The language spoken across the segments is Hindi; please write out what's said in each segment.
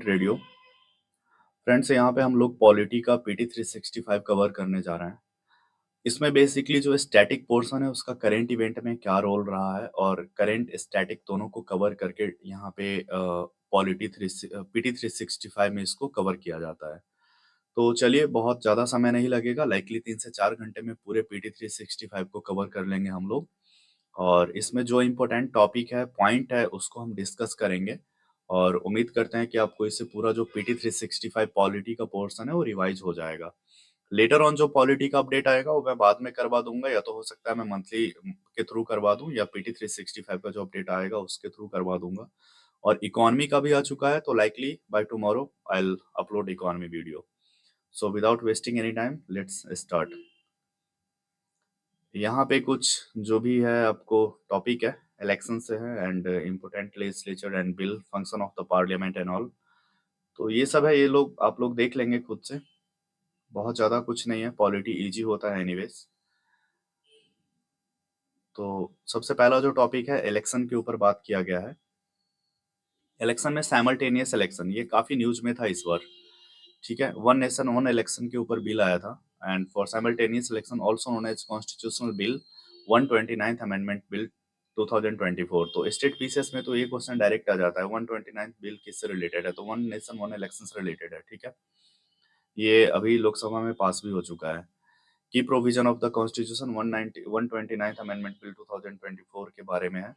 रेडियो फ्रेंड्स, यहाँ पे हम लोग पॉलिटी का पीटी 365 कवर करने जा रहे हैं। इसमें बेसिकली जो स्टैटिक पोर्शन है उसका करंट इवेंट में क्या रोल रहा है और करंट स्टैटिक दोनों को कवर करके यहाँ पे पीटी 365 में इसको कवर किया जाता है। तो चलिए, बहुत ज़्यादा समय नहीं लगेगा, लाइकली 3 से 4 घंटे में पूरे पीटी 365 को कवर कर लेंगे हम लोग। और इसमें जो इम्पोर्टेंट टॉपिक है, पॉइंट है, उसको हम डिस्कस करेंगे और उम्मीद करते हैं कि आपको इससे पूरा जो पीटी 365 पॉलिटी का पोर्शन है वो रिवाइज हो जाएगा। लेटर ऑन जो पॉलिटी का अपडेट आएगा वो मैं बाद में करवा दूंगा, या तो हो सकता है मैं मंथली के थ्रू करवा दूं या पीटी 365 का जो अपडेट आएगा उसके थ्रू करवा दूंगा। और इकोनॉमी का भी आ चुका है, तो likely by tomorrow I will upload economy video. So without wasting any time, let's start. यहाँ पे कुछ जो भी है आपको टॉपिक है, इलेक्शन से है and important legislature and bill function of the parliament and all. तो ये सब है, ये लोग आप लोग देख लेंगे खुद से। बहुत ज़्यादा कुछ नहीं है, पॉलिटी इजी होता है एनीवेज। तो सबसे पहला जो टॉपिक है, इलेक्शन के ऊपर बात किया गया है। इलेक्शन में साइमल्टेनियस इलेक्शन, ये काफ़ी न्यूज में था इस बार। ठीक है, वन नेशन वन इलेक्शन के ऊपर बिल आया था। And for simultaneous election also known as constitutional bill 129th amendment bill 2024। तो स्टेट पीसेस में तो ये क्वेश्चन डायरेक्ट आ जाता है, 129th बिल किससे रिलेटेड है, तो वन नेशन वन इलेक्शन से रिलेटेड है। ठीक है, ये अभी लोकसभा में पास भी हो चुका है। की provision of the constitution 129th amendment bill 2024 के बारे में है।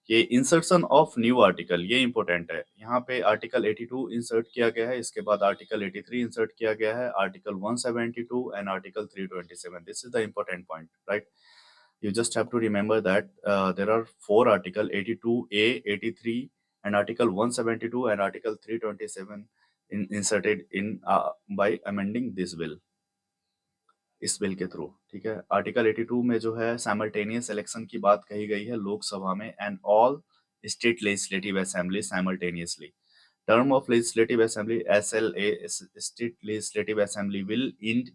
ये इंसर्शन ऑफ न्यू आर्टिकल, ये इंपॉर्टेंट है। यहाँ पे आर्टिकल 82 इंसर्ट किया गया है, इसके बाद आर्टिकल 83 इंसर्ट किया गया है, article 172 and article 327। This is the important point, right? You just have to remember that there are four article 82A, 83 and article 172 and article 327 inserted in by amending this bill, इस बिल के थ्रू। ठीक है, आर्टिकल 82 में जो है साइमल्टेनियस इलेक्शन की बात कही गई है लोकसभा में and all state legislative assembly simultaneously. Term of legislative assembly SLA, state legislative assembly will end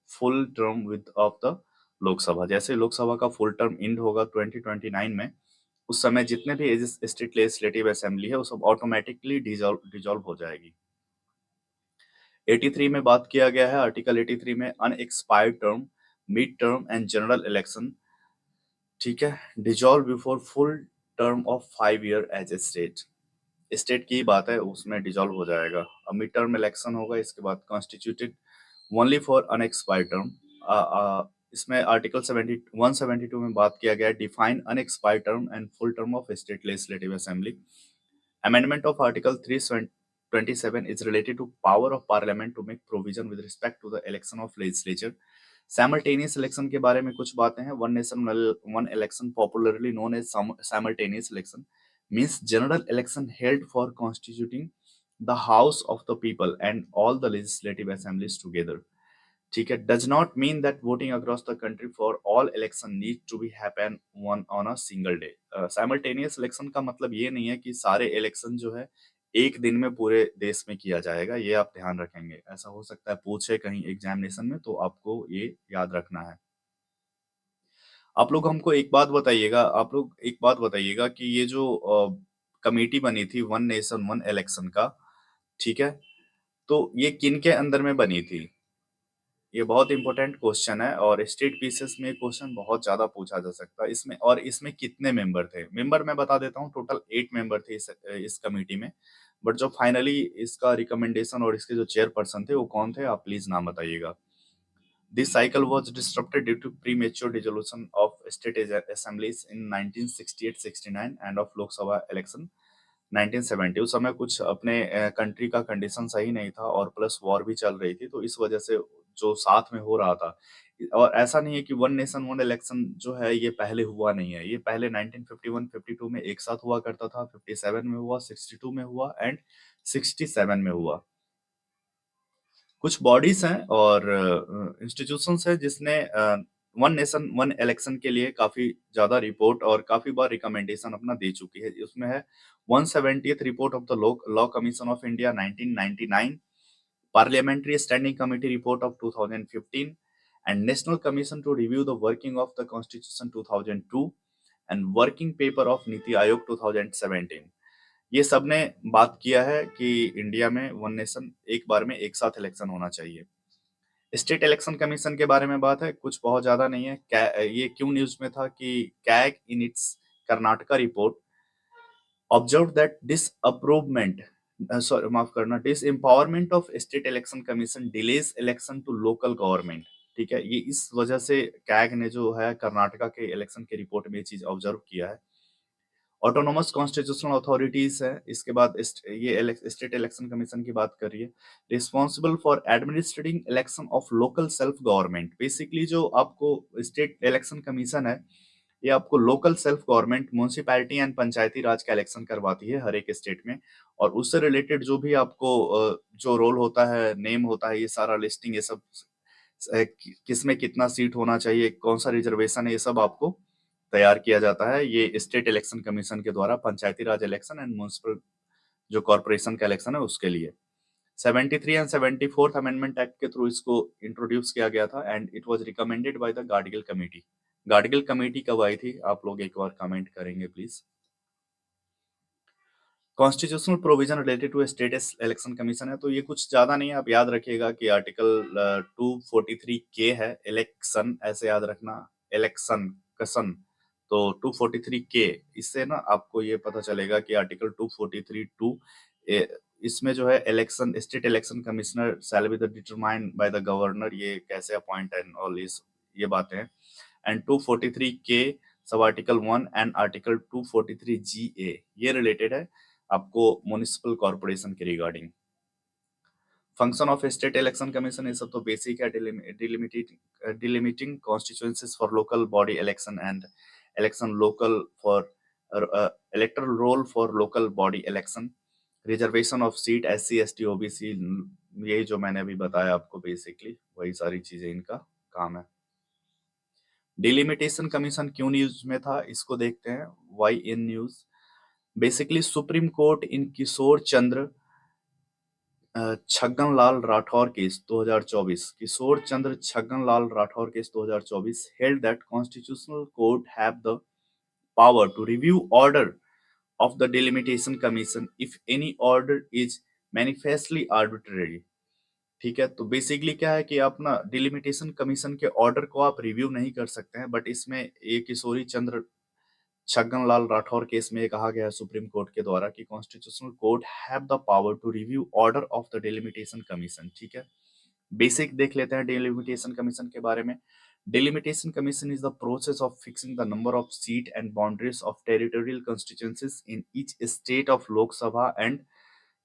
full term with of the Lok Sabha. जैसे लोकसभा का फुल टर्म इंड होगा 2029 में, उस समय जितने भी स्टेट लेजिस्लेटिव असेंबली है वो सब ऑटोमेटिकली डिजॉल्व हो जाएगी। 83 में बात किया गया है, आर्टिकल 83 में unexpired term, mid term and general election, ठीक है, dissolve before full term of 5 year as a state. State की बात है, उसमें डिजॉल्व हो जाएगा। अब मिड टर्म इलेक्शन होगा, इसके बाद constituted only for unexpired term. इसमें आर्टिकल 172 में बात किया गया है, define unexpired term and full term of state legislative assembly. Amendment of Article 327 is related to power of Parliament to make provision with respect to the election of legislature. Simultaneous election के बारे में कुछ बातें हैं। One nation one election, popularly known as simultaneous election, means general election held for constituting the House of the People and all the legislative assemblies together. ठीक है, does not mean that voting across the country for all election need to be happen one on a single day. Simultaneous election का मतलब ये नहीं है कि सारे इलेक्शन जो है एक दिन में पूरे देश में किया जाएगा, ये आप ध्यान रखेंगे। ऐसा हो सकता है पूछे कहीं एग्जामिनेशन में, तो आपको ये याद रखना है। आप लोग हमको एक बात बताइएगा, आप लोग एक बात बताइएगा कि ये जो कमेटी बनी थी वन नेशन वन इलेक्शन का, ठीक है, तो ये किन के अंदर में बनी थी? ये बहुत इंपॉर्टेंट क्वेश्चन है और स्टेट पीसेस में क्वेश्चन बहुत ज्यादा पूछा जा सकता है इसमें। और इसमें कितने मेंबर थे? मेंबर मैं बता देता हूँ, टोटल 8 मेंबर थे इस कमेटी में। बट जो फाइनली इसका रिकमेंडेशन और इसके जो चेयरपर्सन थे वो कौन थे, आप प्लीज नाम बताइएगा। This cycle was disrupted due to premature dissolution of state assemblies in 1968-69 and of Lok Sabha election 1970। उस समय कुछ अपने कंट्री का कंडीशन सही नहीं था और प्लस वॉर भी चल रही थी, तो इस वजह से जो साथ में हो रहा था। और ऐसा नहीं है कि वन नेशन वन इलेक्शन जो है ये पहले हुआ नहीं है, ये पहले 1951-52 में एक साथ हुआ करता था, 57 में हुआ, 62 में हुआ एंड 67 में हुआ। कुछ बॉडीज हैं और इंस्टीट्यूशंस हैं जिसने वन नेशन वन इलेक्शन के लिए काफी ज्यादा रिपोर्ट और काफी बार रिकमेंडेशन अपना दे चुकी है। उसमें है 170th report of the law commission of India 1999, parliamentary standing committee report of 2015 and national commission to review the working of the constitution 2002 and working paper of NITI Aayog 2017। ये सब ने बात किया है कि इंडिया में वन नेशन एक बार में एक साथ इलेक्शन होना चाहिए। स्टेट इलेक्शन कमीशन के बारे में बात है, कुछ बहुत ज्यादा नहीं है। ये क्यों न्यूज में था कि CAG in its Karnataka report observe that disapprovement sorry माफ करना disempowerment of state election commission delays election to local government. ठीक है, ये इस वजह से कैग ने जो है कर्नाटका के इलेक्शन के रिपोर्ट में ये चीज ऑब्जर्व किया है। ऑटोनोमस कॉन्स्टिट्यूशनल अथॉरिटीज है, इसके बाद ये स्टेट इलेक्शन कमीशन की बात कर रही है। Responsible for administrating election of local self government. Basically जो आपको स्टेट इलेक्शन कमीशन है, ये आपको local self government municipality and Panchayati Raj का इलेक्शन करवाती है हर एक स्टेट में। और उससे रिलेटेड जो भी आपको जो रोल होता है, नेम होता है, ये सारा लिस्टिंग, ये सब किसमें कितना सीट होना चाहिए, कौन सा रिजर्वेशन है, ये सब आपको तैयार किया जाता है। ये स्टेट इलेक्शन कमीशन के द्वारा Panchayati Raj election and municipal जो कॉर्पोरेशन का इलेक्शन है उसके लिए 73 एंड 74th अमेंडमेंट एक्ट के थ्रू इसको इंट्रोड्यूस किया गया था and it was recommended by the गार्डियल कमेटी। गार्डियल कमेटी कब आई थी, आप लोग एक बार कमेंट करेंगे please. Constitutional provision related to state election commission है, तो ये कुछ ज्यादा नहीं है, आप याद रखिएगा कि आर्टिकल 243 के है, इलेक्शन ऐसे याद रखना, इलेक्शन कसन। तो 243 के, इससे ना आपको ये पता चलेगा कि आर्टिकल 243(2) इसमें जो है election state election commissioner shall be determined by the governor, ये कैसे अपॉइंट एंड ऑल इस ये बातें हैं। एंड 243 के सब आर्टिकल 1 एंड आर्टिकल 243 GA ये रिलेटेड है आपको म्युनिसिपल कॉर्पोरेशन के regarding. Function of state election commission, ये सब तो बेसिक है। Delimiting constituencies for local body election and election local for electoral roll for local body election, reservation of seat SC ST OBC, यही जो मैंने अभी बताया आपको, बेसिकली वही सारी चीजें इनका काम है। डिलिमिटेशन कमीशन क्यों न्यूज में था, इसको देखते हैं। Why in news, basically supreme court in Kishore Chandra Chhagan Lal Rathore case 2024, Kishore Chandra Chhagan Lal Rathore case 2024 held that constitutional court have the power to review order of the delimitation commission if any order is manifestly arbitrary। ठीक है, तो बेसिकली क्या है कि आप ना डिलिमिटेशन कमीशन के ऑर्डर को आप रिव्यू नहीं कर सकते हैं, बट इसमें एक किशोरी चंद्र छगन लाल राठौर केस में ये कहा गया है सुप्रीम कोर्ट के द्वारा कि constitutional court have the power to review order of the delimitation commission. ठीक है, बेसिक देख लेते हैं डिलिमिटेशन कमीशन के बारे में। Delimitation commission is the process of fixing the number of seat and boundaries of territorial constituencies in each state of Lok Sabha and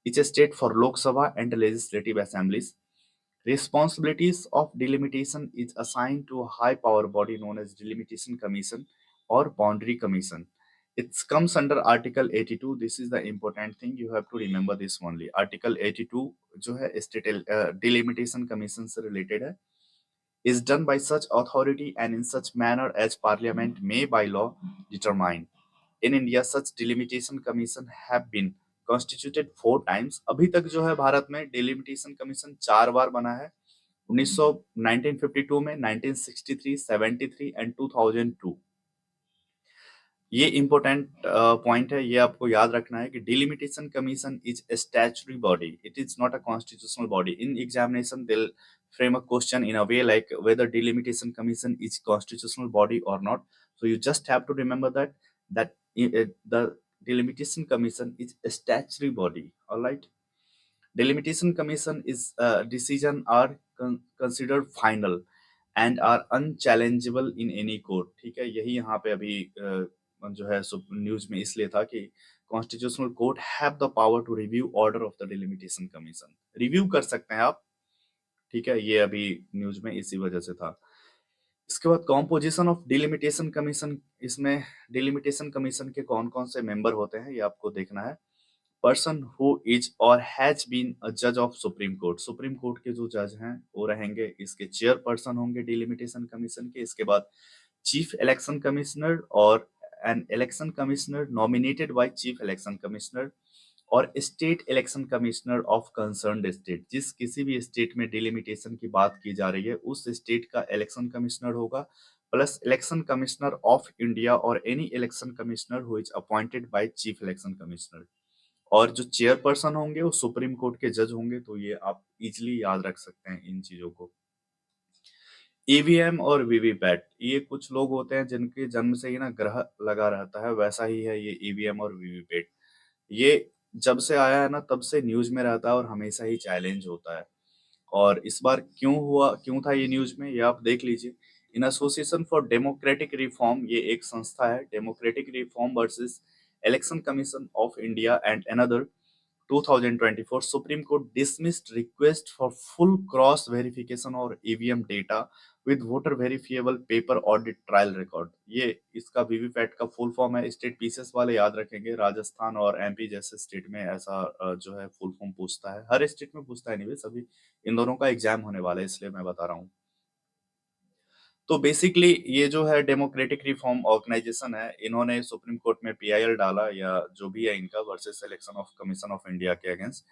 each state for Lok Sabha and legislative assemblies. Responsibilities of delimitation is assigned to a high power body known as Delimitation Commission or Boundary Commission. It comes under Article 82. This is the important thing. You have to remember this only. Article 82 जो है state delimitation commission से related है, is done by such authority and in such manner as Parliament may by law determine. In India, such delimitation commission have been constituted 4 times। अभी तक जो है भारत में delimitation commission 4 बार बना है, 1952 में, 1963, 73 एंड 2002। ये इंपॉर्टेंट पॉइंट है, ये आपको याद रखना है कि delimitation commission is a statutory body, it is not a constitutional body। In examination they'll frame a question in a way like whether delimitation commission is constitutional body or not, so you just have to remember that the delimitation commission is a statutory body। All right, delimitation commission is decision are considered final and are unchallengeable in any court। ठीक है, यही यहाँ पे अभी जो है न्यूज में इसलिए था कि constitutional court have the power to review order of the delimitation commission, review कर सकते हैं आप। ठीक है, ये अभी न्यूज में इसी वजह से था। इसके बाद कॉम्पोजिशन ऑफ डिलिमिटेशन कमीशन, इसमें डिलिमिटेशन कमीशन के कौन कौन से मेंबर होते हैं ये आपको देखना है। पर्सन हु इज और हैज बीन अ जज of supreme court, supreme court के जो जज हैं वो रहेंगे, इसके चेयरपर्सन होंगे डिलिमिटेशन कमीशन के। इसके बाद चीफ इलेक्शन कमिश्नर और an election commissioner nominated by chief election commissioner और state election commissioner of concerned state. जिस किसी भी स्टेट में डिलिमिटेशन की बात की जा रही है उस स्टेट का इलेक्शन कमिश्नर होगा, plus election commissioner of India और any election commissioner who is appointed by chief election commissioner. और जो चेयरपर्सन होंगे वो सुप्रीम कोर्ट के जज होंगे। तो ये आप इजिली याद रख सकते हैं इन चीजों को। ईवीएम और वीवीपैट, ये कुछ लोग होते हैं जिनके जन्म से ही ना ग्रह लगा रहता है, वैसा ही है ये ईवीएम और वीवीपैट। ये जब से आया है ना तब से न्यूज में रहता है और हमेशा ही चैलेंज होता है। और इस बार क्यों था ये न्यूज में, ये आप देख लीजिए। In association for democratic reform, ये एक संस्था है, democratic reform versus election commission of India and another 2024, Supreme Court dismissed request for full cross verification और EVM data with voter verifiable paper audit trial record. ये इसका वीवीपैट का फुल फॉर्म है। स्टेट पीसेस वाले याद रखेंगे, राजस्थान और एमपी जैसे स्टेट में ऐसा जो है फुल फॉर्म पूछता है, हर स्टेट में पूछता है, नहीं सभी। इन दोनों का एग्जाम होने वाला है इसलिए मैं बता रहा हूँ। तो बेसिकली ये जो है डेमोक्रेटिक रिफॉर्म ऑर्गेनाइजेशन है, इन्होंने सुप्रीम कोर्ट में पीआईएल डाला या जो भी है इनका versus election of commission of India के अगेंस्ट,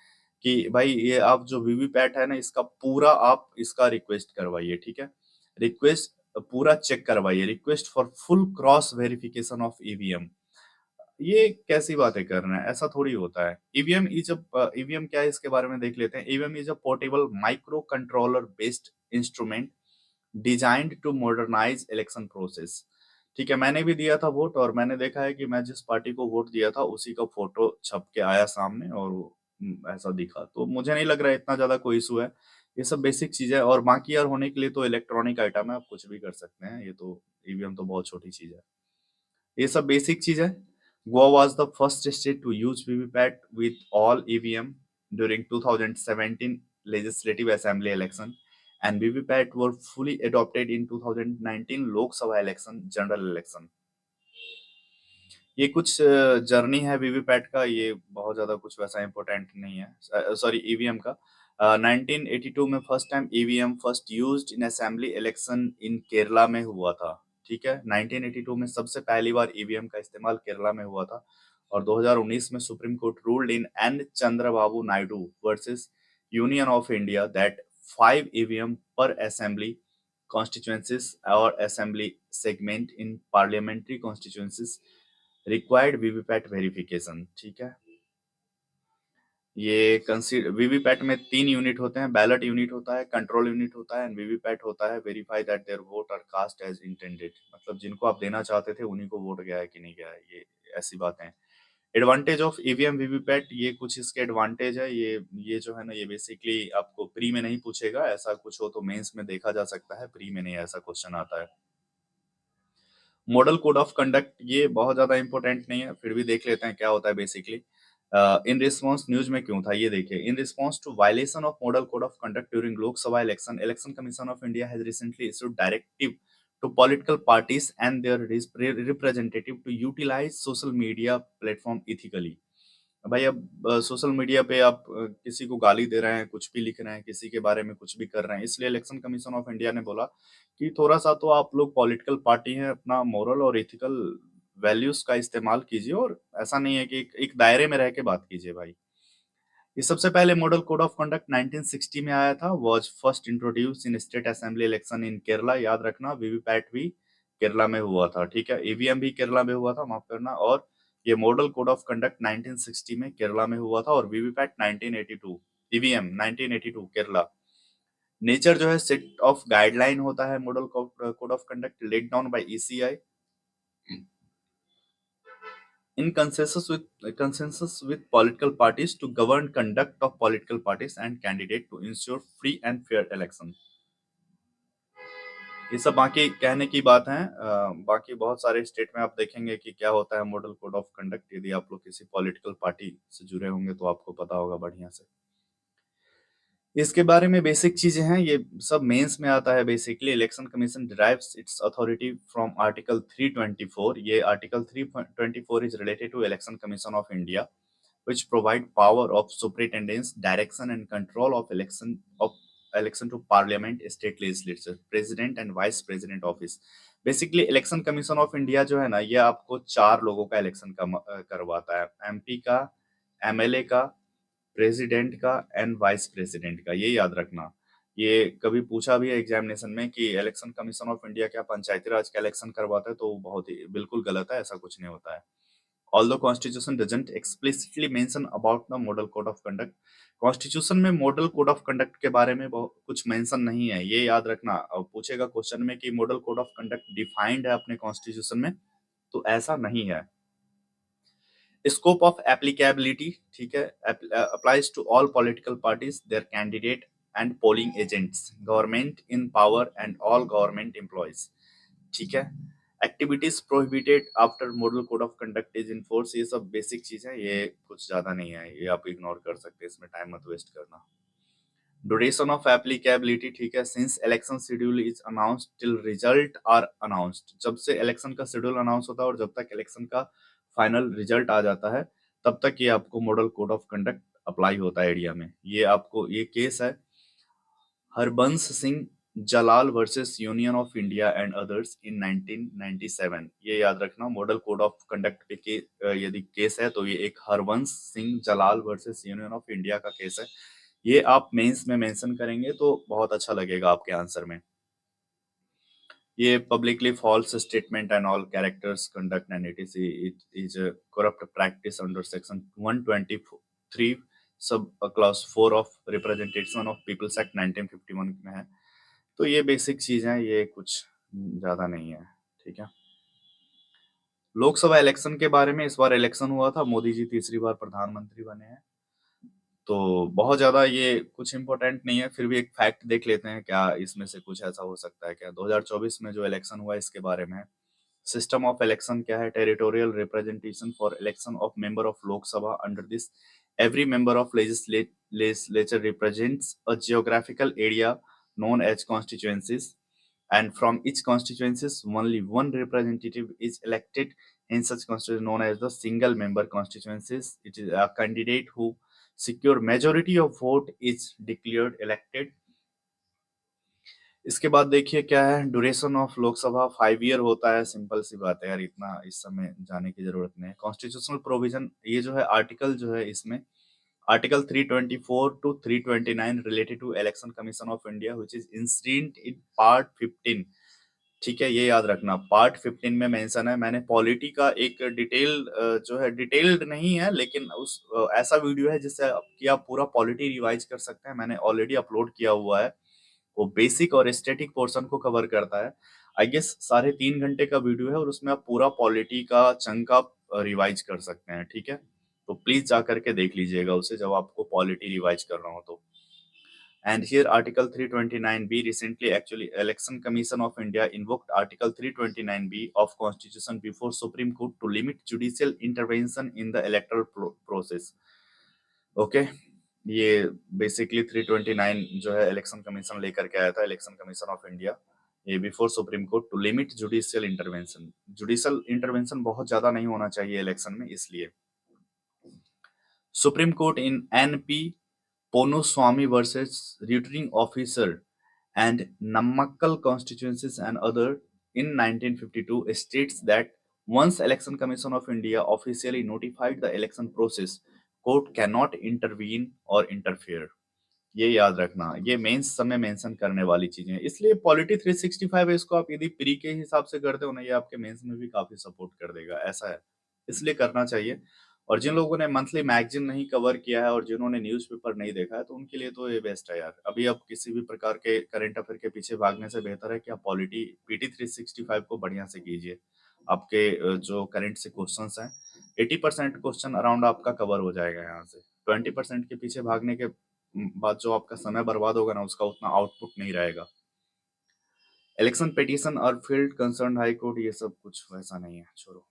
कि भाई ये आप जो वीवीपैट है ना इसका पूरा आप इसका रिक्वेस्ट करवाइए, ठीक है। रिक्वेस्ट पूरा चेक करवाइए, request for full cross verification of EVM. ये कैसी बातें कर रहे हैं, ऐसा थोड़ी होता है। ईवीएम क्या है इसके बारे में देख लेते हैं। EVM is a portable micro controller based instrument designed to modernise election process. ठीक है, मैंने भी दिया था वोट और मैंने देखा है कि मैं जिस पार्टी को वोट दिया था उसी का फोटो छप के आया सामने और वो, ऐसा दिखा। तो मुझे नहीं लग रहा है इतना ज्यादा कोई इशू है। ये सब बेसिक चीज है और बाकी यार होने के लिए तो इलेक्ट्रॉनिक आइटम है, आप कुछ भी कर सकते हैं। ये तो ईवीएम तो बहुत छोटी चीज है। ये सब बेसिक चीज है। Goa was the first state to use VVPAT with all EVM during 2017 legislative assembly election and VVPAT were fully adopted in 2019 Lok Sabha election general election। ये कुछ जर्नी है वीवीपैट का, ये बहुत ज्यादा कुछ वैसा इंपॉर्टेंट नहीं है। सॉरी, ईवीएम का। 1982 में first time EVM first used in assembly election in Kerala में हुआ था। ठीक है, 1982 में सबसे पहली बार ईवीएम का इस्तेमाल केरला में हुआ था। और 2019 में supreme court ruled in an Chandrababu Naidu versus union of India that 5 EVM पर असेंबली constituencies और assembly segment in parliamentary constituencies required VVPAT verification. ठीक है, ये कंसीडर वीवीपैट में 3 यूनिट होते हैं, बैलेट यूनिट होता है, कंट्रोल यूनिट होता है एंड वीवीपैट होता है verify that their vote are cast as intended. मतलब जिनको आप देना चाहते थे उन्हीं को वोट गया है कि नहीं गया है, ये ऐसी बातें हैं। एडवांटेज ऑफ ईवीएम वीवीपैट, ये कुछ इसके एडवांटेज है। ये जो है ना ये बेसिकली आपको प्री में नहीं पूछेगा, ऐसा कुछ हो तो मेंस में देखा जा सकता है, प्री में नहीं ऐसा क्वेश्चन आता है। मॉडल कोड ऑफ कंडक्ट, ये बहुत ज्यादा इंपॉर्टेंट नहीं है, फिर भी देख लेते हैं क्या होता है बेसिकली। इन रिस्पॉन्स, न्यूज में क्यों था ये देखिए। In response to violation of model code of conduct during Lok Sabha election, election commission of India has recently issued directive to political parties and their representative to utilize social media platform ethically। भाई अब सोशल मीडिया पे आप किसी को गाली दे रहे हैं, कुछ भी लिख रहे हैं, किसी के बारे में कुछ भी कर रहे हैं, इसलिए इलेक्शन कमीशन ऑफ इंडिया ने बोला कि थोड़ा सा तो आप लोग पॉलिटिकल पार्टी हैं, अपना मोरल और एथिकल वैल्यूज का इस्तेमाल कीजिए और ऐसा नहीं है कि एक दायरे में रह के बात कीजिए भाई। ये सबसे पहले मॉडल कोड ऑफ कंडक्ट 1960 में आया था, was first introduce in state assembly election in Kerala. याद रखना, वीवीपैट भी केरला में हुआ था, ठीक है, ईवीएम भी केरला में हुआ था, माफ करना। और ये मॉडल कोड ऑफ कंडक्ट 1960 में केरला में हुआ था और वीवीपैट 1982, ईवीएम 1982 केरला। नेचर जो है सेट ऑफ गाइडलाइन होता है model code of conduct laid down by ECI in consensus with political parties to govern conduct of political parties and candidate to ensure free and fair election। ये सब बाकी कहने की बात है। बाकी बहुत सारे स्टेट में आप देखेंगे कि क्या होता है मॉडल कोड ऑफ कंडक्ट। यदि आप लोग किसी पॉलिटिकल पार्टी से जुड़े होंगे तो आपको पता होगा बढ़िया से। इसके बारे में बेसिक चीजें हैं, ये सब मेंस में आता है। Basically election commission derives its authority from article 324। ये article 324 is related to election commission of India which provide power of superintendence, direction and control of election to parliament, state legislature, president and vice president office। Basically election commission of India जो है ना ये आपको 4 लोगों का इलेक्शन करवाता है, एमपी का, एमएलए का, प्रेसिडेंट का एंड वाइस प्रेसिडेंट का। ये याद रखना। ये कभी पूछा भी है एग्जामिनेशन में कि इलेक्शन कमीशन ऑफ इंडिया क्या पंचायती राज का इलेक्शन करवाता है, तो बहुत ही बिल्कुल गलत है, ऐसा कुछ नहीं होता है। Although Constitution doesn't explicitly mention about the model code of conduct, constitution में मॉडल कोड ऑफ कंडक्ट के बारे में बहुत कुछ मेंशन नहीं है, ये याद रखना। अब पूछेगा क्वेश्चन में कि model code of conduct defined है अपने कॉन्स्टिट्यूशन में, तो ऐसा नहीं है। स्कोप ऑफ एप्लीकेबिलिटी, ठीक है, applies to all political parties, their candidate and polling agents, government in power and all government employees, ठीक है। Activities prohibited after model code of conduct is in force, ये सब बेसिक चीज है, ये कुछ ज्यादा नहीं है, ये आप इग्नोर कर सकते हैं, इसमें टाइम मत वेस्ट करना। ड्यूरेशन ऑफ एप्लीकेबिलिटी, ठीक है, since election schedule is announced till result are announced, जब से इलेक्शन का शेड्यूल अनाउंस होता है और जब तक इलेक्शन का फाइनल रिजल्ट आ जाता है, तब तक ये आपको model code of conduct apply होता है इंडिया में। ये आपको, ये केस है Harbans Singh Jalal versus union of India and others in 1997, ये याद रखना। मॉडल कोड ऑफ कंडक्ट पे यदि केस है तो ये एक Harbans Singh Jalal versus union of India का केस है। ये आप मेंस में मेंशन करेंगे तो बहुत अच्छा लगेगा आपके आंसर में। ये publicly false statement and all characters conduct and it is a corrupt practice under section 123 sub class 4 of representation of people's act 1951 में है। तो ये बेसिक चीजें हैं, ये कुछ ज्यादा नहीं है, ठीक है। लोकसभा इलेक्शन के बारे में, इस बार इलेक्शन हुआ था, मोदी जी तीसरी बार प्रधानमंत्री बने हैं, तो बहुत ज्यादा ये कुछ इम्पोर्टेंट नहीं है, फिर भी एक फैक्ट देख लेते हैं क्या इसमें से कुछ ऐसा हो सकता है क्या। 2024 में जो इलेक्शन हुआ इसके बारे में, सिस्टम ऑफ इलेक्शन क्या है, territorial representation for election of member of Lok Sabha under this every member of legislature represents a geographical area known as constituencies, and from each constituencies only one representative is elected in such constituency known as the single member constituencies. It is a candidate who secure majority of vote is declared elected। इसके बाद देखिए क्या है, ड्यूरेशन ऑफ लोकसभा 5 ईयर होता है, सिंपल सी बात है यार, इतना इस समय जाने की जरूरत नहीं है। कॉन्स्टिट्यूशनल प्रोविजन, ये जो है आर्टिकल जो है इसमें, article 324 to 329 related to election commission of India which is enshrined in part 15, ठीक है, ये याद रखना। पार्ट 15 में मेंशन है, मैंने पॉलिटी का एक डिटेल जो है, डिटेल्ड नहीं है लेकिन उस ऐसा वीडियो है जिससे कि आप पूरा पॉलिटी रिवाइज कर सकते हैं, मैंने ऑलरेडी अपलोड किया हुआ है। वो बेसिक और स्टैटिक पोर्शन को कवर करता है, आई गेस 3.5 घंटे का वीडियो है, और उसमें आप पूरा पॉलिटी का चंक आप रिवाइज कर सकते हैं, ठीक है। तो प्लीज जा करके देख लीजिएगा उसे जब आपको पॉलिटी रिवाइज करना हो तो। And here Article 329B recently, actually Election Commission of India invoked Article 329B of Constitution before Supreme Court to limit judicial intervention in the electoral process। Okay, ये बेसिकली 329 जो है इलेक्शन कमीशन लेकर के आया था, इलेक्शन कमीशन ऑफ इंडिया, ये before supreme court to limit judicial intervention. Judicial intervention बहुत ज्यादा नहीं होना चाहिए इलेक्शन में, इसलिए। Supreme court in NP Ponuswamy versus Returning Officer and Namakkal constituencies and other in 1952 states that once Election Commission of India officially notified the election process, court cannot intervene or interfere। ये याद रखना, ये मेंस समय मेंशन करने वाली चीजें हैं, इसलिए पॉलिटी 365 है, इसको आप यदि प्री के हिसाब से करते हो ना, ये आपके मेंस में भी काफी सपोर्ट कर देगा, ऐसा है, इसलिए करना चाहिए। और जिन लोगों ने मंथली मैगजीन नहीं कवर किया है और जिन्होंने न्यूज़पेपर नहीं देखा है, तो उनके लिए तो ये बेस्ट है यार। अभी आप किसी भी प्रकार के करंट अफेयर के पीछे भागने से बेहतर है कि आप पॉलिटी पीटी 365 को बढ़िया से कीजिए। आपके जो करंट से क्वेश्चंस हैं, 80% क्वेश्चन अराउंड आपका कवर हो जाएगा यहाँ से। 20% के पीछे भागने के बाद जो आपका समय बर्बाद होगा ना, उसका उतना आउटपुट नहीं रहेगा। इलेक्शन पिटीशन और फील्ड कंसर्न हाई कोर्ट, ये सब कुछ वैसा नहीं है, छोड़ो।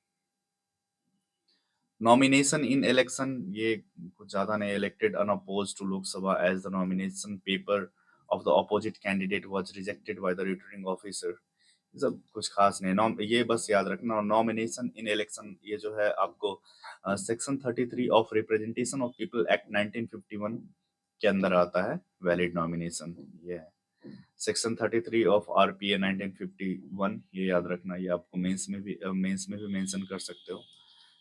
नॉमिनेशन इन इलेक्शन, ये कुछ ज्यादा नहीं, elected unopposed to Lok Sabha as the nomination paper of the opposite candidate was rejected by the returning officer. ये सब कुछ खास नहीं, ये बस याद रखना। नॉमिनेशन इन इलेक्शन, ये जो है आपको section 33 of representation of people act 1951 के अंदर आता है, वैलिड नॉमिनेशन ये है। सेक्शन 33 ऑफ आरपीए 1951, ये याद रखना, ये आपको मेंस में भी मेंशन कर सकते हो।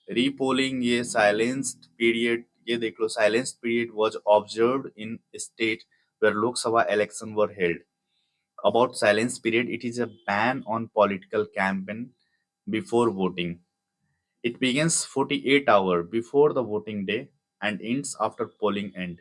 रीपोलिंग, ये साइलेंस्ड पीरियड, ये देख लो, silenced period was observed in state where Lok Sabha election were held. About silence period, it is a ban on political campaign before voting. It begins 48 hour before the voting day and ends after polling end.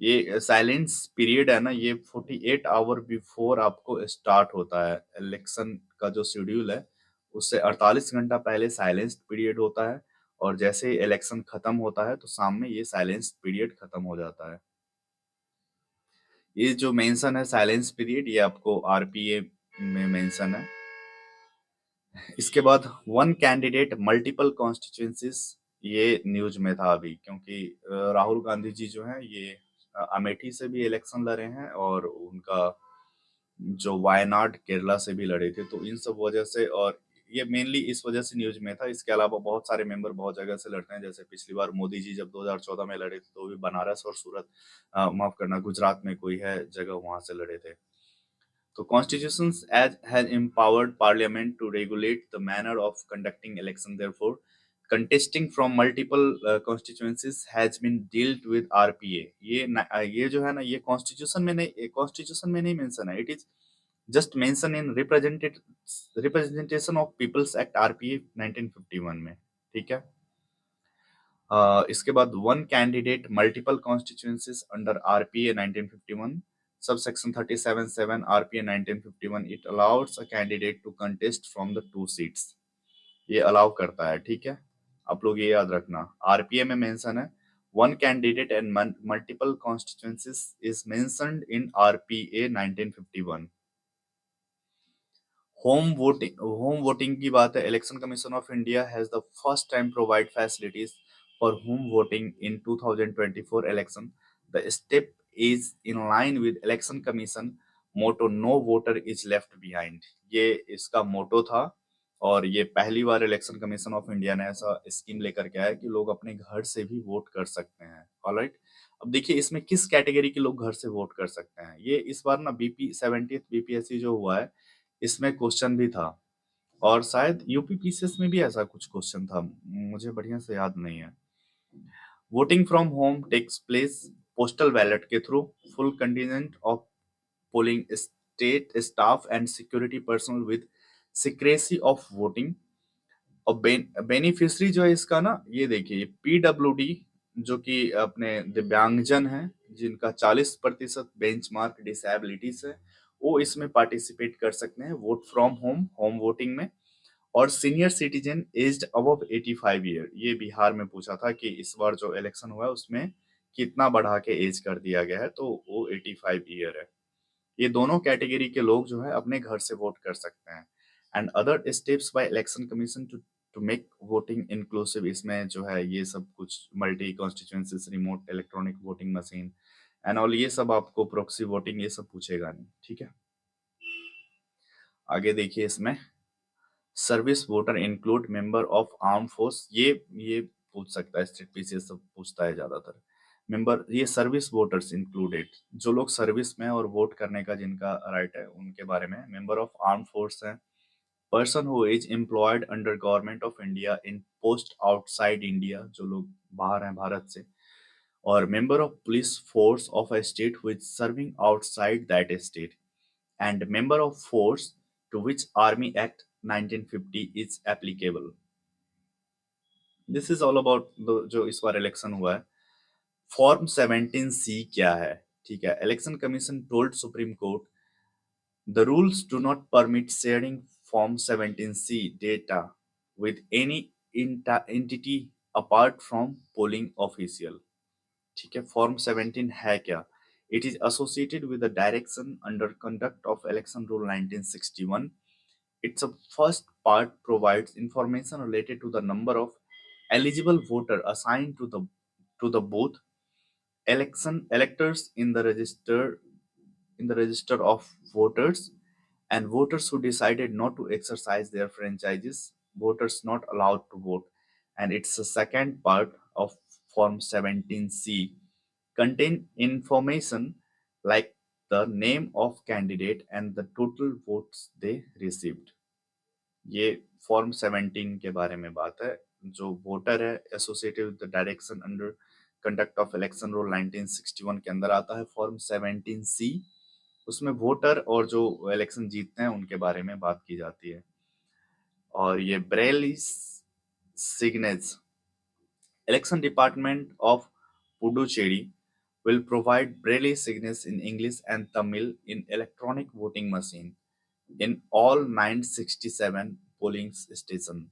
ये साइलेंस पीरियड है ना, ये 48 आवर बिफोर आपको स्टार्ट होता है। इलेक्शन का जो शेड्यूल है उससे 48 घंटा पहले साइलेंस पीरियड होता है, और जैसे ही इलेक्शन खत्म होता है तो शाम में ये साइलेंस पीरियड खत्म हो जाता है। ये जो मेंशन है साइलेंस पीरियड, ये आपको आरपीए में मेंशन है। इसके बाद वन कैंडिडेट मल्टीपल कॉन्स्टिट्यूंसीज, ये न्यूज में था अभी, क्योंकि राहुल गांधी जी जो हैं ये अमेठी से भी इलेक्शन लड़े हैं, और उनका जो वायनाड केरला से भी लड़े थे, तो इन सब वजह से, और ये मेनली इस वजह से न्यूज में था। इसके अलावा बहुत सारे मेंबर बहुत जगह से लड़ते हैं, जैसे पिछली बार मोदी जी जब 2014 में लड़े थे तो भी बनारस और सूरत, माफ करना, गुजरात में कोई है जगह, वहां से लड़े थे। The constitutions has empowered parliament to regulate the manner of conducting election. Therefore, contesting from multiple constituencies has been dealt with RPA. ये जो है ना, ये कॉन्स्टिट्यूशन में नहीं मेंशन है। It is just mention in representation of people's act RPA 1951 में। ठीक है। इसके बाद one candidate multiple constituencies under RPA 1951 subsection 37(7) RPA 1951 it allows a candidate to contest from the two seats। ये अलाउ करता है। ठीक है, आप लोग ये याद रखना। आरपीए में मेंशन है one candidate and multiple constituencies is mentioned in RPA 1951। Home voting की बात है। Election commission of India has the first time provide facilities for home voting in 2024 election. The step is in line with election commission motto no voter is left behind. ये इसका मोटो था, और ये पहली बार इलेक्शन कमीशन ऑफ इंडिया ने ऐसा स्कीम लेकर के आया कि लोग अपने घर से भी वोट कर सकते हैं। ऑलराइट, अब देखिए इसमें किस कैटेगरी के लोग घर से वोट कर सकते हैं। ये इस बार ना बीपी 70th बीपीएससी जो हुआ है, इसमें क्वेश्चन भी था, और शायद यूपी पीसीएस में भी ऐसा कुछ क्वेश्चन था, मुझे बढ़िया से याद नहीं है। Voting from home takes place postal ballot के through. Full contingent of polling state staff and security personnel with secrecy of voting. और बेनिफिशियरी जो है इसका ना, ये देखिए पीडब्ल्यूडी, जो कि अपने दिव्यांगजन हैं जिनका 40% बेंचमार्क डिसेबिलिटीज है, वो इसमें पार्टिसिपेट कर सकते हैं वोट फ्रॉम होम वोटिंग में। और senior citizen aged above 85 year, ये बिहार में पूछा था कि इस बार जो इलेक्शन हुआ है उसमें कितना बढ़ा के एज कर दिया गया है, तो वो 85 ईयर है। ये दोनों कैटेगरी के लोग जो है अपने घर से वोट कर सकते हैं। And other steps by election commission to make voting inclusive, इसमें जो है ये सब कुछ multi constituencies, remote electronic voting machine and all, ये सब आपको प्रॉक्सी वोटिंग ये सब पूछेगा नहीं। ठीक है, आगे देखिए इसमें service voter include member of arm force, ये पूछ सकता है, स्टेट पीसीएस सब पूछता है ज्यादातर। मेंबर, ये सर्विस वोटर्स इंक्लूडेड, जो लोग सर्विस में और वोट करने का जिनका राइट है उनके बारे में। मेंबर ऑफ आर्म फोर्स है person who is employed under government of India in post outside India, जो लोग बाहर हैं भारत से। और member of police force of a state who is serving outside that state, and member of force to which Army Act 1950 is applicable। This is all about जो इस बार इलेक्शन हुआ है। फॉर्म 17C क्या है? ठीक है, election commission told supreme court the rules do not permit sharing Form 17C data with any entity apart from polling official। ठीक है, फॉर्म 17 है क्या? It is associated with the direction under conduct of election rule 1961। Its first part provides information related to the number of eligible voter assigned to the both election electors in the register of voters, and voters who decided not to exercise their franchises, voters not allowed to vote. And it's the second part of Form 17C contain information like the name of candidate and the total votes they received। ये फॉर्म 17 के बारे में बात है। जो वोटर है associated with the direction under conduct of election rule 1961 के अंदर आता है फॉर्म 17C। उसमें वोटर और जो इलेक्शन जीतते हैं उनके बारे में बात की जाती है। और ये ब्रेलिस signage. Election Department of Puducherry will provide Braille signage in English and Tamil in electronic voting machine in all 967 polling station.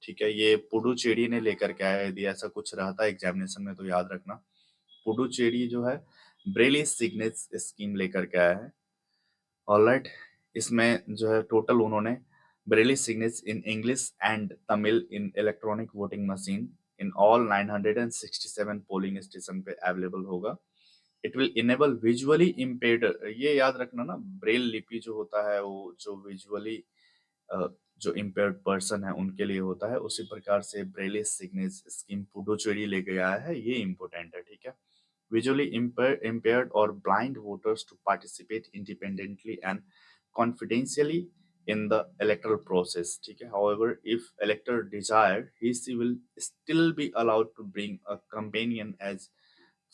ठीक है, ये पुडुचेरी ने लेकर के आया है। यदि ऐसा कुछ रहता है एग्जामिनेशन में तो याद रखना। पुडुचेरी जो है ब्रेली सिग्नेच स्कीम लेकर के आया है। ऑलराइट, इसमें जो है टोटल उन्होंने Braille signage in English and Tamil in electronic voting machine in all 967 polling station पे अवेलेबल होगा। It will enable visually impaired, ये याद रखना ना, ब्रेल लिपि जो होता है वो जो विजुअली जो इम्पेयर्ड पर्सन है उनके लिए होता है, उसी प्रकार से ब्रेली सिग्नेज स्कीम पुडुचेरी लेके आया है, ये इम्पोर्टेंट है। ठीक है, visually impaired or blind voters to participate independently and confidentially in the electoral process। ठीक है, however if elector desire he she will still be allowed to bring a companion as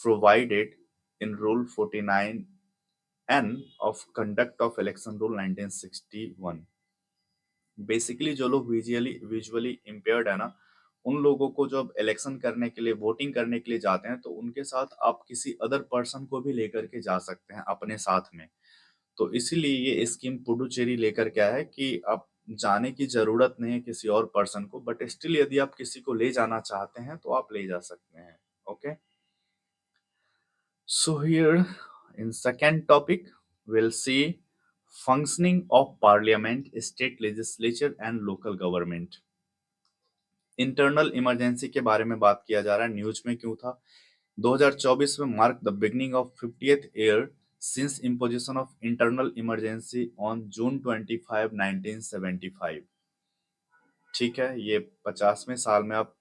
provided in rule 49N of conduct of election rule 1961। Basically जो लोग विजुअली इम्पेयर्ड है ना, उन लोगों को जब इलेक्शन करने के लिए वोटिंग करने के लिए जाते हैं तो उनके साथ आप किसी अदर पर्सन को भी लेकर के जा सकते हैं अपने साथ में। तो इसीलिए ये स्कीम पुडुचेरी लेकर के आया है कि आप जाने की जरूरत नहीं है किसी और पर्सन को, बट स्टिल यदि आप किसी को ले जाना चाहते हैं तो आप ले जा सकते हैं। Okay, so here in second topic we'll see functioning of parliament, state legislature and local government। Internal emergency के बारे में बात किया जा रहा है। न्यूज में क्यों था? 2024 में mark the beginning of 50th year since imposition of internal emergency on June 25 1975। ठीक है, ये 50वें साल में आप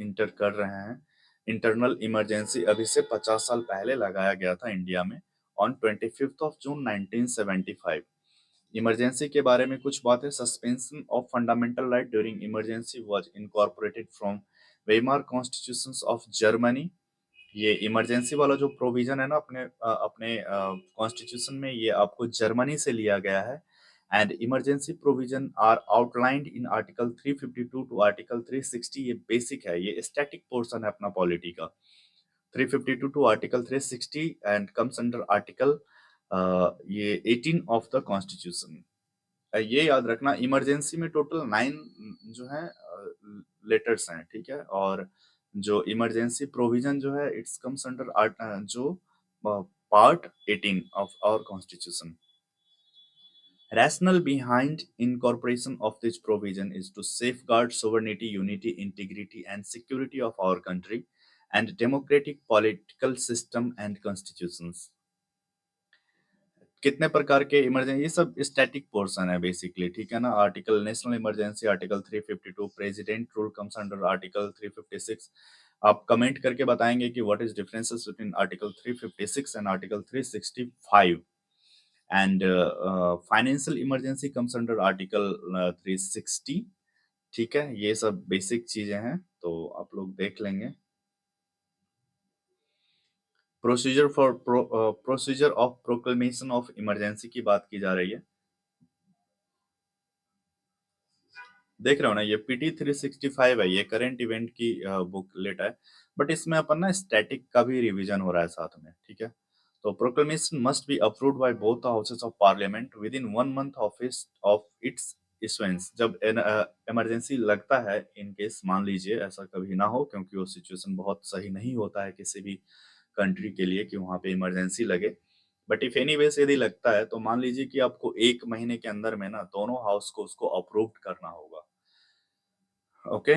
इंटर कर रहे हैं। इंटरनल इमरजेंसी अभी से 50 साल पहले लगाया गया था इंडिया में ऑन 25 जून 1975। इमरजेंसी के बारे में कुछ बातें। Suspension of fundamental right during emergency was incorporated from Weimar constitutions of Germany. ये इमरजेंसी वाला जो प्रोविजन है ना अपने कॉन्स्टिट्यूशन में, ये आपको जर्मनी से लिया गया है। And emergency provision are outlined in article 352 to article 360। ये बेसिक है, ये स्टैटिक पोर्शन है अपना पॉलिटी का। 352 to article 360 and comes under article ये 18 ऑफ द कॉन्स्टिट्यूशन। ये याद रखना, इमरजेंसी में टोटल 9 जो है लेटर्स हैं। ठीक है, और जो इमरजेंसी प्रोविजन जो है इट्स कम्स अंडर जो part 18 of our constitution. Rationale behind incorporation of this provision is to safeguard sovereignty, unity, integrity, and security of our country and democratic political system and constitutions। कितने प्रकार के इमरजेंसी, ये सब स्टैटिक पोर्शन है बेसिकली। ठीक है ना, article national emergency article 352, president rule comes under article 356। आप कमेंट करके बताएंगे कि what is differences between article 356 and article 365। And financial emergency comes under article 360। ठीक है, ये सब बेसिक चीजें हैं तो आप लोग देख लेंगे। Procedure of proclamation of emergency की बात की जा रही है। देख रहे हो ना, ये पीटी 365 है, ये करंट इवेंट की बुकलेट है, बट इसमें अपन ना स्टैटिक का भी रिवीजन हो रहा है साथ में। ठीक है, तो proclamation must be approved by both the houses of parliament with in 1 month of its issuance. जब इमरजेंसी लगता है, इन केस मान लीजिए ऐसा कभी ना हो, क्योंकि वो सिचुएशन बहुत सही नहीं होता है किसी भी कंट्री के लिए कि वहां पे इमरजेंसी लगे, बट इफ एनी वेज यदि लगता है तो मान लीजिए कि आपको 1 महीने के अंदर में ना दोनों हाउस को उसको अप्रूव करना होगा। Okay,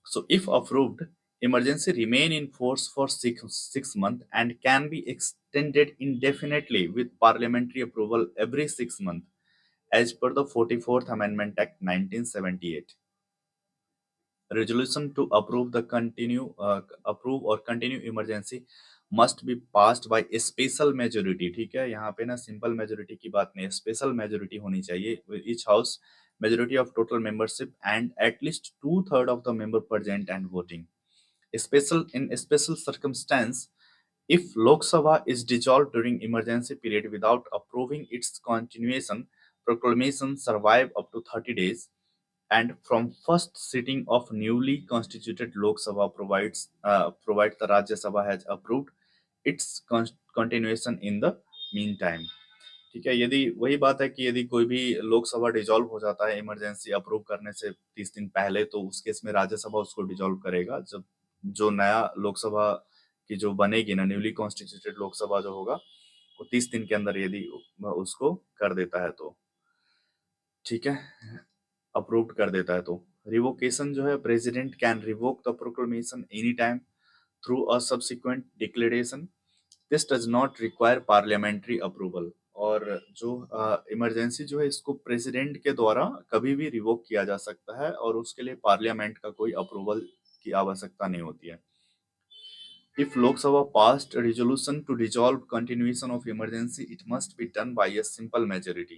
so if approved, emergency remain in force for six months and can be extended indefinitely with parliamentary approval every 6 months, as per the 44th Amendment Act 1978। Resolution to approve or continue emergency must be passed by a special majority। ठीक है, यहाँ पे ना सिंपल मेजोरिटी की बात नहीं है, स्पेशल मेजोरिटी होनी चाहिए। each house majority of total membership and at least 2/3 of the member present and voting। special circumstance, if Lok Sabha is dissolved during emergency period without approving its continuation, proclamation survive up to 30 days। and from first sitting of newly constituted Lok Sabha provide the Rajya Sabha has approved its continuation in the meantime. ठीक है, यदि वही बात है कि यदि कोई भी लोकसभा डिसॉल्व हो जाता है इमरजेंसी अप्रूव करने से 30 दिन पहले, तो उस केस में राज्यसभा उसको डिसॉल्व करेगा। जब जो नया लोकसभा की जो बनेगी ना, न्यूली कॉन्स्टिट्यूटेड लोकसभा जो होगा, वो 30 दिन के अंदर यदि उसको कर देता है तो, ठीक है, अप्रूव्ड कर देता है तो। रिवोकेशन जो है, president can revoke the proclamation any time through a subsequent declaration. This does not require parliamentary approval. और जो इमरजेंसी जो है, इसको प्रेसिडेंट के द्वारा कभी भी रिवोक किया जा सकता है और उसके लिए पार्लियामेंट का कोई अप्रूवल की आवश्यकता नहीं होती है। If Lok Sabha passed a resolution to dissolve continuation of emergency, it must be done by a simple majority.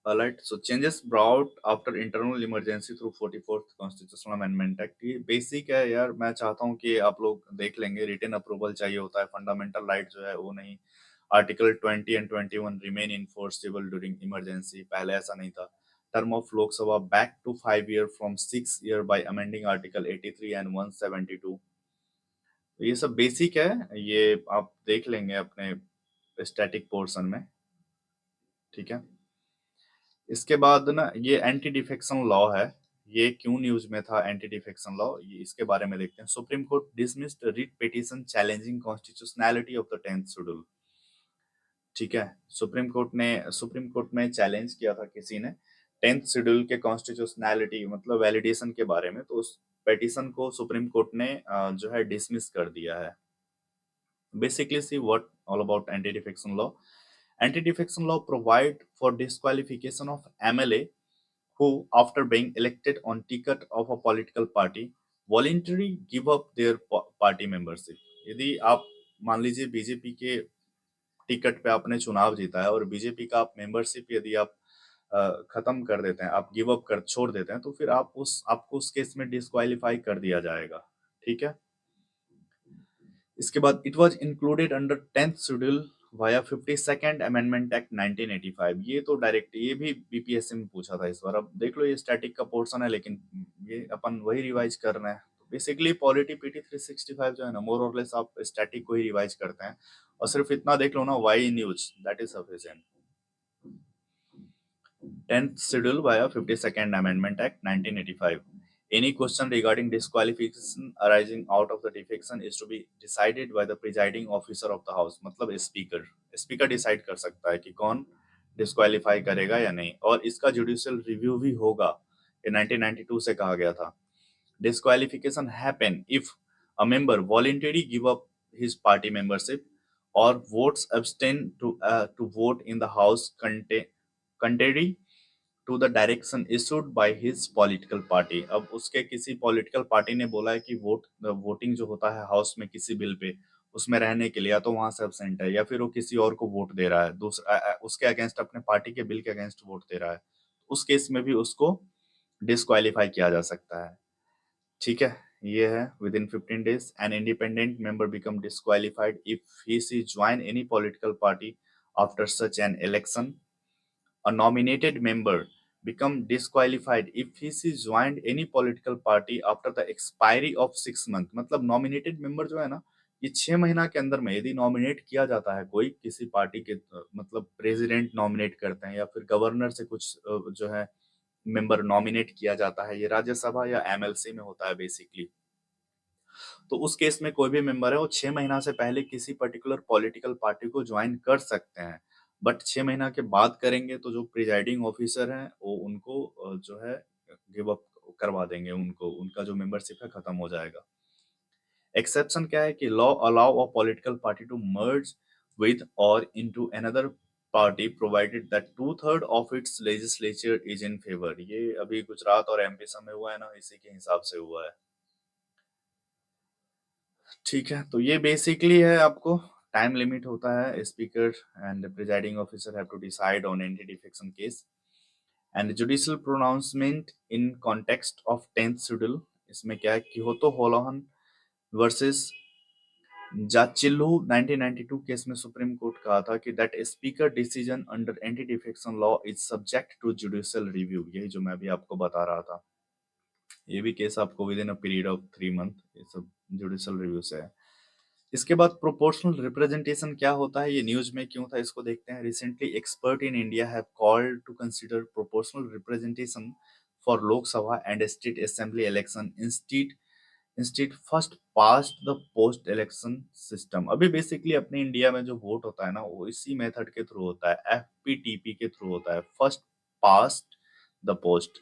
Alright, so changes brought after internal emergency through 44th Constitutional Amendment Act। ये बेसिक है यार, मैं चाहता हूँ कि आप लोग देख लेंगे। रिटन अप्रूवल चाहिए होता है, फंडामेंटल राइट जो है वो नहीं। Article 20 and 21 remain enforceable during emergency, पहले ऐसा नहीं था। Term of Lok Sabha back to 5 year from 6 year by amending article 83 and 172। तो ये सब बेसिक है, ये आप देख लेंगे अपने स्टैटिक पोर्शन में, ठीक है। इसके बाद ना, ये एंटी डिफेक्शन लॉ है। ये क्यों न्यूज में था एंटी डिफेक्शन लॉ, ये इसके बारे में देखते हैं। Supreme court dismissed writ petition challenging constitutionality of the 10th schedule. ठीक है, सुप्रीम कोर्ट में चैलेंज किया था किसी ने 10th शेड्यूल के कॉन्स्टिट्यूशनैलिटी, मतलब वैलिडेशन के बारे में, तो उस पिटीशन को सुप्रीम कोर्ट ने जो है डिसमिस कर दिया है। Basically, see what all about anti-defection law. Anti-defection law provide for disqualification of MLA who, after being elected on ticket of a political party, voluntarily give up their party membership। यदि आप मान लीजिए बीजेपी के टिकट पे आपने चुनाव जीता है और बीजेपी का आप मेंबरशिप यदि आप खत्म कर देते हैं, आप गिव अप कर छोड़ देते हैं, तो फिर आपको उस केस में डिस्क्वालीफाई कर दिया जाएगा। ठीक है, इसके बाद it was included under 10th schedule via 52nd amendment act 1985। ये तो डायरेक्ट, ये भी बीपीएससी में पूछा था इस बार। अब देख लो, ये स्टैटिक का पोर्शन है, लेकिन ये अपन वही रिवाइज कर रहे हैं। बेसिकली पॉलिटी पीटी 365 जो है ना, मोर और लेस आप स्टैटिक को ही रिवाइज करते हैं, और सिर्फ इतना देख लो ना, why news, that is sufficient. 10th Schedule via 52nd Amendment Act 1985. Any question regarding disqualification arising out of the defection is to be decided by the presiding officer of the House, मतलब स्पीकर डिसाइड कर सकता है कि कौन डिस्क्वालीफाई करेगा या नहीं, और इसका जुडिशियल रिव्यू भी होगा। ये 1992 से कहा गया था। Disqualification happen if a member voluntarily give up his party membership or votes abstain to vote in the House contrary to the direction issued by his political party. अब उसके किसी पॉलिटिकल पार्टी ने बोला है कि वोटिंग जो होता है हाउस में किसी बिल पे, उसमें रहने के लिए, या तो वहां से एब्सेंट है या फिर वो किसी और को वोट दे रहा है, दूसरा उसके अगेंस्ट, अपने पार्टी के बिल के अगेंस्ट वोट दे रहा है, उस केस में भी उसको डिस्क्वालीफाई किया जा सकता है। ठीक है, ये है within 15 days an independent member become disqualified if he see join any political party after such an election. A nominated member become disqualified if he is joined any political party after the expiry of 6 months। मतलब नॉमिनेटेड मेंबर जो है ना, ये 6 महीना के अंदर में यदि नॉमिनेट किया जाता है कोई किसी पार्टी के, मतलब प्रेसिडेंट नॉमिनेट करते हैं या फिर गवर्नर से कुछ जो है मेंबर नॉमिनेट किया जाता है, ये राज्यसभा या एमएलसी में होता है बेसिकली। तो उस केस में कोई भी मेंबर है वो 6 महीना से पहले किसी पर्टिकुलर पॉलिटिकल पार्टी को ज्वाइन कर सकते हैं, बट 6 महीना के बाद करेंगे तो जो प्रिजाइडिंग ऑफिसर हैं वो उनको जो है गिव अप करवा देंगे, उनको उनका जो मेंबरशिप है खत्म हो जाएगा। एक्सेप्शन क्या है कि law allow a political party to merge with or into another party provided that 2/3 of its legislature is in favour. ये अभी गुजरात और एमपी में हुआ है ना, इसी के हिसाब से हुआ है। ठीक है, तो ये बेसिकली है, आपको टाइम लिमिट होता है, speaker and presiding officer have to decide on anti defection case and judicial pronouncement in context of 10th schedule. इसमें क्या है, किहोतो होलोहन वर्सेस जाचिल्लू 1992 केस में सुप्रीम कोर्ट कहा था कि that speaker decision under anti defection law is subject to judicial review. यही जो मैं अभी आपको बता रहा था, ये भी केस आपको with in a period of 3 month ये सब जुडिशियल रिव्यू से है। इसके बाद प्रोपोर्शनल रिप्रेजेंटेशन क्या होता है, ये न्यूज में क्यों था, इसको देखते हैं। Recently expert in India have called to consider proportional representation for Lok Sabha and state assembly election instead first past the post election system. अभी बेसिकली अपने इंडिया में जो वोट होता है ना, वो इसी मेथड के थ्रू होता है, एफपीटीपी के थ्रू होता है, फर्स्ट पास्ट द पोस्ट।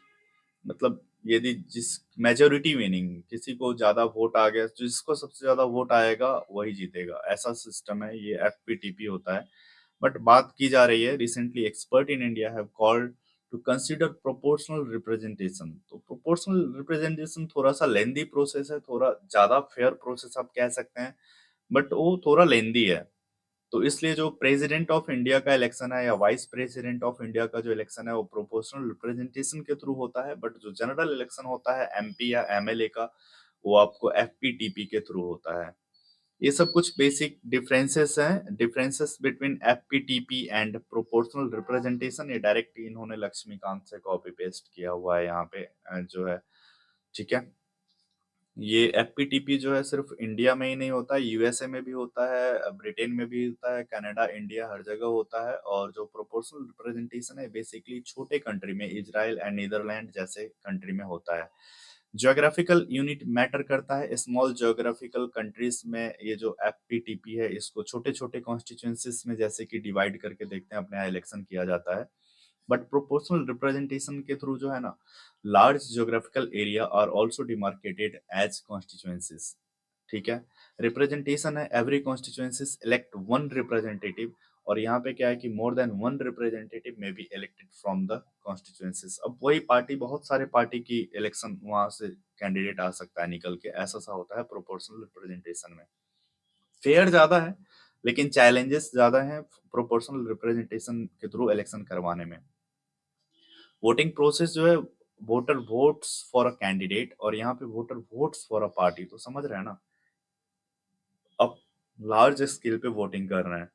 मतलब यदि जिस मेजोरिटी मीनिंग किसी को ज्यादा वोट आ गया, जिसको सबसे ज्यादा वोट आएगा वही जीतेगा, ऐसा सिस्टम है, ये एफपीटीपी होता है। बट बात की जा रही है, recently expert in India have called to consider proportional representation. तो प्रोपोर्शनल रिप्रेजेंटेशन थोड़ा सा लेंदी प्रोसेस है, थोड़ा ज्यादा फेयर प्रोसेस आप कह सकते हैं, बट वो थोड़ा लेंदी है। तो इसलिए जो प्रेसिडेंट ऑफ इंडिया का इलेक्शन है या वाइस प्रेसिडेंट ऑफ इंडिया का जो इलेक्शन है वो प्रोपोर्शनल रिप्रेजेंटेशन के थ्रू होता है, बट जो जनरल इलेक्शन होता है एमपी या एमएलए का, वो आपको एफपीटीपी के थ्रू होता है। ये सब कुछ बेसिक डिफरेंसेस हैं, differences between FPTP and proportional representation. ये डायरेक्ट इन्होंने लक्ष्मीकांत से कॉपी पेस्ट किया हुआ है यहाँ पे जो है, ठीक है। ये एफपीटीपी जो है सिर्फ इंडिया में ही नहीं होता, यूएसए में भी होता है, ब्रिटेन में भी होता है, कनाडा, इंडिया, हर जगह होता है। और जो प्रोपोर्शनल रिप्रेजेंटेशन है बेसिकली छोटे कंट्री में, इजराइल एंड नीदरलैंड जैसे कंट्री में होता है। ज्योग्राफिकल यूनिट मैटर करता है, स्मॉल ज्योग्राफिकल कंट्रीज में ये जो एफपीटीपी है इसको छोटे छोटे कॉन्स्टिट्यूंसीज में जैसे कि डिवाइड करके देखते हैं, अपने यहाँ इलेक्शन किया जाता है। बट प्रोपोर्शनल रिप्रेजेंटेशन के थ्रू जो है ना, large geographical area are also demarcated as constituencies, ठीक है। रिप्रेजेंटेशन है, every constituencies elect one representative, और यहाँ पे क्या है कि more than one representative may be elected from the constituencies. अब वही पार्टी, बहुत सारे पार्टी की इलेक्शन वहां से कैंडिडेट आ सकता है निकल के, ऐसा सा होता है प्रोपोर्शनल रिप्रेजेंटेशन में। फेयर ज्यादा है लेकिन चैलेंजेस ज्यादा हैं प्रोपोर्शनल रिप्रेजेंटेशन के थ्रू इलेक्शन करवाने में। वोटिंग प्रोसेस जो है, voter votes for a candidate और यहाँ पे voter votes for a party, तो समझ रहे हैं ना, अब लार्ज स्केल पे वोटिंग कर रहे हैं।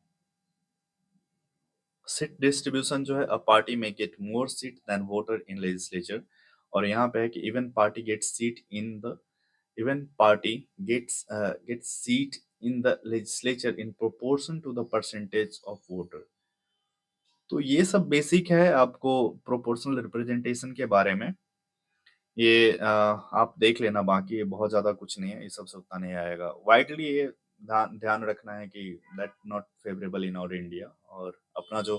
सीट डिस्ट्रीब्यूशन जो है, a party may get more seat than voter in legislature, और यहाँ पे है कि even party gets seat in the even party gets seat in the legislature in proportion to the percentage of voter. तो ये सब बेसिक है आपको प्रोपोर्शनल रिप्रेजेंटेशन के बारे में। ये आप देख लेना, बाकी ये बहुत ज्यादा कुछ नहीं है, ये सब से उतना नहीं आएगा। वाइडली ये ध्यान ध्यान रखना है कि that not favourable in our India, और अपना जो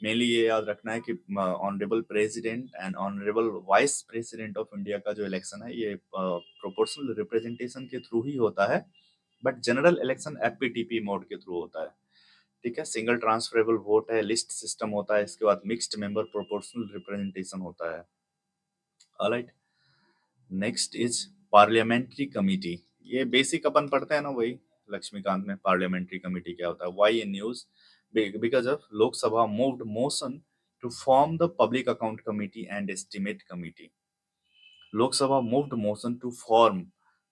मेनली ये याद रखना है कि honourable president and honourable vice president of India का जो इलेक्शन है ये प्रोपोर्शनल रिप्रेजेंटेशन के थ्रू ही होता है, but general election FPTP mode के थ्रू होता है, ठीक है। सिंगल ट्रांसफरेबल वोट है, लिस्ट सिस्टम होता है, इसके बाद मिक्स्ड मेंबर प्रोपोर्शनल रिप्रेजेंटेशन होता है। Alright, next is parliamentary committee. ये बेसिक अपन पढ़ते हैं ना, वही लक्ष्मीकांत में पार्लियामेंट्री कमिटी क्या होता है। Why in news, because of Lok Sabha moved motion to form the public account committee and estimate committee. Lok Sabha moved motion to form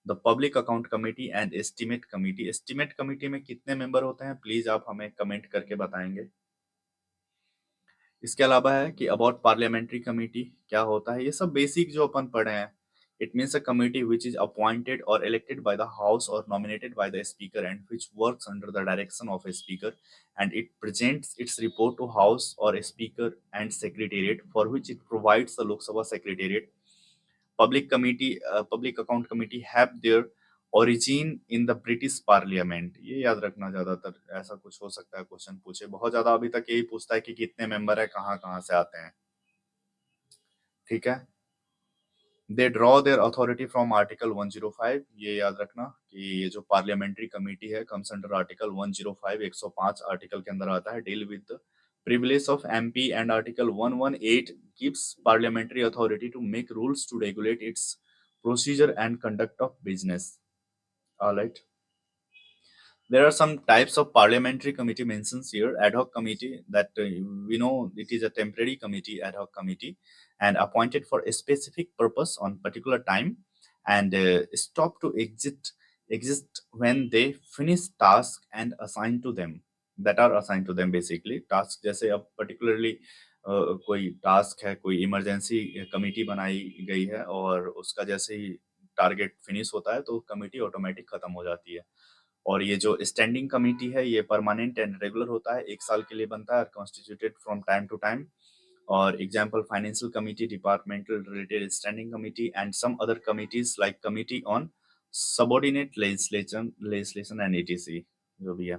the public account committee and estimate committee. Estimate committee में कितने मेंबर होते हैं, प्लीज आप हमें कमेंट करके बताएंगे। इसके अलावा है कि अबाउट पार्लियामेंट्री कमेटी क्या होता है, ये सब बेसिक जो अपन पढ़े हैं। It means a committee which is appointed or elected by the house or nominated by the speaker and which works under the direction of a speaker and it presents its report to house or speaker and secretariat for which it provides the Lok Sabha secretariat. Public account committee have their origin in the British parliament. ये याद रखना, ज्यादातर ऐसा कुछ हो सकता है क्वेश्चन पूछे, बहुत ज्यादा अभी तक यही पूछता है कि कितने मेंबर है, कहाँ कहाँ से आते हैं, ठीक है। They draw there authority from article 105। ये याद रखना कि ये जो पार्लियामेंट्री कमेटी है कम्स अंडर आर्टिकल 105, 105 आर्टिकल के अंदर आता है, deal with the privilege of MP, and article 118 gives parliamentary authority to make rules to regulate its procedure and conduct of business. All right. There are some types of parliamentary committee mentions here. Ad hoc committee, that we know it is a temporary committee, ad hoc committee, and appointed for a specific purpose on particular time, and stop to exit exist when they finish task and assigned to them that are assigned to them basically task जैसे अब particularly कोई टास्क है कोई इमरजेंसी कमिटी बनाई गई है और उसका जैसे ही टारगेट फिनिश होता है तो कमिटी ऑटोमेटिक खत्म हो जाती है और ये जो स्टैंडिंग कमिटी है ये परमानेंट एंड रेगुलर होता है 1 साल के लिए बनता है constituted from time to time और example financial committee departmental related standing committee and some other committees like committee on subordinate legislation and etc जो भी है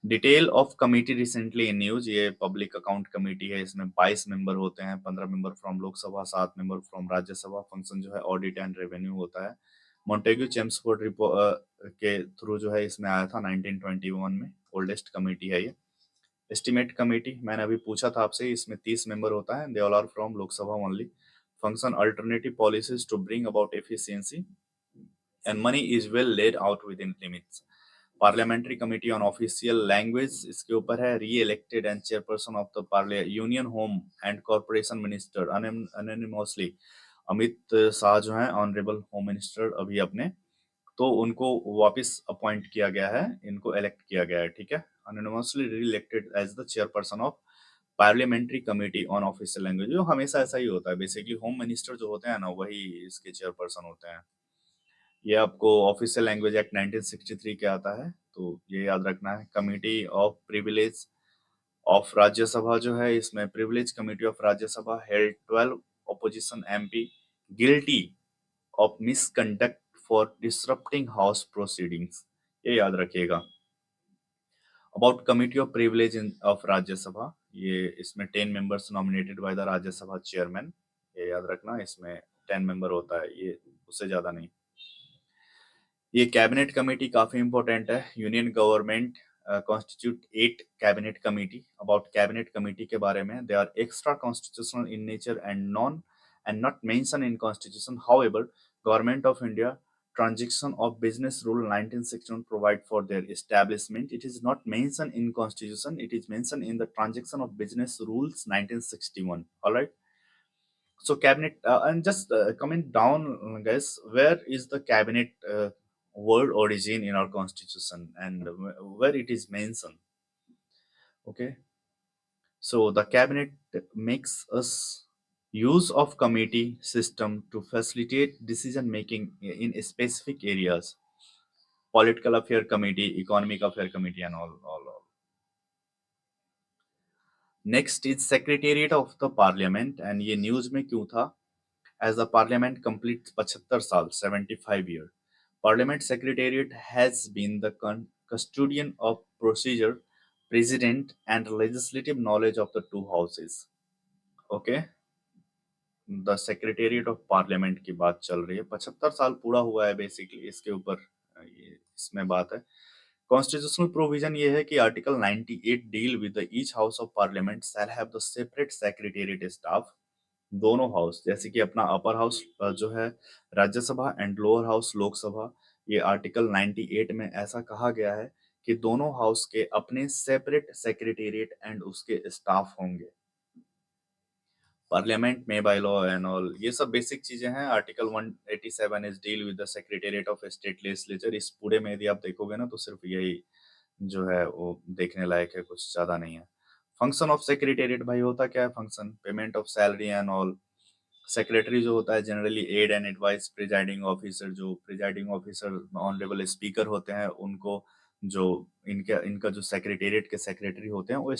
detail of committee recently in news ये पब्लिक अकाउंट कमेटी है इसमें 22 मेंबर होते हैं 15 member from Lok Sabha 7 member from Rajya Sabha function जो है ऑडिट एंड रेवेन्यू होता है मोन्टेग्यू चेम्सफोर्ड रिपोर्ट के थ्रू जो है इसमें आया था 1921 में ओल्डेस्ट कमेटी है ये एस्टिमेट कमेटी मैंने अभी पूछा था आपसे इसमें 30 मेंबर होता है they all are from Lok Sabha only function alternative policies to bring about efficiency and money is well laid out within limits. Parliamentary committee on official language इसके ऊपर है re elected and chairperson of the पार्लिया union home and corporation minister anonymously Amit Shah जो है ऑनरेबल होम मिनिस्टर अभी अपने तो उनको वापस अपॉइंट किया गया है इनको इलेक्ट किया गया है ठीक है anonymously reelected as the chairperson of parliamentary committee on official language जो हमेशा ऐसा ही होता है बेसिकली होम मिनिस्टर जो होते हैं ना वही इसके चेयरपर्सन होते हैं ये आपको ऑफिशियल लैंग्वेज एक्ट 1963 के आता है तो ये याद रखना है committee of privilege of Rajya Sabha जो है इसमें privilege committee of Rajya Sabha held 12 opposition MP guilty of misconduct for disrupting house proceedings ये याद रखिएगा about committee of privilege in of Rajya Sabha ये इसमें 10 members nominated by the Rajya Sabha chairman ये याद रखना इसमें 10 मेंबर होता है ये उससे ज्यादा नहीं ये कैबिनेट कमेटी काफी इंपॉर्टेंट है union government constitute 8 cabinet committee about cabinet committee के बारे में they are extra constitutional in nature and not mention in constitution however government of India transaction of business rule 1961 provide for their establishment it is not mentioned in constitution it is mentioned in the transaction of business rules 1961 all right so cabinet and just coming down, guys, where is the cabinet word origin in our constitution and where it is mentioned? Okay, so the cabinet makes us use of committee system to facilitate decision making in specific areas, political affair committee, economic affair committee, and all. Next is secretariat of the parliament, and ये news में क्यों था? As the parliament completes 75 साल 75 year, parliament secretariat has been the custodian of procedure, president and legislative knowledge of the two houses. Okay, the secretariat of parliament की बात चल रही है 75 साल पूरा हुआ है बेसिकली इसके ऊपर ये इसमें बात है कॉन्स्टिट्यूशनल प्रोविजन ये है कि article 98 deal with the each house of parliament shall have the separate secretariat staff दोनों हाउस जैसे कि अपना अपर हाउस जो है Rajya Sabha and lower house Lok Sabha ये आर्टिकल 98 में ऐसा कहा गया है कि दोनों हाउस के अपने सेपरेट सेक्रेटेरिएट एंड उसके स्टाफ होंगे पार्लियामेंट में बाय लॉ एंड ऑल ये सब बेसिक चीजें हैं article 187 is deal with the secretariat of state legislature इस पूरे में यदि आप देखोगे ना तो सिर्फ यही जो है वो देखने लायक है कुछ ज्यादा नहीं है फंक्शन ऑफ सेक्रेटेरिएट भाई होता क्या है function payment of salary and all secretary जो होता है generally aid and advise presiding officer जो प्रिजाइडिंग ऑफिसर ऑनरेबल स्पीकर होते हैं उनको जो इनका इनका जो सेक्रेटेरिएट के सेक्रेटरी होते हैं वो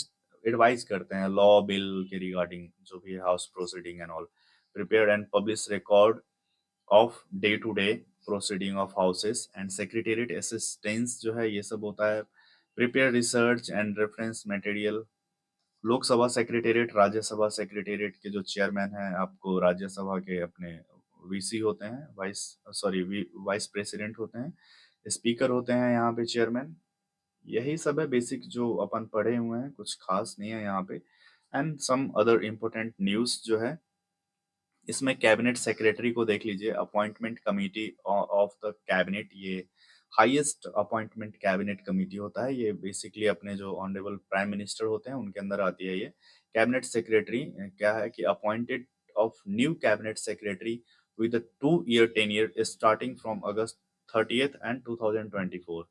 एडवाइस करते हैं लॉ बिल के रिगार्डिंग जो भी है house proceeding and all prepare and publish record of day to day proceeding of houses and secretariat assistance जो है ये सब होता है prepare research and reference material Lok Sabha secretariat Rajya Sabha secretariat के जो चेयरमैन हैं आपको राज्यसभा के अपने वीसी होते हैं वाइस प्रेसिडेंट होते हैं स्पीकर होते हैं यहाँ पे चेयरमैन यही सब है बेसिक जो अपन पढ़े हुए हैं कुछ खास नहीं है यहाँ पे and some other important news जो है इसमें कैबिनेट सेक्रेटरी को देख लीजिए appointment committee of the cabinet ये हाईएस्ट अपॉइंटमेंट कैबिनेट कमेटी होता है ये बेसिकली अपने जो ऑनरेबल प्राइम मिनिस्टर होते हैं उनके अंदर आती है ये कैबिनेट सेक्रेटरी क्या है कि appointed of new cabinet secretary with 2 year tenure starting from August 30th and 2024।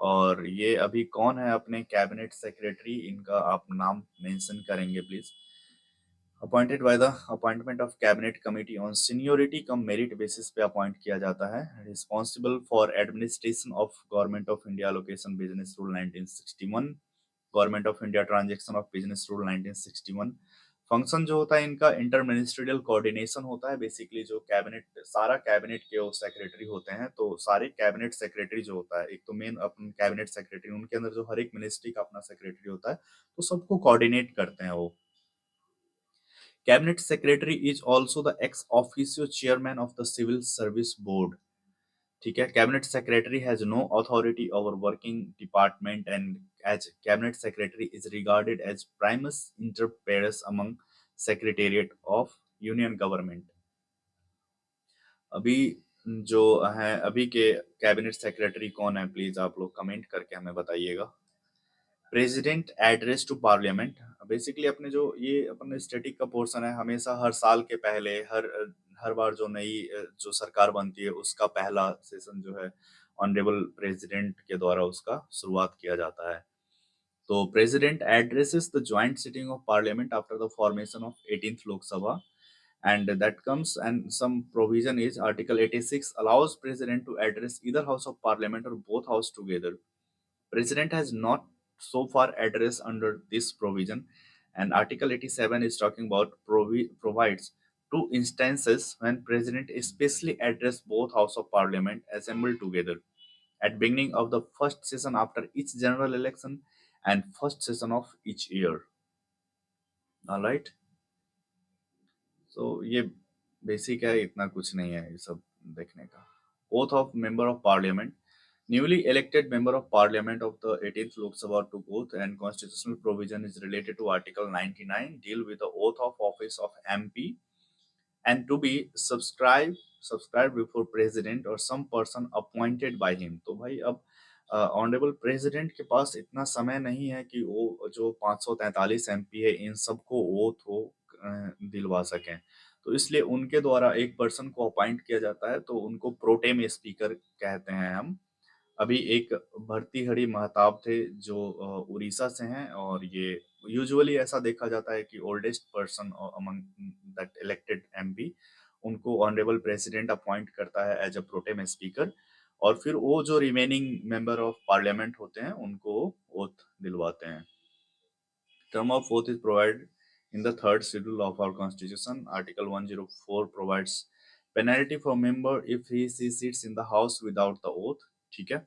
और ये अभी कौन है अपने कैबिनेट सेक्रेटरी, इनका आप नाम मेंशन करेंगे please. Appointed by the appointment of cabinet committee on seniority cum merit basis पे अपॉइंट किया जाता है। Responsible for administration of government of India location business rule 1961, government of India transaction of business rule 1961। Function जो होता है इनका इंटर मिनिस्ट्रियल कोऑर्डिनेशन होता है। बेसिकली जो कैबिनेट, सारा कैबिनेट के वो सेक्रेटरी होते हैं, तो सारे कैबिनेट सेक्रेटरी जो होता है, एक तो मेन अपन कैबिनेट सेक्रेटरी, उनके अंदर जो हर एक मिनिस्ट्री का अपना सेक्रेटरी होता है, तो सबको कोऑर्डिनेट करते हैं वो। Cabinet secretary is also the ex officio chairman of the civil service board. ठीक है, cabinet secretary has no authority over working department and as cabinet secretary is regarded as primus inter pares among secretariat of union government. अभी जो है अभी के कैबिनेट सेक्रेटरी कौन है, प्लीज आप लोग कमेंट करके हमें बताइएगा। President address to parliament, basically अपने जो ये अपने स्टैटिक का पोर्शन है, हमेशा हर साल के पहले हर बार जो नई जो सरकार बनती है उसका पहला सेशन जो है ऑनरेबल प्रेसिडेंट के द्वारा उसका शुरुआत किया जाता है। तो president addresses the joint sitting of parliament after the formation of 18th लोक सभा, and that comes and some provision is article 86 allows president to address either house of parliament or both house together. President has not so far addressed under this provision, and Article 87 is talking about provides two instances when President especially address both House of Parliament assembled together at beginning of the first session after each general election and first session of each year. All right. So ये बेसिक है, इतना कुछ नहीं है ये सब देखने का। Oath of member of parliament. Newly elected member of parliament of the 18th Lok Sabha took oath, and constitutional provision is related to Article 99 deal with the oath of office of MP and to be subscribed before president or some person appointed by him। तो भाई अब ऑनरेबल प्रेसिडेंट के पास इतना समय नहीं है कि वो जो 543 एमपी है इन सबको ओथ हो दिलवा सकें। तो इसलिए उनके द्वारा एक पर्सन को अपॉइंट किया जाता है, तो उनको प्रोटेम स्पीकर कहते हैं हम। अभी एक भर्तृहरि महताब थे जो उड़ीसा से हैं, और ये यूजुअली ऐसा देखा जाता है कि oldest person among that elected MP, उनको ऑनरेबल प्रेसिडेंट अपॉइंट करता है एज अ प्रोटेम स्पीकर, और फिर वो जो रिमेनिंग मेंबर ऑफ पार्लियामेंट होते हैं उनको ओथ दिलवाते हैं। Term of oath is provided in the third schedule of our constitution. Article 104 provides penalty for member if he see seats in the house without the oath. ठीक है,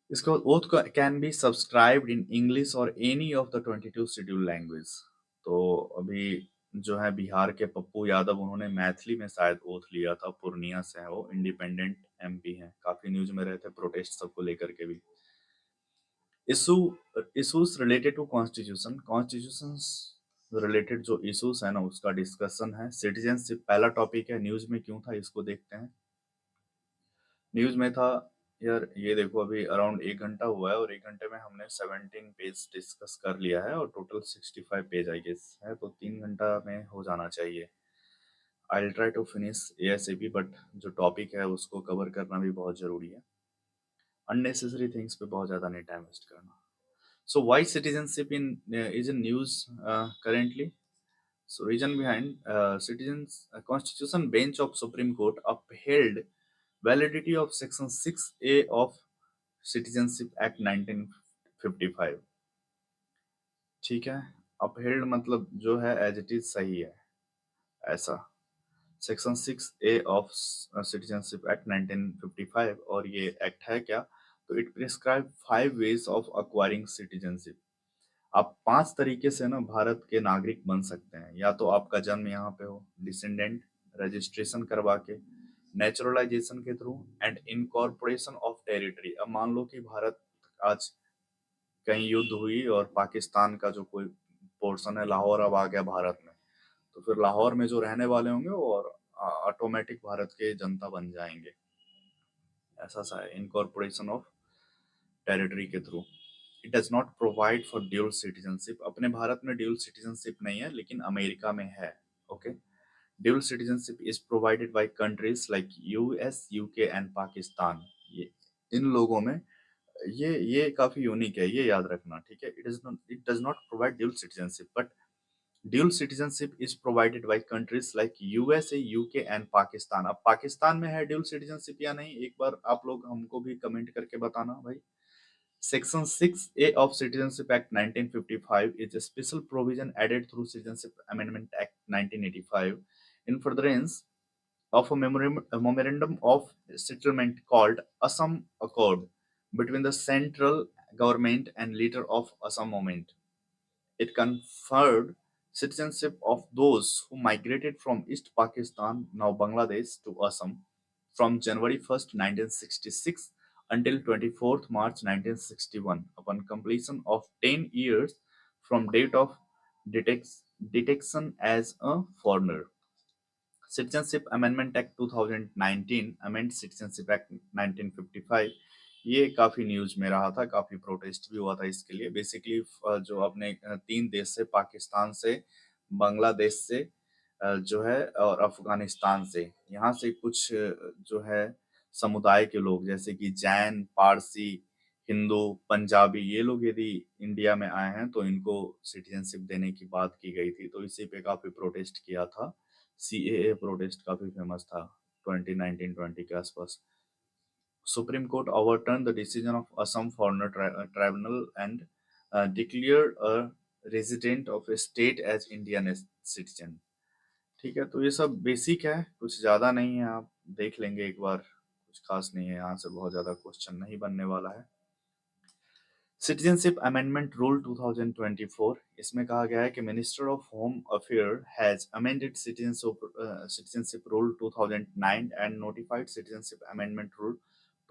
इसके बाद oath can be subscribed in English or any of the 22 schedule language. तो अभी जो है बिहार के पप्पू यादव, उन्होंने मैथिली में शायद ओथ लिया था, पूर्णिया से है वो, इंडिपेंडेंट एमपी हैं, काफी न्यूज में रहे थे प्रोटेस्ट सबको लेकर के भी। Issue issues related to constitution, constitution related जो इशूज है ना उसका डिस्कशन है। सिटीजनशिप पहला टॉपिक है, न्यूज में क्यों था इसको देखते हैं। न्यूज में था यार, ये देखो अभी अराउंड 1 घंटा हुआ है और 1 घंटे में हमने 17 पेज डिस्कस कर लिया है और टोटल 65 पेज आई गेस है, तो 3 घंटा में हो जाना चाहिए। I will try to finish ASAP, but जो टॉपिक है उसको कवर करना भी बहुत जरूरी है। अननेसेसरी थिंग्स पे बहुत ज्यादा नहीं टाइम वेस्ट करना। So why citizenship in is in news currently. So reason behind citizens constitution bench of Supreme Court upheld validity of section 6A of Citizenship Act 1955। ठीक है, upheld मतलब जो है एज इट इज सही है ऐसा। Section 6A of citizenship act 1955, और ये एक्ट है क्या, तो it prescribe 5 ways of acquiring citizenship. आप 5 तरीके से ना भारत के नागरिक बन सकते हैं। या तो आपका जन्म यहाँ पे हो, डिसेंडेंट, रजिस्ट्रेशन करवा के, नेचुरलाइजेशन के through, and incorporation of territory. अब मान लो कि भारत आज कहीं युद्ध हुई और पाकिस्तान का जो कोई पोर्शन है लाहौर अब आ गया भारत में, तो फिर लाहौर में जो रहने वाले होंगे वो और ऑटोमेटिक भारत के जनता बन जाएंगे। ऐसा सा है इनकॉर्पोरेशन ऑफ टेरिटरी के through. It does not provide for dual citizenship, अपने भारत में ड्यूल सिटीजनशिप नहीं है लेकिन अमेरिका में है। Okay, dual citizenship is provided by countries like US, UK and Pakistan. ये इन लोगों में ये काफी यूनिक है, ये याद रखना, ठीक है। It does not provide dual citizenship, but dual citizenship is provided by countries like USA, UK and Pakistan. अब पाकिस्तान में है ड्यूल सिटीजनशिप या नहीं, एक बार आप लोग हमको भी कमेंट करके बताना भाई। Section 6A of Citizenship Act 1955 is a special provision added through Citizenship Amendment Act 1985 in furtherance of a memorandum of settlement called Assam Accord between the central government and leader of Assam movement. It conferred citizenship of those who migrated from East Pakistan, now Bangladesh, to Assam from January 1st, 1966 until 24th March 1961 upon completion of 10 years from date of detection as a foreigner. Citizenship Amendment Act 2019 amend citizenship act 1955, ये काफी न्यूज में रहा था, काफी प्रोटेस्ट भी हुआ था इसके लिए। बेसिकली जो अपने तीन देश से, पाकिस्तान से, बांग्लादेश से, जो है, और अफगानिस्तान से, यहाँ से कुछ जो है समुदाय के लोग, जैसे कि जैन, पारसी, हिंदू, पंजाबी, ये लोग यदि इंडिया में आए हैं तो इनको सिटीजनशिप देने की बात की गई थी। तो इसी पे काफी प्रोटेस्ट किया था। सीएए प्रोटेस्ट काफी फेमस था 2019-20 के आसपास। Supreme court overturn the decision of Assam foreigner tribunal and declared a resident of a state as Indian citizen. ठीक है, तो ये सब बेसिक है, कुछ ज्यादा नहीं है, आप देख लेंगे एक बार, कुछ खास नहीं है, यहाँ से बहुत ज्यादा क्वेश्चन नहीं बनने वाला है। सिटीजनशिप अमेंडमेंट रूल 2024, इसमें कहा गया है कि minister of home affair has amended citizenship rule 2009 and notified citizenship amendment rule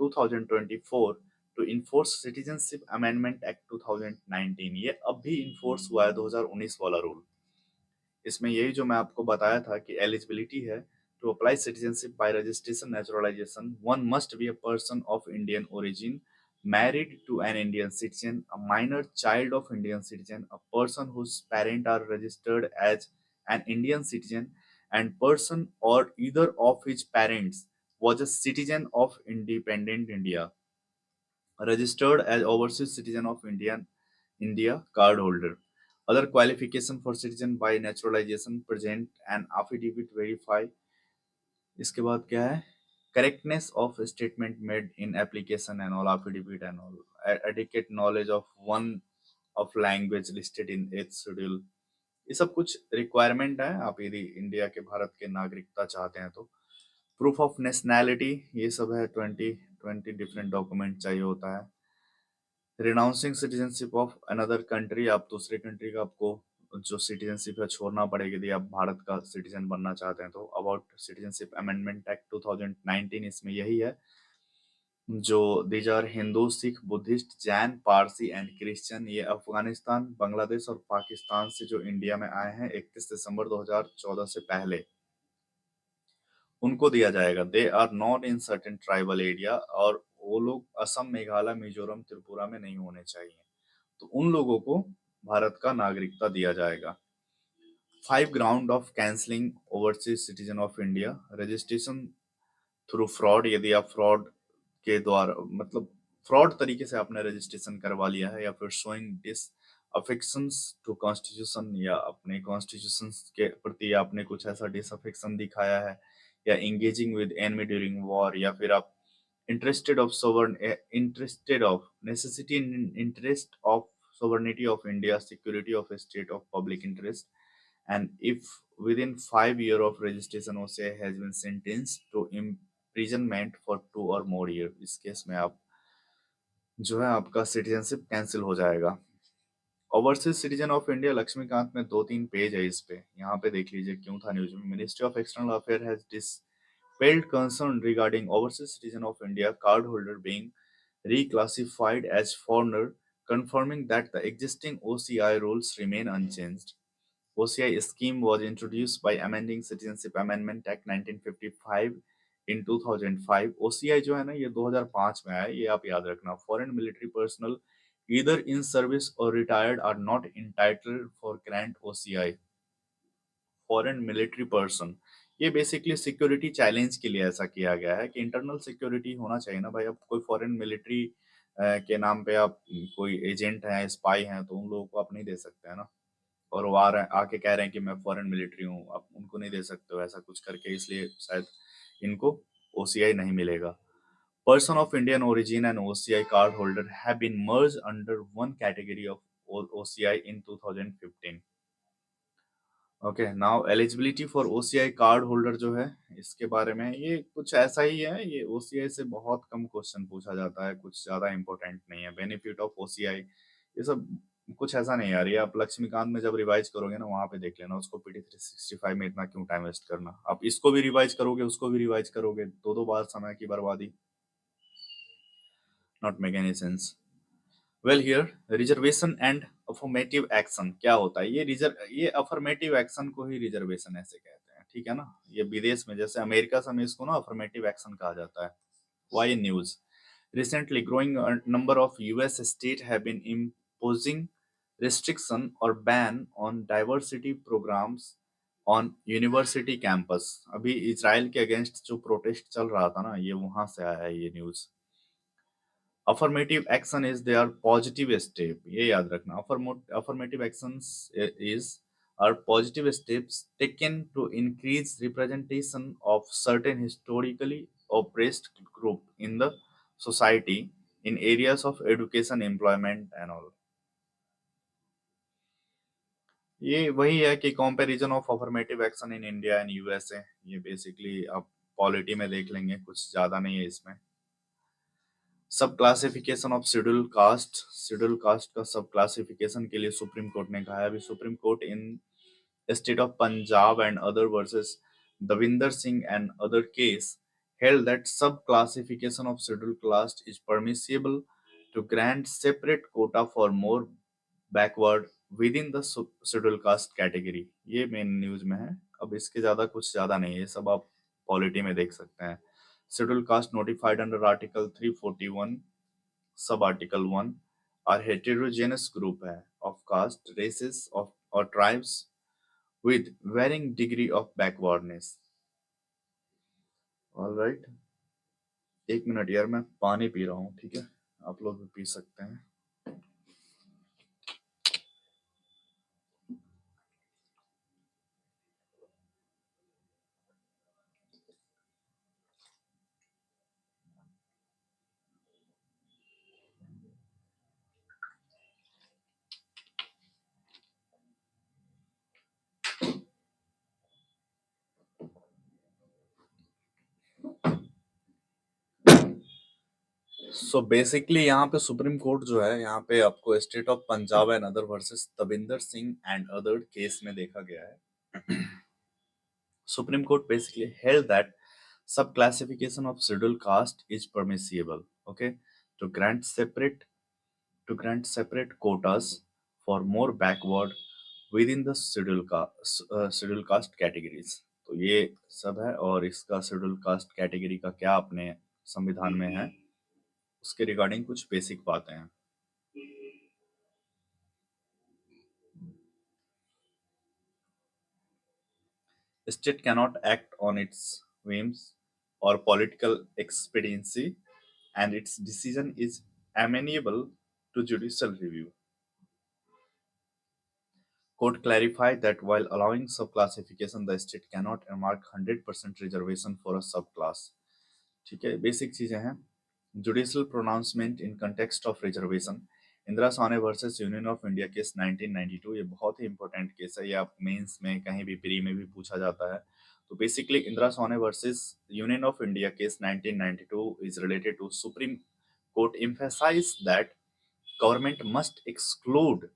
2024 to enforce citizenship amendment act 2019। ये अब भी इन्फोर्स हुआ है, 2019 वाला रूल। इसमें यही जो मैं आपको बताया था कि एलिजिबिलिटी है to apply citizenship by registration naturalization, one must be a person of Indian origin, married to an Indian citizen, a minor child of Indian citizen, a person whose parents are registered as an Indian citizen, and person or either of his parents was a citizen of independent India, registered as overseas citizen of India card holder. Other qualification for citizen by naturalization, present an affidavit verify। इसके बाद क्या है, correctness of statement made in application and all, affidavit and all, adequate knowledge of one of language listed in eighth schedule. ये सब कुछ रिक्वायरमेंट है आप यदि इंडिया के, भारत के नागरिकता चाहते हैं तो। प्रूफ ऑफ नेशनैलिटी, ये सब है, 20 डिफरेंट डॉक्यूमेंट चाहिए होता है। Renouncing citizenship of another country, आप दूसरे कंट्री का आपको जो सिटीजनशिप है छोड़ना पड़ेगी यदि आप भारत का सिटीजन बनना चाहते हैं तो। अबाउट सिटीजनशिप अमेंडमेंट एक्ट 2019, इसमें यही है, जो these are Hindu, Sikh, Buddhist, Jain, Parsi and Christian. ये अफगानिस्तान, बांग्लादेश और पाकिस्तान से जो इंडिया में आए हैं 31 दिसंबर 2014 से पहले, उनको दिया जाएगा। They are not in certain tribal area, और वो लोग असम, मेघालय, मिजोरम, त्रिपुरा में नहीं होने चाहिए, तो उन लोगों को भारत का नागरिकता दिया जाएगा। 5 ground of cancelling overseas citizen of India, registration through fraud, यदि आप फ्रॉड के द्वारा, मतलब फ्रॉड तरीके से आपने रजिस्ट्रेशन करवा लिया है, या फिर showing disaffections to constitution, या अपने कॉन्स्टिट्यूशन के प्रति आपने कुछ ऐसा डिसअफेक्शन दिखाया है, या engaging with enemy during war, या फिर आप interested of necessity in interest of sovereignty of India, security of a state of public interest, and if within 5 years of registration OCI has been sentenced to imprisonment for 2 or more years, इस केस में आप जो है आपका सिटीजनशिप कैंसिल हो जाएगा। Overseas citizen of India, Laxmikanth में 2-3 पेज है इस पे, यहाँ पे देख लीजिए क्यों था न्यूज में। Ministry of external affair has dispelled concern regarding overseas citizen of India cardholder being reclassified as foreigner, confirming that the existing OCI rules remain unchanged. OCI scheme was introduced by amending Citizenship Amendment Act 1955 in 2005। OCI जो है ना, ये 2005 में आया, ये आप याद रखना। Foreign military personnel either in service or retired are not entitled for grant OCI। Foreign military person, ये बेसिकली सिक्योरिटी चैलेंज के लिए ऐसा किया गया है कि इंटरनल सिक्योरिटी होना चाहिए ना भाई। अब कोई फॉरेन मिलिट्री के नाम पे आप कोई एजेंट हैं, स्पाई हैं, तो उन लोगों को आप नहीं दे सकते हैं ना। और वो आ रहे हैं, आके कह रहे हैं कि मैं फॉरेन मिलिट्री हूँ, आप उनको नहीं दे सकते हो ऐसा कुछ करके, इसलिए शायद इनको ओसीआई नहीं मिलेगा। Person of Indian origin and OCI card holder have been merged under one category of OCI in 2015. Okay, now eligibility for OCI card holder जो है, इसके बारे में ये कुछ ऐसा ही है। ये ओसीआई से बहुत कम क्वेश्चन पूछा जाता है, कुछ ज्यादा इंपॉर्टेंट नहीं है। बेनिफिट ऑफ ओसीआई ये सब कुछ ऐसा नहीं यार। ये आप लक्ष्मीकांत में जब रिवाइज करोगे ना, वहां पे देख लेना। उसको पीटी 365 में इतना क्यों टाइम वेस्ट करना। आप इसको भी रिवाइज करोगे, उसको भी रिवाइज करोगे, दो दो बार समय की बर्बादी। Not make any sense. Well here, reservation and affirmative action क्या होता है? ये अफर्मेटिव एक्शन को ही रिजर्वेशन ऐसे कहते हैं, ठीक है ना। ये विदेश में, जैसे अमेरिका में इसको ना अफर्मेटिव एक्शन कहा जाता है। Why news, recently growing number of US state have been imposing restriction or ban on diversity programs on university campus. अभी इसराइल के अगेंस्ट जो प्रोटेस्ट चल रहा था ना, ये वहां से आया है ये news. Affirmative action is their positive step, ये याद रखना। Affirmative actions is are positive steps taken to increase representation of certain historically oppressed group in the society in areas of education, employment and all। ये वही है कि comparison of affirmative action in India and USA. ये बेसिकली आप पॉलिटी में देख लेंगे, कुछ ज्यादा नहीं है इसमें। सब क्लासिफिकेशन ऑफ शेड्यूल कास्ट का सब क्लासिफिकेशन के लिए सुप्रीम कोर्ट ने कहा है। अभी supreme court in state of Punjab and other versus Davinder Singh and other case held that sub-classification of scheduled caste is permissible to grant separate quota for more backward within the scheduled caste category। ये मेन न्यूज में है। अब इसके ज्यादा कुछ ज्यादा नहीं है, सब आप पॉलिटी में देख सकते हैं। Scheduled caste notified under Article 341 सब आर्टिकल 1 are heterogeneous group है of caste, races of or tribes with varying degree of backwardness। All right, एक मिनट यार, मैं पानी पी रहा हूँ, ठीक है? आप लोग भी पी सकते हैं। सो बेसिकली यहाँ पे सुप्रीम कोर्ट जो है, यहाँ पे आपको state of Punjab and other versus Tavinder Singh and other case में देखा गया है। Supreme Court basically held that subclassification of scheduled caste is permissible, okay, to grant separate quotas for more backward within the scheduled caste categories। तो ये सब है, और इसका शेड्यूल कास्ट कैटेगरी का क्या अपने संविधान में है, उसके रिगार्डिंग कुछ बेसिक बातें हैं। State cannot act on its whims or political expediency, and its decision is amenable to judicial review। Court clarified that while allowing subclassification, the state cannot earmark 100% reservation for a subclass। ठीक है, बेसिक चीजें हैं। Judicial pronouncement in context of reservation, Indira Sahni versus union of India case 1992। ये बहुत ही इंपॉर्टेंट केस है, ये आप मेंस में कहीं भी प्री में भी पूछा जाता है। तो basically Indira Sahni versus union of India case 1992 is related to Supreme Court emphasized that government must exclude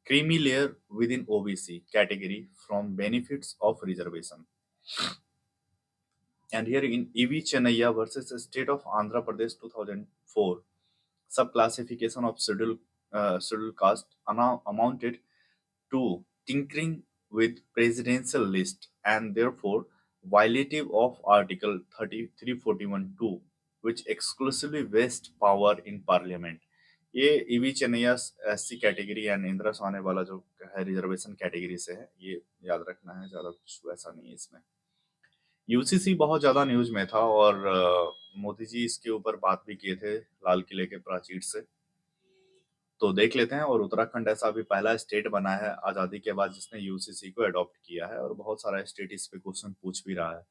creamy layer within OBC category from benefits of reservation। And here in EV Chennaiya versus the State of Andhra Pradesh 2004, subclassification of scheduled caste amounted to tinkering with presidential list and therefore violative of Article 3341(2), which exclusively vests power in Parliament। ये EV Chennaiah SC category and Indira Sahni वाला जो है रिजर्वेशन कैटेगरी से है, ये याद रखना है, ज्यादा कुछ वैसा नहीं है इसमें। यूसीसी बहुत ज्यादा न्यूज में था और मोदी जी इसके ऊपर बात भी किए थे लाल किले के प्राचीर से। तो देख लेते हैं। और उत्तराखंड ऐसा अभी पहला स्टेट बना है आजादी के बाद जिसने यूसीसी को अडॉप्ट किया है, और बहुत सारा स्टेट इस पे क्वेश्चन पूछ भी रहा है।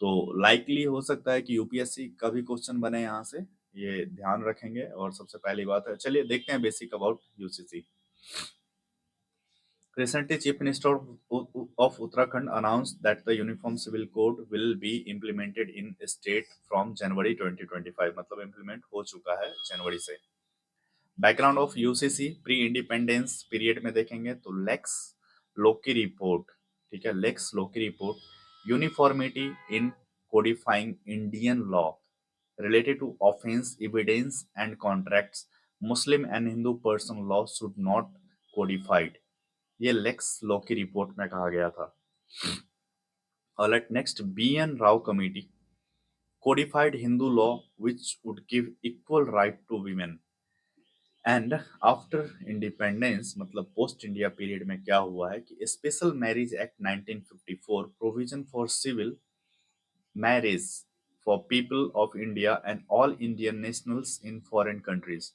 तो लाइकली हो सकता है कि यूपीएससी का भी क्वेश्चन बने यहाँ से, ये ध्यान रखेंगे। और सबसे पहली बात है, चलिए देखते हैं basic about UCC. Recently, Chief Minister of Uttarakhand announced that the Uniform Civil Code will be implemented in state from January 2025। मतलब इम्प्लीमेंट हो चुका है जनवरी से। Background of UCC pre independence period में देखेंगे तो लेक्स लोकी रिपोर्ट, ठीक है, Lex Loci report uniformity in codifying Indian law related to offense, evidence, and contracts, Muslim and Hindu personal law should not codified। ये लेक्स लॉ की रिपोर्ट में कहा गया था। और let next BN Rau committee codified Hindu law which would give equal right to women. And after independence मतलब पोस्ट इंडिया पीरियड में क्या हुआ है कि special marriage act 1954 provision for civil marriage for people of India and all Indian nationals in foreign countries.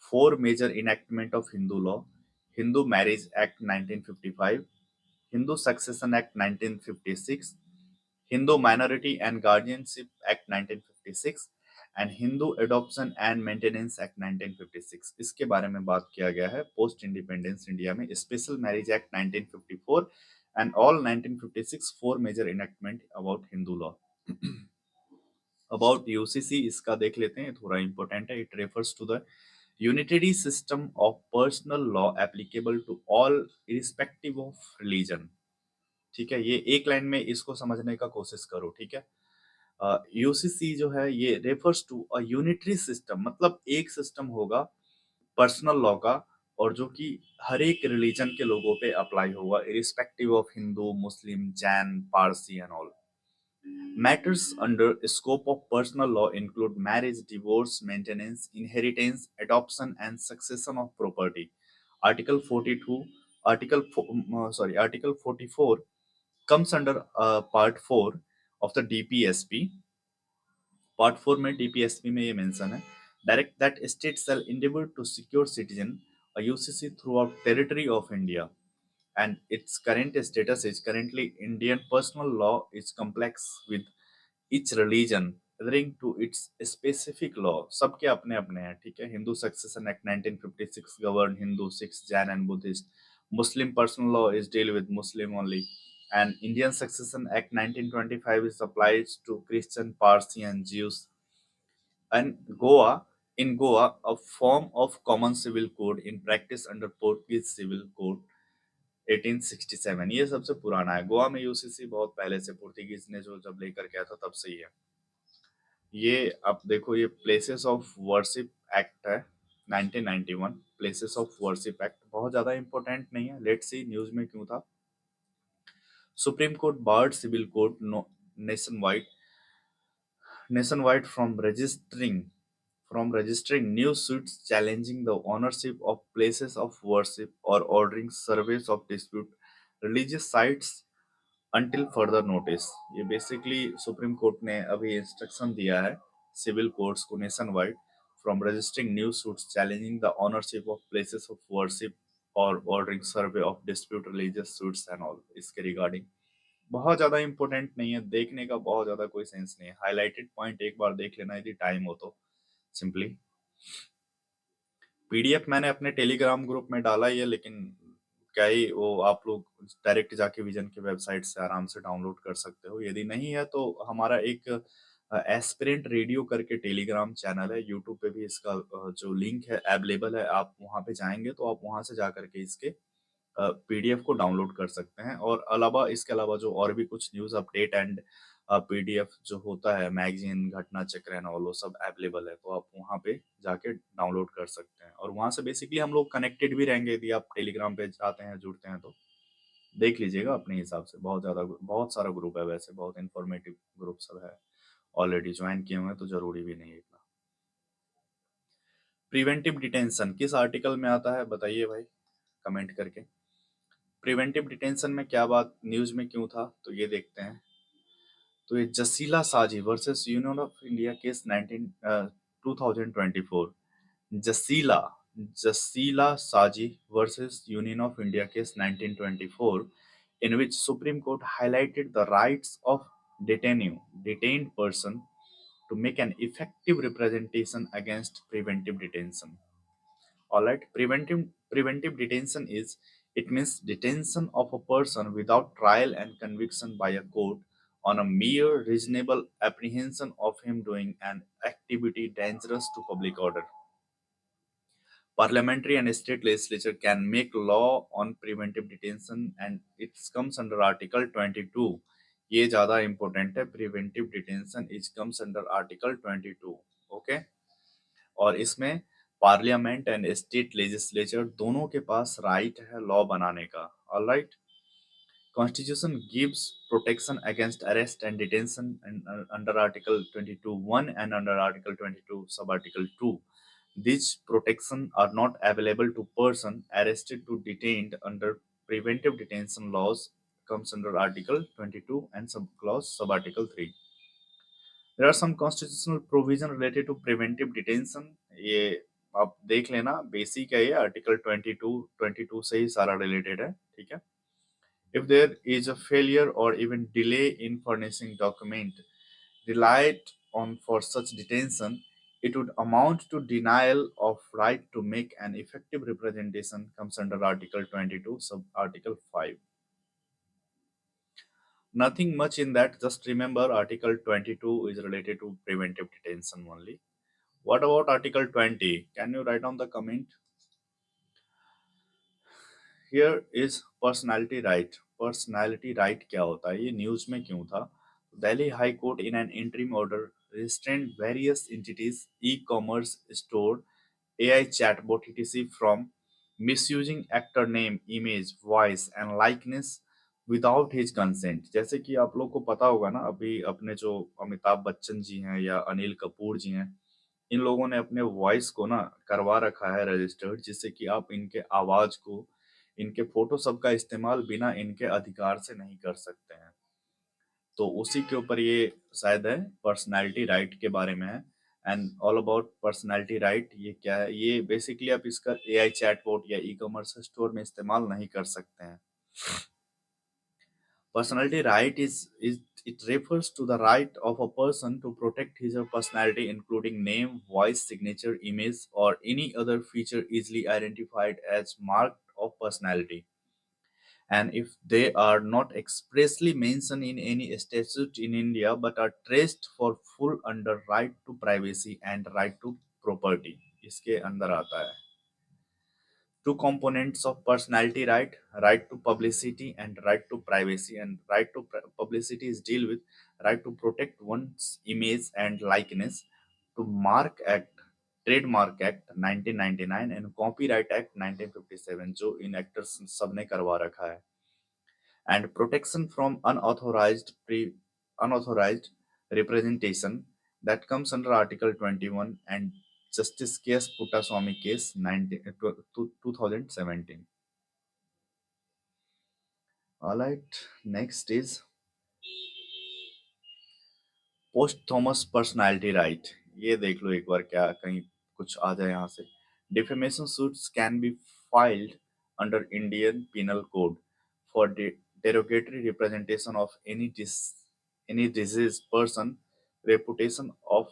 Four major enactment of Hindu law: Hindu Marriage Act 1955, Hindu Succession Act 1956, Hindu Minority and Guardianship Act 1956 and Hindu adoption and maintenance act 1956। इसके बारे में बात किया गया है पोस्ट इंडिपेंडेंस इंडिया में। Special marriage act 1954 and all 1956 four major enactment about Hindu law. About UCC इसका देख लेते हैं, थोड़ा इंपॉर्टेंट है। It refers to the unitary system of personal law applicable to all irrespective of religion. ठीक है, ये एक लाइन में इसको समझने का कोशिश करो। ठीक है, यूसीसी जो है ये refers to a unitary system, मतलब एक सिस्टम होगा पर्सनल लॉ का, और जो कि हर एक रिलीजन के लोगों पे अप्लाई होगा irrespective of Hindu, Muslim, Jain, Parsi and all. Matters under scope of personal law include marriage, divorce, maintenance, inheritance, adoption, and succession of property. Article 42, Article 44 comes under Part 4 of the DPSP। Part 4 में DPSP में ये मेंशन है, direct that state shall endeavor to secure citizen a UCC throughout territory of India, and its current status is currently Indian personal law is complex with each religion adhering to its specific law। सबके अपने अपने हैं। ठीक है, Hindu succession act 1956 govern Hindu, six, Jain and Buddhist. Muslim personal law is deal with Muslim only, and Indian Succession Act 1925 is applied to Christian, Parsi, and Jews। And in Goa, a form of common civil code in practice under Portuguese Civil Code 1867। ये सबसे पुराना है। गोवा में यूसीसी बहुत पहले से, पुर्तगीज ने जो जब लेकर गया था तब से ही है। ये आप देखो, ये प्लेसेस ऑफ वर्शिप एक्ट है 1991। प्लेसेस ऑफ वर्शिप एक्ट बहुत ज्यादा इंपॉर्टेंट नहीं है, लेट्स सी न्यूज में क्यों था। Supreme court barred civil code nationwide from registering new suits challenging the ownership of places of worship or ordering surveys of dispute religious sites until further notice। ये बेसिकली सुप्रीम कोर्ट ने अभी इंस्ट्रक्शन दिया है सिविल कोर्ट्स को nation wide from registering new suits challenging the ownership of places of worship और ordering survey of dispute religious suits and all. इसके रिगार्डिंग बहुत ज्यादा इंपॉर्टेंट नहीं है, देखने का बहुत ज्यादा कोई सेंस नहीं है। हाईलाइटेड पॉइंट एक बार देख लेना यदि टाइम हो तो। सिंपली पीडीएफ मैंने अपने टेलीग्राम ग्रुप में डाला ही है, लेकिन क्या ही वो, आप लोग डायरेक्ट जाके विजन की वेबसाइट से आराम से डाउनलोड कर सकते हो। यदि नहीं है तो हमारा एक एस्पिरेंट रेडियो करके टेलीग्राम चैनल है, यूट्यूब पे भी इसका जो लिंक है अवेलेबल है। आप वहां पे जाएंगे तो आप वहां से जा करके इसके पीडीएफ को डाउनलोड कर सकते हैं। और अलावा इसके अलावा जो और भी कुछ न्यूज अपडेट एंड पीडीएफ जो होता है, मैगजीन, घटना चक्र एंड ऑल, वो सब अवेलेबल है, तो आप वहाँ पे जाके डाउनलोड कर सकते हैं। और वहाँ से बेसिकली हम लोग कनेक्टेड भी रहेंगे, यदि आप टेलीग्राम पे जाते हैं, जुड़ते हैं तो देख लीजिएगा अपने हिसाब से। बहुत सारा ग्रुप है, वैसे बहुत इंफॉर्मेटिव ग्रुप सब है, ऑलरेडी ज्वाइन किए हुए हैं तो जरूरी भी नहीं है इतना। प्रिवेंटिव डिटेंशन किस आर्टिकल में आता है बताइए भाई कमेंट करके। प्रिवेंटिव डिटेंशन में क्या बात न्यूज में क्यों था, तो ये देखते हैं। तो ये जसीला साजी versus union of India case 2024। जसीला जसीला साजी versus Union of India case 1924, in which Supreme Court highlighted the rights of detained person to make an effective representation against preventive detention. All right, preventive detention is, it means detention of a person without trial and conviction by a court on a mere reasonable apprehension of him doing an activity dangerous to public order. Parliamentary and state legislature can make law on preventive detention and it comes under Article 22. ये ज़्यादा important है, preventive detention it comes under Article 22. Okay? और इसमें पार्लियामेंट एंड स्टेट लेजिस्लेचर दोनों के पास राइट है लॉ बनाने का। Alright, constitution gives protection against arrest and detention under article 22(1) and under article 22 sub article 2. These protection are not available to person arrested to detained under preventive detention laws comes under article 22 and sub clause sub article 3. There are some constitutional provision related to preventive detention. ये आप देख लेना, बेसिक है, ये आर्टिकल 22 से ही सारा रिलेटेड है। ठीक है, if there is a failure or even delay in furnishing document relied on for such detention, it would amount to denial of right to make an effective representation comes under article 22 sub article 5. Nothing much in that, just remember article 22 is related to preventive detention only. What about Article 20? Can you write on the comment? Here is personality right. Personality right क्या होता है? ये न्यूज में क्यों था? Delhi High Court in an interim order restrained various entities, e-commerce store, AI chatbot etc. from misusing actor name, image, voice and likeness without his consent. जैसे कि आप लोग को पता होगा ना, अभी अपने जो अमिताभ बच्चन जी हैं या अनिल कपूर जी हैं, इन लोगों ने अपने वॉइस को ना करवा रखा है रजिस्टर्ड, जिससे कि आप इनके आवाज को, इनके फोटो सब का इस्तेमाल बिना इनके अधिकार से नहीं कर सकते हैं। तो उसी के ऊपर ये शायद है, पर्सनालिटी राइट के बारे में है। And all about personality right, ये क्या है? ये बेसिकली आप इसका एआई चैटबॉट या ई कॉमर्स स्टोर में इस्तेमाल नहीं कर सकते हैं। Personality right is it refers to the right of a person to protect his or personality, including name, voice, signature, image, or any other feature easily identified as mark of personality. And if they are not expressly mentioned in any statute in India but are traced for full under right to privacy and right to property, इसके अंदर आता है। Two components of personality right: right to publicity and right to privacy. And right to publicity is deal with right to protect one's image and likeness, to mark act, trademark act 1999 and copyright act 1957 जो इन एक्टर्स सबने करवा रखा है, and protection from unauthorized representation that comes under article 21 and Justice K.S. Puttaswamy case 2017. All right, next is posthumous personality right. ये देख लो एक बार, क्या कहीं कुछ आ जाए यहाँ से। Defamation suits can be filed under Indian Penal Code for derogatory representation of any deceased person, reputation of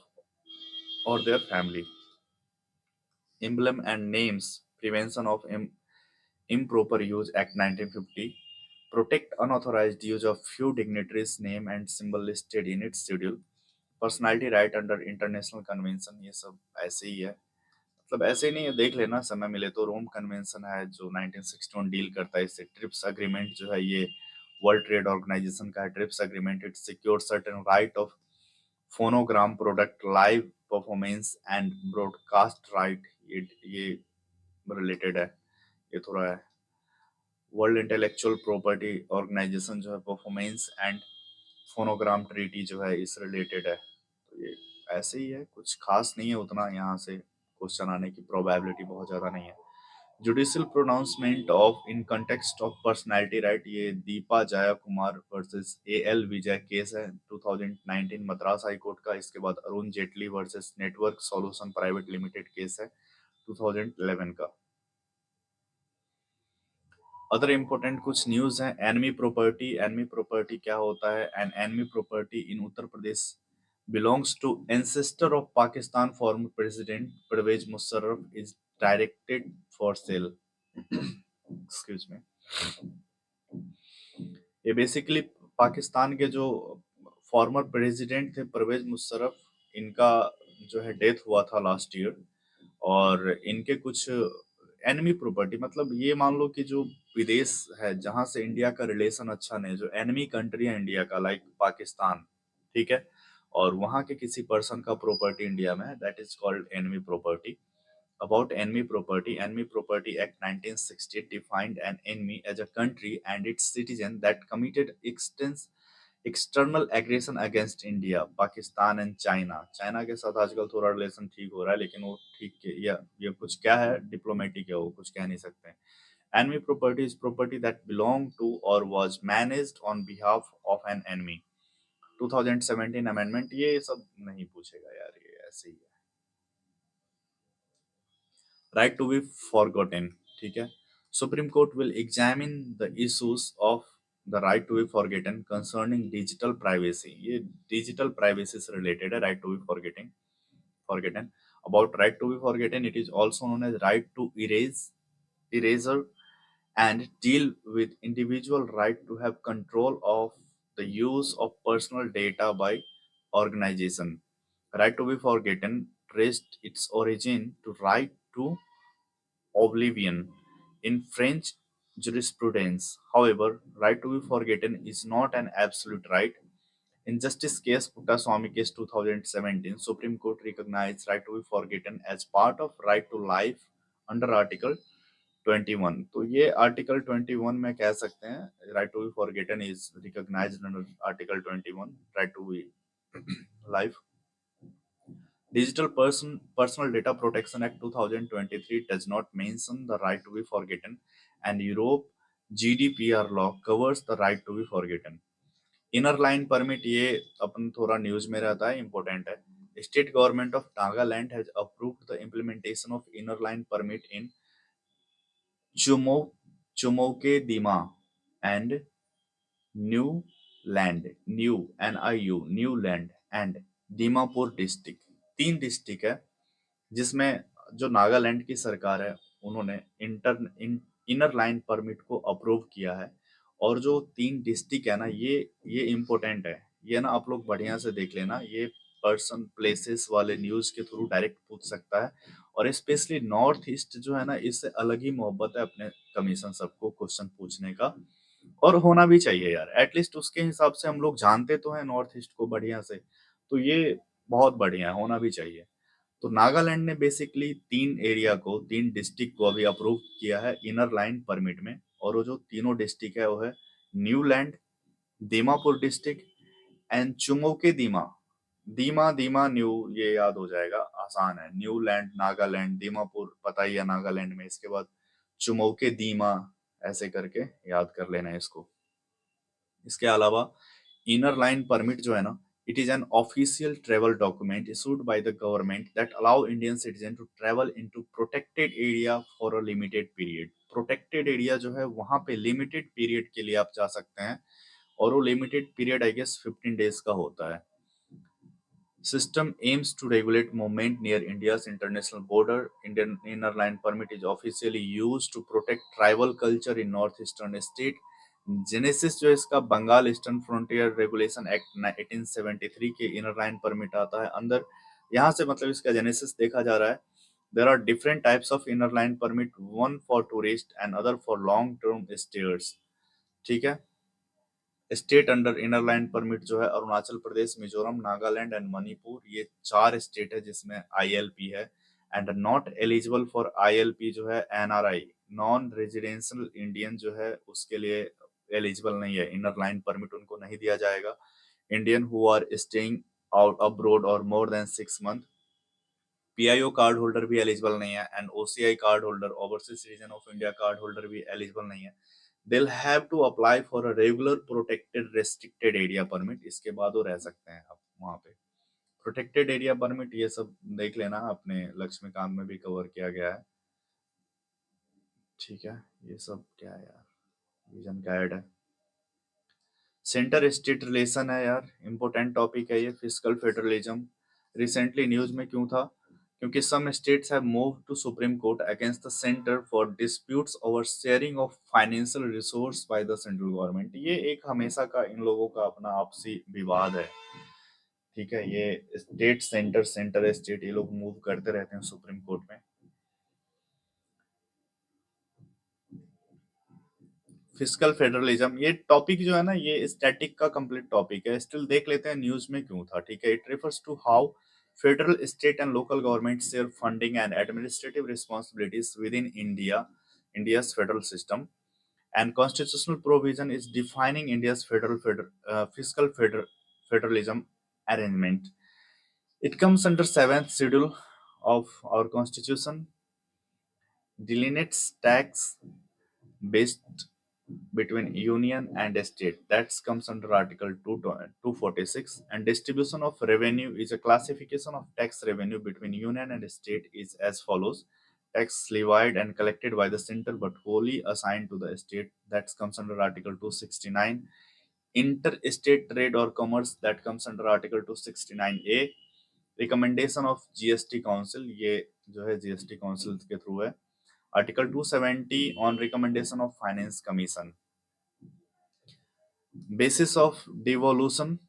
or their family, emblem and names, Prevention of Improper Use Act 1950, protect unauthorized use of few dignitaries' name and symbol listed in its schedule, personality right under international convention, ये सब ऐसे ही है। मतलब ऐसे ही नहीं है, देख लेना समय मिले तो। रोम कन्वेंशन है जो 1961 डील करता है इससे। ट्रिप्स अग्रीमेंट जो है ये वर्ल्ड ट्रेड ऑर्गेनाइजेशन का है। Trips agreement it secure certain right of phonogram product live performance and broadcast right, ये रिलेटेड है, ये थोड़ा है। वर्ल्ड इंटेलेक्चुअल प्रॉपर्टी ऑर्गेनाइजेशन जो है परफॉर्मेंस एंड फोनोग्राम ट्रीटी जो है इस रिलेटेड है। तो ये ऐसे ही है, कुछ खास नहीं है उतना, यहाँ से क्वेश्चन आने की प्रोबेबिलिटी बहुत ज़्यादा नहीं है। Judicial pronouncement of in context of personality right, ये Deepa Jaya Kumar versus A L Vijay case है 2019 मद्रास हाई कोर्ट का। इसके बाद Arun Jaitley versus network solution private limited case है 2011 का। अदर इम्पोर्टेंट कुछ न्यूज हैं। एनमी प्रॉपर्टी, एनमी प्रॉपर्टी क्या होता है? An enemy property in Uttar Pradesh belongs to ancestor of Pakistan former president Pervez Musharraf is directed for sale. Excuse me. ये बेसिकली पाकिस्तान के जो फॉर्मर प्रेसिडेंट थे परवेज मुशर्रफ, इनका जो है डेथ हुआ था लास्ट ईयर। और इनके कुछ एनिमी प्रॉपर्टी, मतलब ये मान लो कि जो विदेश है जहां से इंडिया का रिलेशन अच्छा नहीं, जो एनिमी कंट्री है इंडिया का लाइक पाकिस्तान, ठीक है, और वहां के किसी पर्सन का प्रॉपर्टी इंडिया में है, that is called enemy property. About enemy property, Enemy Property Act 1960 defined an enemy as a country and its citizen that committed external aggression against India, Pakistan and China। China के साथ आजकल थोड़ा रिलेशन ठीक हो रहा है, लेकिन वो ठीक के या ये कुछ क्या है, डिप्लोमेटिक है, वो कुछ कह नहीं सकते हैं। Enemy property is property that belonged to or was managed on behalf of an enemy। 2017 amendment, ये सब नहीं पूछेगा यार, ये ऐसे ही है। राइट टू बी फॉरगॉटेन, ठीक है। Supreme court will examine the issues of the right to be forgotten concerning digital privacy. ये डिजिटल प्राइवेसी से रिलेटेड है, right to be forgetting forgotten. About right to be forgotten, it is also known as right to erasure and deal with individual right to have control of the use of personal data by organization। Right to be forgotten traced its origin to right to oblivion in French jurisprudence. However, right to be forgotten is not an absolute right. In Justice Case Puttaswamy Case 2017, Supreme Court recognized right to be forgotten as part of right to life under Article 21। तो ये आर्टिकल 21 में कह सकते हैं right to be forgotten is recognised under article 21, right to be life. Digital Personal Data Protection Act 2023 does not mention the right to be forgotten, and Europe GDPR law covers the right to be forgotten। Inner line permit, ये अपन थोड़ा न्यूज में रहता है, इंपॉर्टेंट है। State government of Nagaland has approved the implementation of inner line permit in Chumo Chumoukedima and Niuland, Niuland and Dimapur district. तीन डिस्ट्रिक्ट है जिसमें जो नागालैंड की सरकार है उन्होंने इनर लाइन परमिट को अप्रूव किया है। और जो तीन डिस्ट्रिक्ट है ना, ये इम्पोर्टेंट है, ये ना आप लोग बढ़िया से देख लेना, ये पर्सन प्लेसेस वाले न्यूज के थ्रू डायरेक्ट पूछ सकता है। और स्पेशली नॉर्थ ईस्ट जो है ना, इससे अलग ही मोहब्बत है अपने कमीशन सबको क्वेश्चन पूछने का, और होना भी चाहिए यार, एटलीस्ट उसके हिसाब से हम लोग जानते तो हैं नॉर्थ ईस्ट को बढ़िया से, तो ये बहुत बढ़िया है, होना भी चाहिए। तो नागालैंड ने बेसिकली तीन एरिया को, तीन डिस्ट्रिक्ट को अभी अप्रूव किया है इनर लाइन परमिट में, और वो जो तीनों डिस्ट्रिक्ट है वो है Niuland, Dimapur district and Chumoukedima. दीमा दीमा न्यू, ये याद हो जाएगा, आसान है। न्यू लैंड नागालैंड, दीमापुर पता ही है नागालैंड में, इसके बाद चुमोके दीमा, ऐसे करके याद कर लेना है इसको। इसके अलावा इनर लाइन परमिट जो है ना, it is an official travel document issued by the government that allow Indian citizen to travel into protected area for a limited period. Protected area जो है वहां पे लिमिटेड पीरियड के लिए आप जा सकते हैं, और वो limited period I guess 15 days का होता है। System aims to regulate movement near India's international border. Indian Inner Line Permit is officially used to protect tribal culture in northeastern state। Genesis जो इसका Bengal eastern frontier regulation act 1873 के इनर लाइन परमिट आता है अंदर। यहाँ से मतलब इसका जेनेसिस देखा जा रहा है। There are different types of inner line permit, one for tourist and other for long term stayers, ठीक है। State under inner line permit जो है अरुणाचल प्रदेश, मिजोरम, नागालैंड एंड मणिपुर, ये चार स्टेट है जिसमें आईएलपी है। And not eligible for ILP जो है एनआरआई, नॉन रेजिडेंशियल इंडियन जो है उसके लिए एलिजिबल नहीं है, इनर लाइन परमिट उनको नहीं दिया जाएगा। Indian who are staying out abroad or more than 6 month, PIO card holder भी एलिजिबल नहीं है, and OCI card holder, overseas citizen of India card holder भी एलिजिबल नहीं है। they'll have to apply for a regular protected restricted area permit, इसके बाद वो रह सकते हैं अब वहाँ पे। प्रोटेक्टेड एरिया परमिट ये सब देख लेना, अपने लक्ष्मीकांत में भी कवर किया गया है। ठीक है, ये सब क्या है यार, विजन गाइड है। सेंटर स्टेट रिलेशन है यार, इम्पोर्टेंट टॉपिक है ये, फिजिकल फेडरलिज्म। रिसेंटली न्यूज में क्यों था, क्योंकि some states have moved to supreme court against the centre for disputes over sharing of financial resource by the central government. ये एक हमेशा का इन लोगों का अपना आपसी विवाद है। ठीक है, ये स्टेट सेंटर, सेंटर स्टेट, ये लोग मूव करते रहते हैं सुप्रीम कोर्ट में। फिजिकल फेडरलिज्म ये टॉपिक जो है ना, ये स्टैटिक का कंप्लीट टॉपिक है, स्टिल देख लेते हैं न्यूज में क्यों था। ठीक है, it refers to how federal state and local government share funding and administrative responsibilities within India's federal system, and constitutional provision is defining India's fiscal federalism arrangement. It comes under seventh schedule of our constitution, delineates tax based between union and state, that comes under article 246, and distribution of revenue is a classification of tax revenue between union and state is as follows: tax levied and collected by the center but wholly assigned to the state, that comes under article 269, interstate trade or commerce, that comes under article 269A, recommendation of GST council, ये जो है जीएसटी काउंसिल के थ्रू है, article 270 on recommendation of finance commission, basis of devolution,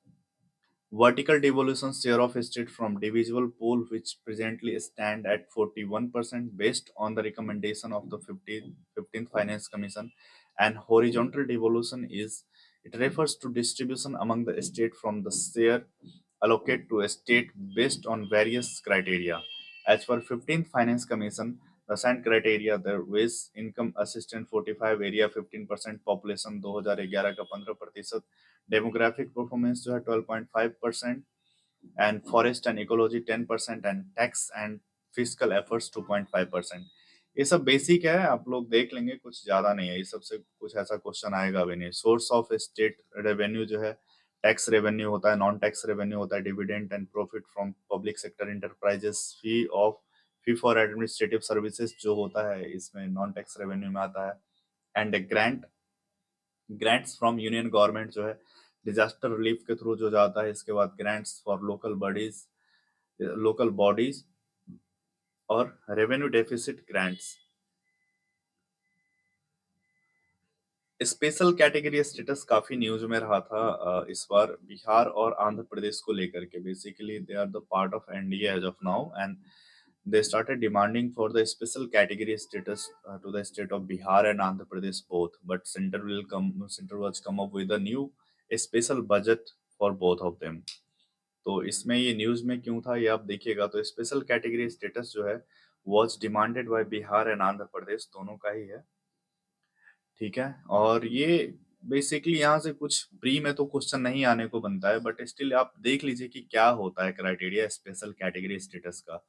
vertical devolution share of state from divisible pool which presently stand at 41% based on the recommendation of the 15th Finance Commission, and horizontal devolution is, it refers to distribution among the state from the share allocate to a state based on various criteria. As per 15th Finance Commission, the assigned criteria there is income assistant 45, area 15%, population 2011 का 15%, डेमोग्राफिक परफॉर्मेंस जो है 12.5%, and forest and ecology 10%, and tax and physical efforts 2.5%। ये सब बेसिक है, आप लोग देख लेंगे, कुछ ज्यादा नहीं है, ये सबसे कुछ ऐसा क्वेश्चन आएगा भी नहीं। सोर्स ऑफ स्टेट रेवेन्यू जो है, टैक्स रेवेन्यू होता है, नॉन टैक्स रेवेन्यू होता है, dividend and profit from public sector enterprises, fee for administrative services जो होता है, इसमें नॉन टैक्स रेवेन्यू में आता है, and grants from union government जो है डिजास्टर रिलीफ के थ्रू जो जाता है, इसके बाद ग्रांट्स फॉर लोकल बॉडीज और revenue deficit grants. Special category status काफी न्यूज में रहा था इस बार, बिहार और आंध्र प्रदेश को लेकर के। Basically they are the part of NDA as of now, and they started demanding for the special category status to the state of Bihar and Andhra Pradesh both, but center was come up with a new special budget for both of them। तो इसमें ये न्यूज में क्यों था ये आप देखिएगा, तो स्पेशल कैटेगरी स्टेटस जो है was demanded by Bihar and Andhra Pradesh, दोनों का ही है। ठीक है, और ये बेसिकली यहाँ से कुछ प्री में तो क्वेश्चन नहीं आने को बनता है, बट स्टिल आप देख लीजिए कि क्या होता है क्राइटेरिया स्पेशल कैटेगरी स्टेटस का।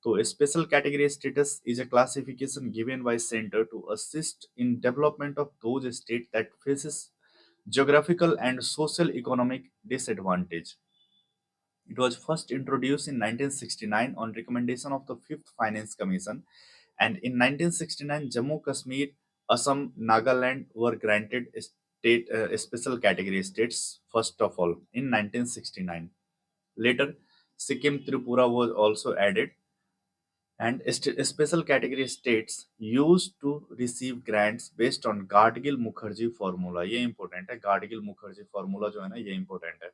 तो special category status is a classification given by centre to assist in development of those state that faces geographical and social economic disadvantage. It was first introduced in 1969 on recommendation of the Fifth Finance Commission, and in 1969, Jammu Kashmir, Assam, Nagaland were granted special category states first of all in 1969. Later, Sikkim, Tripura was also added, and special category states used to receive grants based on Gadgil Mukherjee formula। ये important है, Gadgil Mukherjee formula जो है ना, ये important है।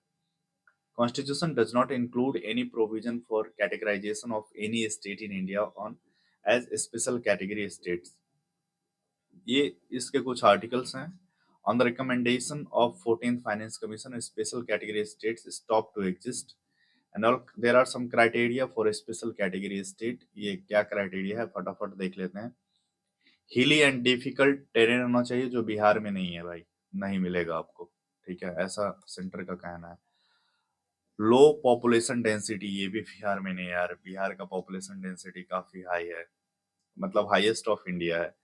Constitution does not include any provision for categorization of any state in India on as special category states। ये इसके कुछ आर्टिकल्स हैं। On the recommendation of 14th Finance Commission, special category states stopped to exist, and all there are some criteria for a special category state। ये क्या criteria है फटाफट देख लेते हैं। हिली एंड डिफिकल्ट टेरेन होना चाहिए, जो बिहार में नहीं है भाई, नहीं मिलेगा आपको। ठीक है, ऐसा सेंटर का कहना है। लो पॉपुलेशन डेंसिटी, ये भी बिहार में नहीं है यार, बिहार का पॉपुलेशन डेंसिटी काफी हाई है, मतलब हाईएस्ट ऑफ इंडिया है।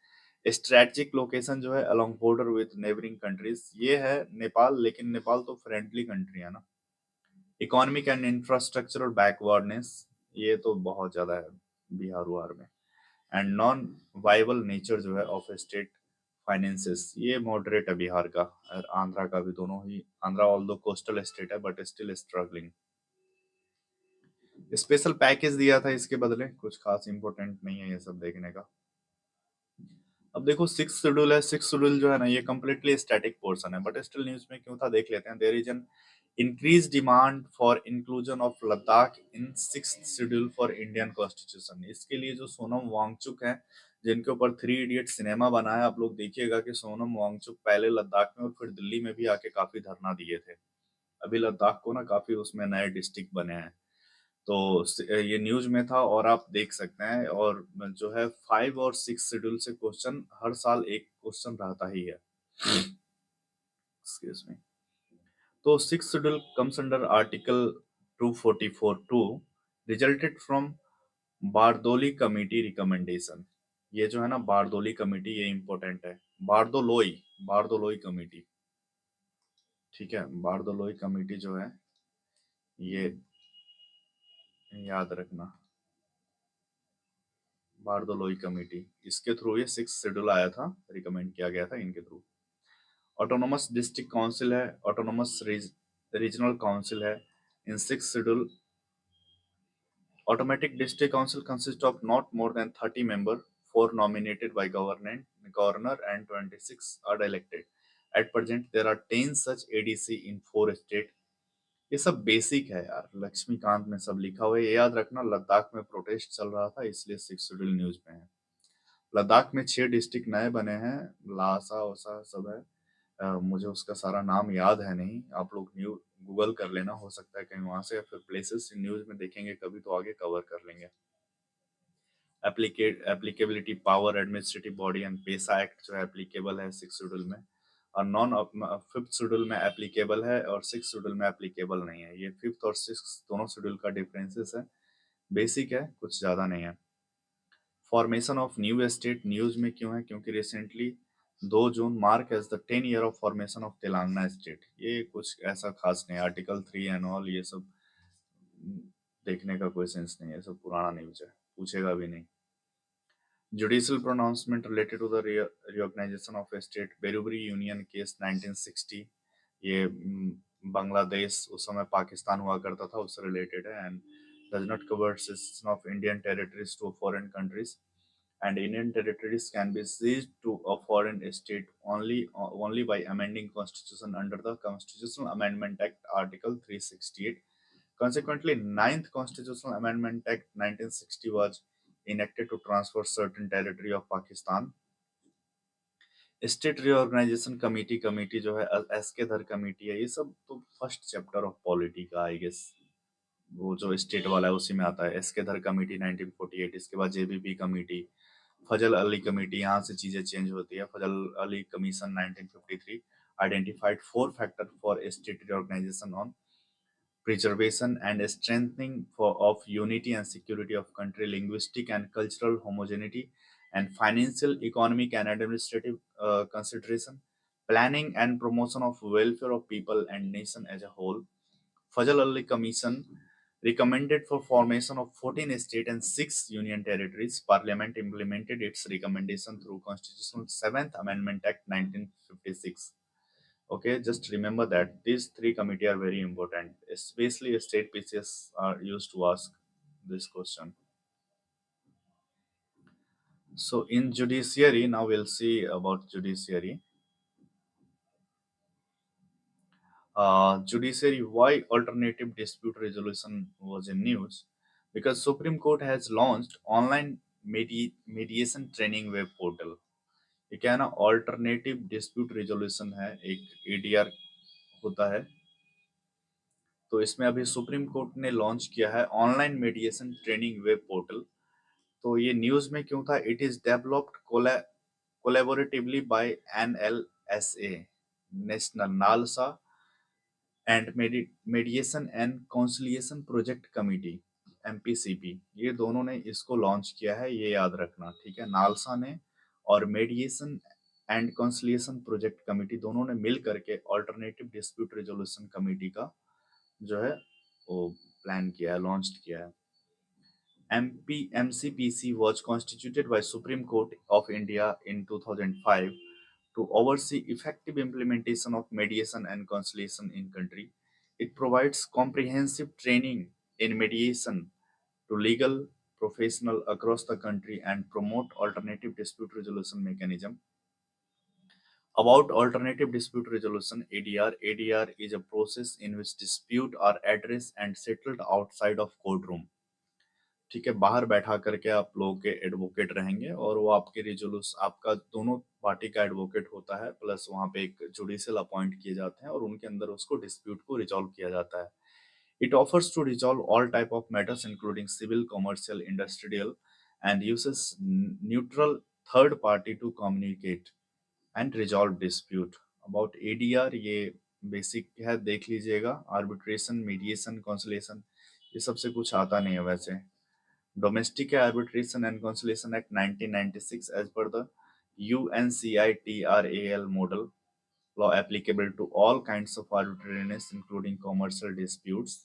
स्ट्रेटेजिक लोकेशन जो है along border with neighbouring countries, ये है नेपाल, लेकिन नेपाल तो फ्रेंडली कंट्री है ना। इकोनॉमिक एंड इंफ्रास्ट्रक्चरल बैकवर्डनेस, ये तो बहुत ज्यादा है बिहार उहार में। एंड नॉन वाइबल नेचर जो है ऑफ स्टेट फाइनेंसेस, ये मॉडरेट है बिहार का और आंध्रा का भी, दोनों ही। आंध्रा ऑल दो कोस्टल स्टेट है but still struggling. Special package दिया था इसके बदले, कुछ खास इंपॉर्टेंट नहीं है ये सब देखने का। अब देखो सिक्स शेड्यूल है, सिक्स शेड्यूल जो है ना ये कम्प्लीटली स्टैटिक पोर्शन है, बट स्टिल न्यूज में क्यों था देख लेते हैं। There is an increase demand for inclusion of Ladakh in six schedule for Indian constitution. इसके लिए जो सोनम वांगचुक हैं, जिनके ऊपर थ्री इडियट सिनेमा बना है, आप लोग देखिएगा कि सोनम वांगचुक पहले लद्दाख में और फिर दिल्ली में भी आके काफी धरना दिए थे। अभी लद्दाख को ना काफी उसमें नए डिस्ट्रिक्ट बने हैं, तो ये न्यूज में था और आप देख सकते हैं। और जो है 5 और 6 शेड्यूल से क्वेश्चन हर साल एक क्वेश्चन रहता ही है। Excuse me. तो six schedule comes under article 244(2) resulted from Bordoloi committee recommendation. ये जो है ना बारदोली कमेटी, ये इंपॉर्टेंट है। बारदोलोई, बारदोलोई कमेटी, ठीक है। बारदोलोई कमेटी जो है ये याद रखना, बारदोलोई कमेटी, इसके थ्रू ये सिक्स शेड्यूल आया था, रिकमेंड किया गया था इनके थ्रू। ऑटोनोमस डिस्ट्रिक्ट काउंसिल है, ऑटोनोमस रीजनल काउंसिल है। इन six schedule automatic district council consists of not more than 30 members, 4 nominated by governor and 26 are elected. At present, there are 10 such ADC in 4 states. ये सब बेसिक है यार, लक्ष्मीकांत में सब लिखा हुआ है, ये याद रखना। लद्दाख में प्रोटेस्ट चल रहा था इसलिए सिक्स शेड्यूल न्यूज में है। लद्दाख में 6 डिस्ट्रिक्ट नए बने हैं, लासा वसा सब है। मुझे उसका सारा नाम याद है नहीं, आप लोग न्यू गूगल कर लेना, हो सकता है कहीं वहां से, या फिर प्लेसेस न्यूज में देखेंगे कभी तो आगे कवर कर लेंगे। Applicability power, administrative body and PESA act जो है एप्लीकेबल है सिक्स शेड्यूल में, और नॉन फिफ्थ शेड्यूल में एप्लीकेबल है और सिक्स शेड्यूल में एप्लीकेबल नहीं है। ये फिफ्थ और सिक्स दोनों शेड्यूल का डिफरेंसेस है, बेसिक है, कुछ ज्यादा नहीं है। Formation of new state news में क्यों है, क्योंकि recently 2 June mark as the 10 year of formation of Telangana state. ये कुछ ऐसा खास नहीं, आर्टिकल 3 एंड ऑल ये सब देखने का कोई सेंस नहीं है, सब पुराना न्यूज है, पूछेगा भी नहीं। Judicial pronouncement related to the reorganization of a state, Berubari union case 1960, ये बांग्लादेश उस समय पाकिस्तान हुआ करता था उससे रिलेटेड है। And does not cover cession of Indian territories to foreign countries, and Indian territories can be seized to a foreign state only by amending constitution under the Constitutional Amendment Act Article 368. Consequently, Ninth Constitutional Amendment Act 1960 was enacted to transfer certain territory of Pakistan. State reorganisation committee, committee जो है एस के धर कमेटी है, ये सब तो फर्स्ट चैप्टर ऑफ पॉलिटी का आई गेस, वो जो स्टेट वाला है उसी में आता है। एस के धर कमेटी 1948, इसके बाद JVP committee, Fazal Ali committee, यहाँ से चीजें चेंज होती है। Fazal Ali commission 1953 identified 4 factor for state reorganization on preservation and strengthening of unity and security of country, linguistic and cultural homogeneity, and financial, economic, and administrative consideration, planning and promotion of welfare of people and nation as a whole. Fazal Ali Commission recommended for formation of 14 state and 6 union territories. Parliament implemented its recommendation through Constitutional 7th Amendment Act 1956. Okay, just remember that these three committee are very important, especially state PCS are used to ask this question. So in judiciary, now we'll see about judiciary. Judiciary, why alternative dispute resolution was in news? Because Supreme Court has launched online mediation training web portal. ये क्या है ना, ऑल्टरनेटिव डिस्प्यूट रिजोल्यूशन है, एक एडीआर होता है। तो इसमें अभी सुप्रीम कोर्ट ने लॉन्च किया है online mediation training web portal. तो ये न्यूज में क्यों था, it is developed collaboratively by NLSA, national NALSA and mediation and conciliation project committee, MPCP, ये दोनों ने इसको लॉन्च किया है, ये याद रखना, ठीक है। नालसा ने और मेडिएशन एंड कॉन्सिलिएशन प्रोजेक्ट कमिटी दोनों ने मिल करके ऑल्टरनेटिव डिस्प्यूट रेजोल्यूशन कमिटी का जो है वो प्लान किया है, लॉन्च किया है। MCPC was constituted by Supreme Court of India in 2005 to oversee effective implementation of mediation and conciliation in country. It provides comprehensive training in mediation to legal professionals across the country and promote alternative dispute resolution mechanism. About alternative dispute resolution, ADR. ADR is a process in which dispute are addressed and settled outside of courtroom. ठीक है, बाहर बैठा करके आप लोगों के एडवोकेट रहेंगे और वो आपके रिजोल्यूस, आपका दोनों पार्टी का एडवोकेट होता है, प्लस वहाँ पे एक जुडिशियल अपॉइंट किए जाते हैं और उनके अंदर उसको डिस्प्यूट को रिजॉल्व किया जाता है। It offers to resolve all type of matters including civil, commercial, industrial and uses neutral third party to communicate and resolve dispute. About ADR, ये बेसिक है, देख लीजिएगा। आर्बिट्रेशन, मीडिएशन, कॉन्सलेशन, ये सबसे कुछ आता नहीं है वैसे। Domestic Arbitration and Conciliation Act 1996 as per the UNCITRAL model law applicable to all kinds of arbitrariness including commercial disputes।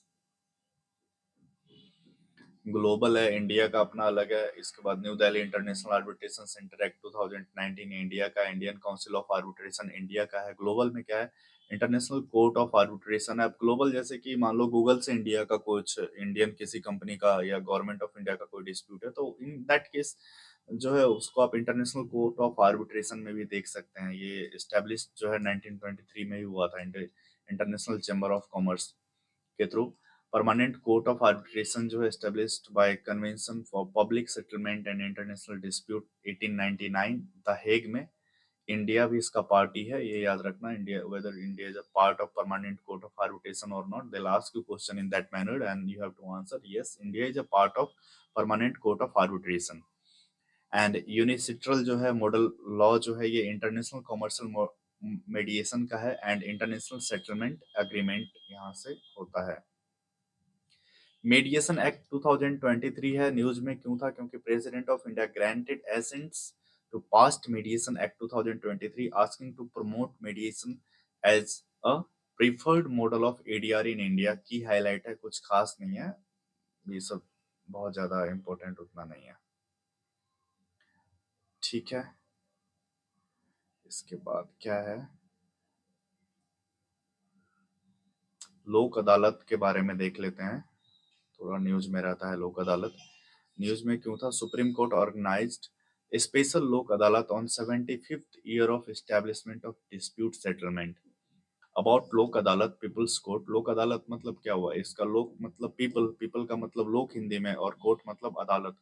Global है, इंडिया का अपना अलग है। इसके बाद new Delhi international arbitration centre act 2019 India का, Indian council of arbitration India का है। ग्लोबल में क्या है, इंटरनेशनल कोर्ट ऑफ आर्बिट्रेशन है। अब ग्लोबल जैसे कि मान लो गूगल से इंडिया का कुछ, इंडियन किसी कंपनी का या गवर्नमेंट ऑफ इंडिया का कोई डिस्प्यूट है, तो इन दैट केस जो है उसको आप इंटरनेशनल कोर्ट ऑफ आर्बिट्रेशन में भी देख सकते हैं। ये एस्टेब्लिश जो है 1923 में ही हुआ था इंटरनेशनल चैम्बर ऑफ कॉमर्स के through. Permanent court of arbitration जो है established by convention for public settlement and international dispute 1899 the Hague में। इंडिया भी इसका पार्टी है, ये याद रखना। India, whether India is a part of permanent court of arbitration or not, they will ask you question in that manner and you have to answer yes, India is a part of permanent court of arbitration. And यूनिसिट्रल जो है मॉडल लॉ जो है, ये इंटरनेशनल कॉमर्शियल मेडिएशन का है एंड इंटरनेशनल सेटलमेंट एग्रीमेंट यहाँ से होता है। मेडिएशन एक्ट 2023 है, न्यूज में क्यों था, क्योंकि president of India granted assents to past mediation act 2023 asking to promote mediation as a preferred model of ADR in India. Key highlight है, कुछ खास नहीं है, ये सब बहुत ज्यादा इंपॉर्टेंट उतना नहीं है, ठीक है। इसके बाद क्या है, लोक अदालत के बारे में देख लेते हैं। थोड़ा न्यूज में रहता है लोक अदालत। न्यूज में क्यों था, सुप्रीम कोर्ट ऑर्गेनाइज्ड स्पेशल लोक अदालत on 75th year of establishment of dispute settlement. About लोक अदालत, पीपल्स कोर्ट। लोक अदालत मतलब क्या हुआ, इसका लोक मतलब पीपल, पीपल का मतलब लोग हिंदी में, और कोर्ट मतलब अदालत,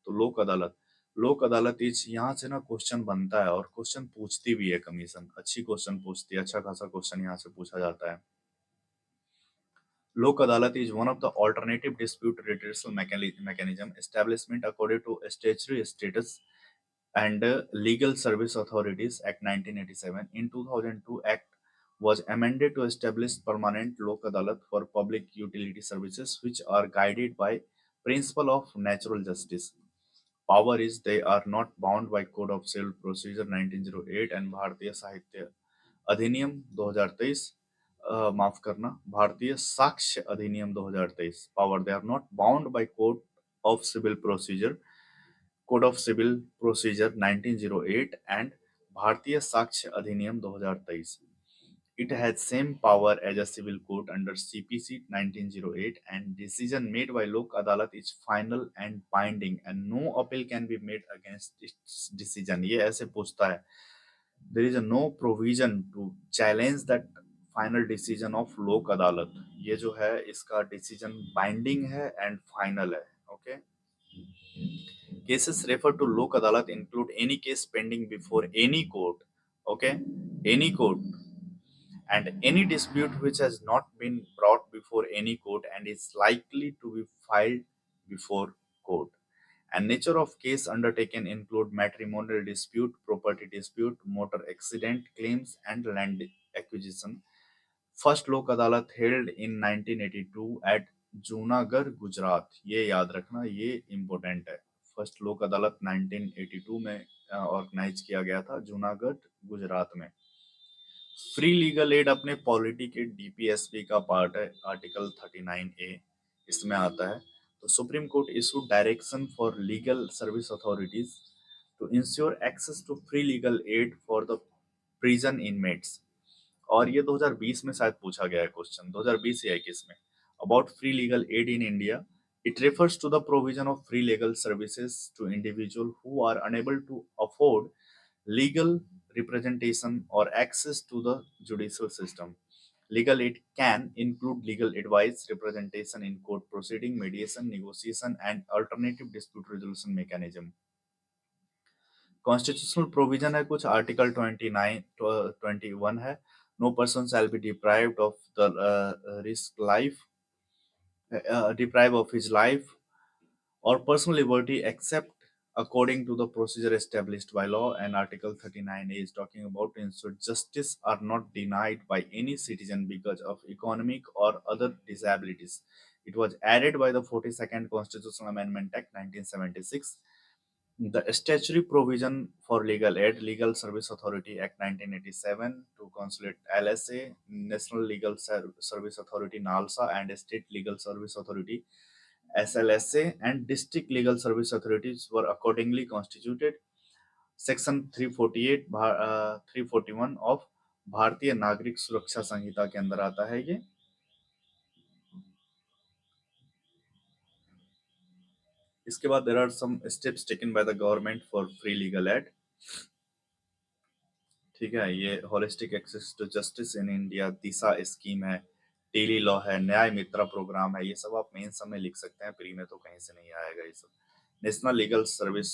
तो लोक अदालत। लोक अदालत इस, यहाँ से ना क्वेश्चन बनता है और क्वेश्चन पूछती भी है कमीशन, अच्छी क्वेश्चन पूछती है, अच्छा खासा क्वेश्चन यहाँ से पूछा जाता है। Lok Adalat is one of the alternative dispute redressal mechanism establishment according to statutory status and Legal Service Authorities Act 1987. In 2002, Act was amended to establish permanent Lok Adalat for public utility services which are guided by principle of natural justice. Power is they are not bound by Code of Civil Procedure 1908 and भारतीय साहित्य अधिनियम 2023, माफ करना, भारतीय Sakshya Adhiniyam 2023। Power, they are not bound by code of civil procedure 1908 and Bharatiya Sakshya Adhiniyam 2023। It has same power as a civil court under CPC 1908 and decision made by Lok Adalat is final and binding and no appeal can be made against its decision। ये ऐसे पूछता है, there is a no provision to challenge that final decision of Lok Adalat। ये जो है इसका decision binding है and final है, okay। Cases referred to Lok Adalat include any case pending before any court, okay, any court, and any dispute which has not been brought before any court and is likely to be filed before court। And nature of case undertaken include matrimonial dispute, property dispute, motor accident claims, and land acquisition, first Lok Adalat held in 1982 at Junagadh Gujarat, ये याद रखना, ये इम्पोर्टेंट है। फर्स्ट लोक अदालत 1982 में ऑर्गेनाइज किया गया था जूनागढ़ गुजरात में। फ्री लीगल एड अपने पॉलिटी के डीपीएसपी का पार्ट है, आर्टिकल 39A इसमें आता है। तो supreme court issue direction for legal service authorities to ensure access to free legal aid for the prison inmates. और ये 2020 में शायद पूछा गया है क्वेश्चन, 2020 या 21 में, about free legal add in India. It refers to the provision of free legal services to individuals who are unable to afford legal representation or access to the judicial system. Legal aid can include legal advice, representation in court proceeding, mediation, negotiation, and alternative dispute resolution mechanism. Constitutional provision है कुछ, आर्टिकल 29 21 है, no person shall be deprived of the risk life deprived of his life or personal liberty except according to the procedure established by law. And article 39 is talking about ensure justice are not denied by any citizen because of economic or other disabilities. It was added by the 42nd Constitutional Amendment Act 1976. The statutory provision for legal aid, Legal Service Authority Act 1987 to consolidate LSA, National Legal Service Authority NALSA, and State Legal Service Authority SLSA and District Legal Service Authorities were accordingly constituted. Section 348 341 of भारतीय नागरिक सुरक्षा संहिता के अंदर आता है ये। इसके बाद there are some steps taken by the government for free legal aid. ठीक है, ये holistic access to justice in India, Disha scheme है, टेली लॉ है, न्याय मित्रा प्रोग्राम है, ये सब आप मेंस में लिख सकते हैं, प्री में तो कहीं से नहीं आएगा ये सब। नेशनल लीगल सर्विस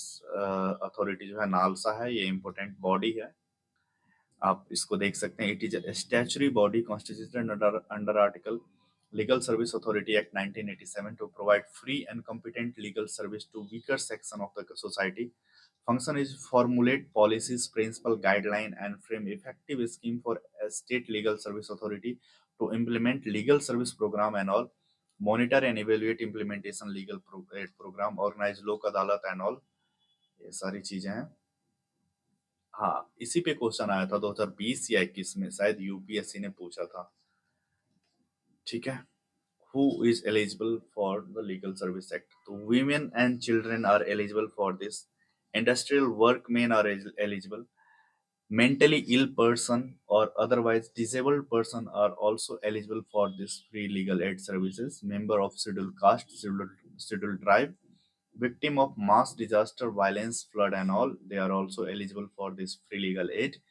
अथॉरिटी जो है नालसा है, ये इंपॉर्टेंट बॉडी है, आप इसको देख सकते हैं। It is statutory body constituted under article legal service authority act 1987 to provide free and competent legal service to weaker section of the society. Function is formulate policies, principle, guideline, and frame effective scheme for a state legal service authority to implement legal service program and all, monitor and evaluate implementation legal program, organize लोक अदालत and all, ये सारी चीजें हैं। हाँ, इसी पे क्वेश्चन आया था 2020 या 21 में, शायद यूपीएससी ने पूछा था। ठीक है, who is eligible for the legal service act? तो women and children are eligible for this, industrial workmen are eligible, mentally ill person or otherwise disabled person are also eligible for this free legal aid services, member of scheduled caste, scheduled tribe, victim of mass disaster, violence, flood and all, they are also eligible for this free legal aid,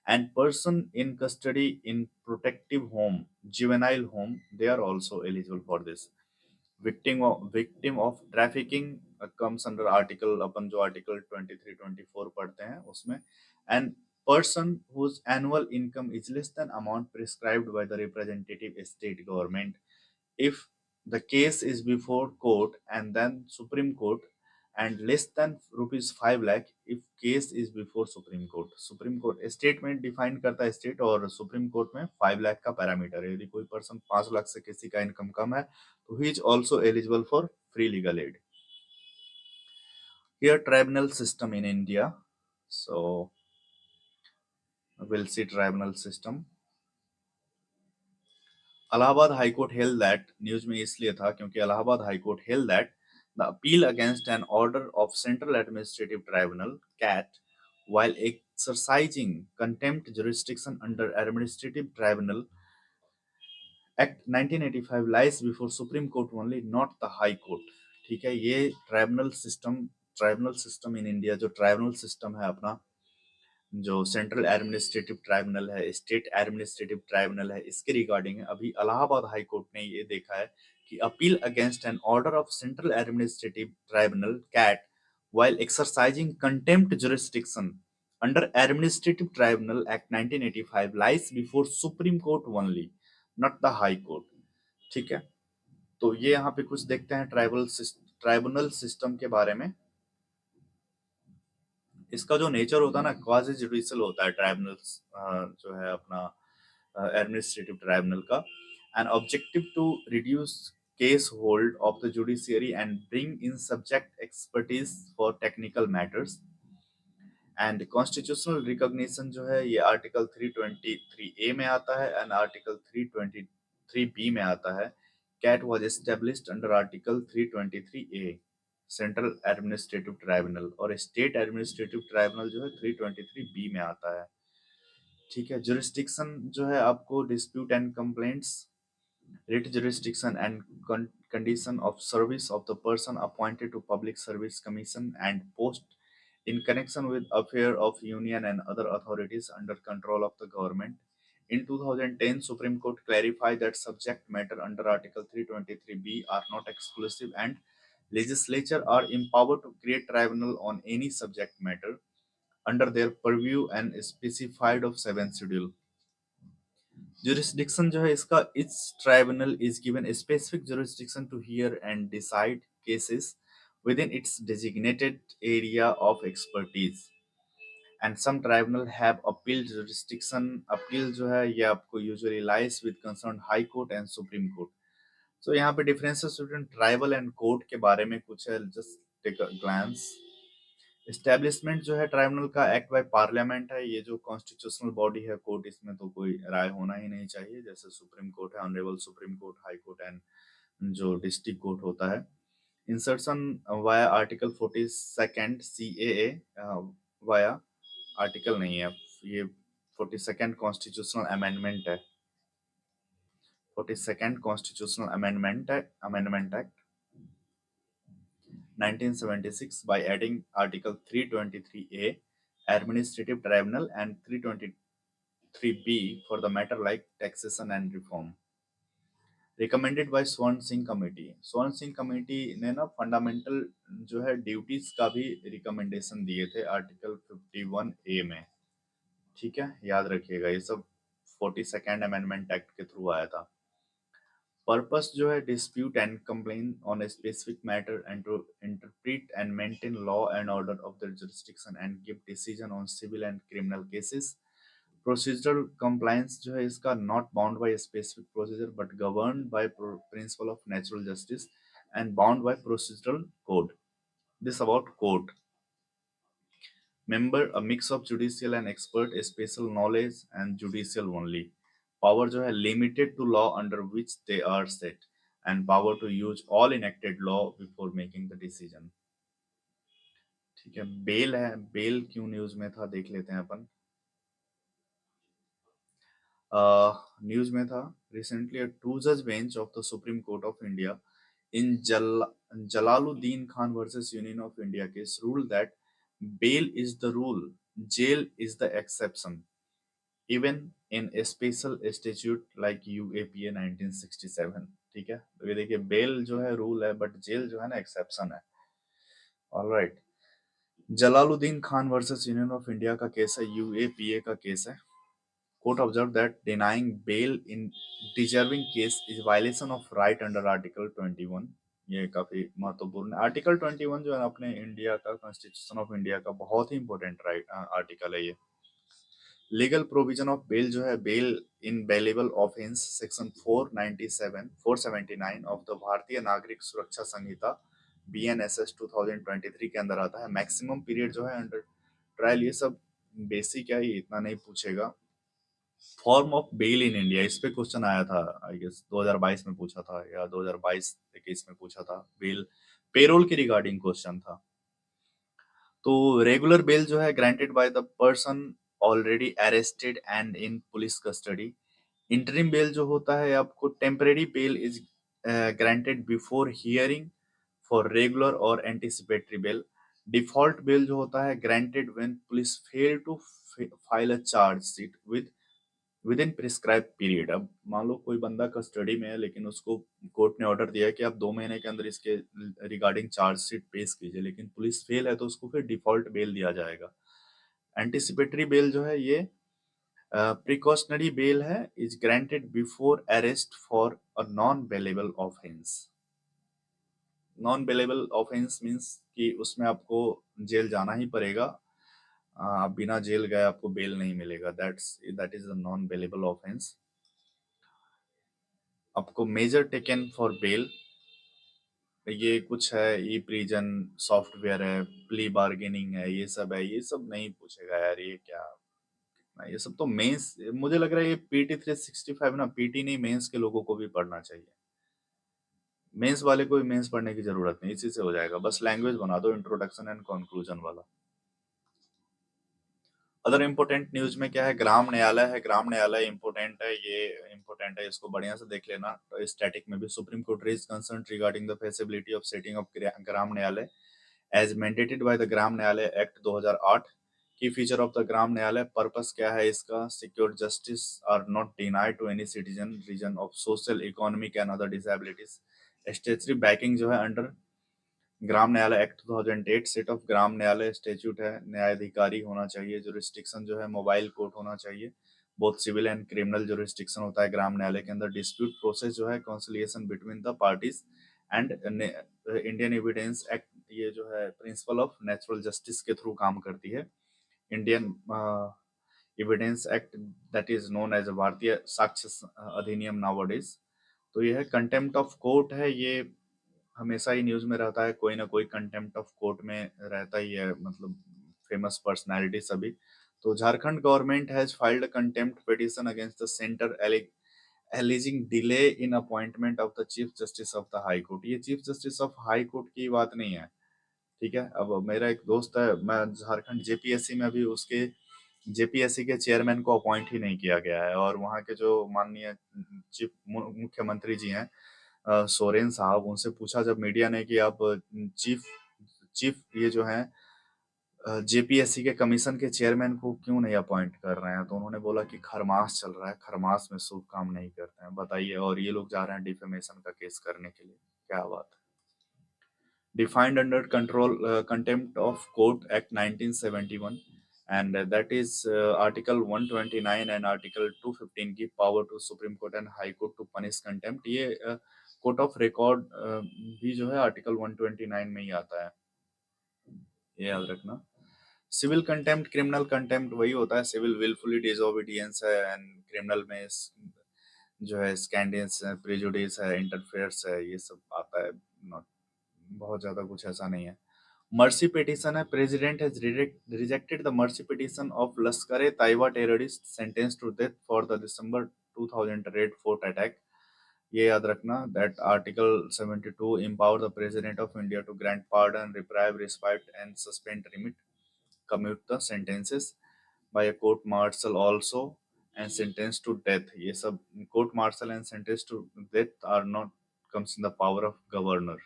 and person in custody in protective home, juvenile home, they are also eligible for this. Victim of trafficking comes under article, अपन जो article 23 24 पढ़ते हैं उसमें, and person whose annual income is less than amount prescribed by the representative state government if the case is before court and then Supreme Court, and less than rupees 5 lakh if case is before Supreme Court. Supreme Court state में डिफाइन करता है स्टेट, और सुप्रीम कोर्ट में 5 लाख का पैरामीटर है। यदि कोई पर्सन 5 लाख से किसी का इनकम कम है तो he is also eligible for free legal add. Here tribunal system in India, so we'll see tribunal system. Allahabad high court held that, news में इसलिए था क्योंकि Allahabad high court held that the appeal against an order of central administrative tribunal CAT while exercising contempt jurisdiction under Administrative Tribunal Act 1985 lies before Supreme Court only, not the High Court। ठीक है, ये ट्राइब्यूनल सिस्टम इन इंडिया, जो ट्राइब्यूनल सिस्टम है अपना, जो सेंट्रल एडमिनिस्ट्रेटिव ट्राइब्यूनल है, स्टेट एडमिनिस्ट्रेटिव ट्राइब्यूनल है, इसके रिगार्डिंग अभी इलाहाबाद हाई कोर्ट ने ये देखा है कि appeal against an order of central administrative tribunal CAT while exercising contempt jurisdiction under Administrative Tribunal Act 1985 lies before Supreme Court only, not the High Court। ठीक है, तो ये यहाँ पे कुछ देखते हैं ट्राइब्यूनल सिस्टम के बारे में। इसका जो नेचर होता है ना, क्वाजी जुडिशियल होता है ट्राइब्यूनल्स, जो है अपना एडमिनिस्ट्रेटिव ट्राइब्यूनल का, and objective to reduce case hold of the judiciary and bring in subject expertise for technical matters. And constitutional recognition जो है ये आर्टिकल 323 ए में आता है एंड आर्टिकल 323 बी में आता है। CAT was established under article 323 A, central administrative tribunal, और स्टेट एडमिनिस्ट्रेटिव ट्राइब्यूनल जो है 323 बी में आता है। ठीक है, जुरिस्डिक्शन जो है आपको dispute and complaints, writ jurisdiction and condition of service of the person appointed to public service commission and post in connection with affair of union and other authorities under control of the government. In 2010, Supreme Court clarified that subject matter under Article 323b are not exclusive and legislature are empowered to create tribunal on any subject matter under their purview and specified of 7th schedule. Jurisdiction जो है इसका, its tribunal is given a specific jurisdiction to hear and decide cases within its designated area of expertise. And some tribunal have appeal jurisdiction. Appeal जो है ये आपको usually lies with concerned high court and supreme court. So यहाँ पे differences between tribal and court के बारे में कुछ है, just take a glance. Establishment जो है ट्राइब्यूनल का एक्ट बाय पार्लियामेंट है। ये जो कॉन्स्टिट्यूशनल बॉडी है कोर्ट, इसमें तो कोई राय होना ही नहीं चाहिए, जैसे सुप्रीम कोर्ट है, honourable supreme court, high court and जो डिस्ट्रिक्ट कोर्ट होता है। Insertion via article 42 CAA, via article नहीं है ये, 42 कॉन्स्टिट्यूशनल अमेंडमेंट है, 42 constitutional amendment act 1976 by adding Article 323A Administrative Tribunal and 323B for the matter like taxation and reform. Recommended by स्वर्ण सिंह कमेटी। स्वर्ण सिंह कमेटी ने ना फंडामेंटल जो है ड्यूटीज का भी रिकमेंडेशन दिए थे आर्टिकल 51A में। ठीक है, याद रखिएगा ये सब 42nd अमेंडमेंट एक्ट के थ्रू आया था। पर्पस जो है dispute and complain on a specific matter and to interpret and maintain law and order of the jurisdiction and give decision on civil and criminal cases. Procedural compliance जो है इसका, not bound by specific procedure but governed by principle of natural justice and bound by procedural code. This about court. Member a mix of judicial and expert, special knowledge and judicial only. Power जो है limited to law under which they are set, and power to use all enacted law before making the decision. ठीक है, बेल है, बेल क्यों न्यूज में था देख लेते हैं अपन। न्यूज में था, recently a two-judge bench of the Supreme Court of India in Jalaluddin Khan versus Union of India case ruled that bail is the rule, jail is the exception, even in a special statute like UAPA 1967। ठीक है, तो ये देखिए बेल जो है रूल है बट जेल जो है ना एक्सेप्शन है। Alright, Jalaluddin Khan versus union of India का केस है, UAPA का केस है। Court observe that denying bail in deserving case is violation of right under article 21। ये काफी महत्वपूर्ण है। आर्टिकल 21 जो है अपने इंडिया का, कॉन्स्टिट्यूशन ऑफ इंडिया का बहुत ही इंपॉर्टेंट राइट आर्टिकल है ये। लीगल प्रोविजन ऑफ बेल जो है, bail in bailable offence section 497 of the Bharatiya Nagarik सुरक्षा संहिता BNSS 2023 के अंदर आता है। मैक्सिमम पीरियड जो है अंडर ट्रायल, ये सब बेसिक है, ये इतना नहीं पूछेगा। Form of bail in India, इस पे क्वेश्चन आया था आई गेस 2022 में पूछा था या 2022-21 में पूछा था, बेल पेरोल के रिगार्डिंग क्वेश्चन था। तो रेगुलर बेल जो है granted by the person already arrested and in police custody. Interim bail जो होता है आपको, temporary bail is granted before hearing for regular और एंटिसिपेटरी बेल। डिफॉल्ट बेल जो होता है granted when police fail to file a charge sheet within prescribe period. अब मान लो कोई बंदा कस्टडी में है लेकिन उसको कोर्ट ने ऑर्डर दिया है कि आप 2 महीने के अंदर इसके रिगार्डिंग चार्जशीट पेश कीजिए, लेकिन पुलिस फेल है तो उसको फिर डिफॉल्ट बेल दिया जाएगा। एंटिसिपेटरी बेल जो है ये प्रिकॉशनरी बेल है, is granted before arrest for a non bailable offence. Non bailable offence means कि उसमें आपको जेल जाना ही पड़ेगा, आप बिना जेल गए आपको बेल नहीं मिलेगा, that is a non bailable offence. आपको मेजर टेकन फॉर बेल, ये कुछ है, ई प्रिजन सॉफ्टवेयर है, प्ली बार्गेनिंग है, ये सब नहीं पूछेगा यार, ये क्या। ये सब तो मेंस, मुझे लग रहा है ये PT 365 ना, पीटी नहीं मेंस के लोगों को भी पढ़ना चाहिए। मेंस वाले को भी मेंस पढ़ने की जरूरत नहीं, इसी से हो जाएगा, बस लैंग्वेज बना दो इंट्रोडक्शन एंड कंक्लूजन वाला। अदर इम्पोर्टेंट न्यूज में क्या है, ग्राम न्यायालय है, ग्राम न्यायालय इम्पोर्टेंट है, ये इम्पोर्टेंट है, इसको बढ़िया से देख लेना। तो स्टैटिक में भी supreme court raise concern regarding the feasibility of setting of Gram Nyayalaya as mandated by the Gram Nyayalaya act 2008। की फीचर ऑफ द ग्राम न्यायालय, पर्पस क्या है इसका, secure justice are not denied to any citizen reason of social economic and other disabilities. Statutory backing जो है under gram Nyayalaya act 2008, set of Gram न्यायालय स्टेच्यूट है, न्यायाधिकारी होना चाहिए, जुरिस्डिक्शन जो है मोबाइल कोर्ट होना चाहिए, both civil and criminal jurisdiction होता है ग्राम न्यायालय के अंदर, डिस्प्यूट प्रोसेस जो है conciliation between the parties and Indian evidence act, ये जो है प्रिंसिपल ऑफ नेचुरल जस्टिस के थ्रू काम करती है। Indian evidence act that is known as Bharatiya Sakshya अधिनियम नाउअडेज। तो ये है कंटेम्प्ट ऑफ कोर्ट है, ये हमेशा ही न्यूज में रहता है, कोई ना कोई कंटेम्प्ट ऑफ कोर्ट में रहता ही है, मतलब फेमस पर्सनालिटी सभी। तो Jharkhand government has filed contempt petition against the centre alleging delay in appointment of the chief justice of the high court. ये chief justice of high court की बात नहीं है, ठीक है। अब मेरा एक दोस्त है, मैं झारखंड जेपीएससी में अभी उसके जेपीएससी के चेयरमैन को अपॉइंट ही नहीं किया गया है, और वहाँ के जो माननीय चीफ मुख्यमंत्री जी हैं सोरेन साहब, उनसे पूछा जब मीडिया ने कि आप चीफ चीफ ये जो है जेपीएससी के कमीशन के चेयरमैन को क्यों नहीं अपॉइंट कर रहे हैं, तो उन्होंने बोला कि खरमास चल रहा है, खरमास में शुभ काम नहीं करते हैं, बताइए। और ये लोग जा रहे हैं डिफेमेशन का केस करने के लिए, क्या बात है। defined under control contempt of court act 1971, and that is article 129 and article 215 give power to supreme court and high court to punish contempt। ये कोर्ट ऑफ रिकॉर्ड भी जो है आर्टिकल 129 में ही आता है, ये याद रखना। सिविल कंटेम्प्ट क्रिमिनल कंटेम्प्ट वही होता है, सिविल विलफुली डिसोबीडियंस है, एंड क्रिमिनल में जो है स्कैंडेंस है, प्रेजुडिस है, इंटरफेयर्स है, ये सब आता है। नॉट बहुत ज्यादा कुछ ऐसा नहीं है। मर्सी पिटीशन है, president has rejected the mercy petition of Lashkar e Taiba terrorist sentence to death for the December 2000 red fort attack. ये याद रखना that article 72 empower the president of India to grant pardon, reprieve, respite and suspend, remit, commute the sentences by a court martial also and sentence to death। ये सब court martial and sentence to death are not comes in the power of governor,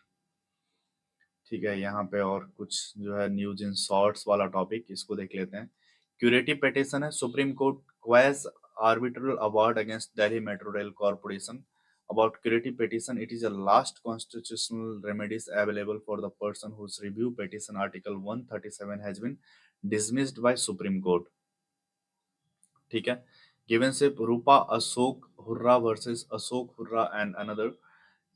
ठीक है। यहाँ पे और कुछ जो है न्यूज इन शॉर्ट्स वाला टॉपिक, इसको देख लेते हैं। क्यूरेटिव पिटीशन है, supreme court quartz arbitral award against Delhi metro rail corporation. About curative petition, it is a last constitutional remedies available for the person whose review petition article 137 has been dismissed by Supreme Court, ठीक है। गिवन से Rupa Ashok Hurra versus Ashok Hurra and another.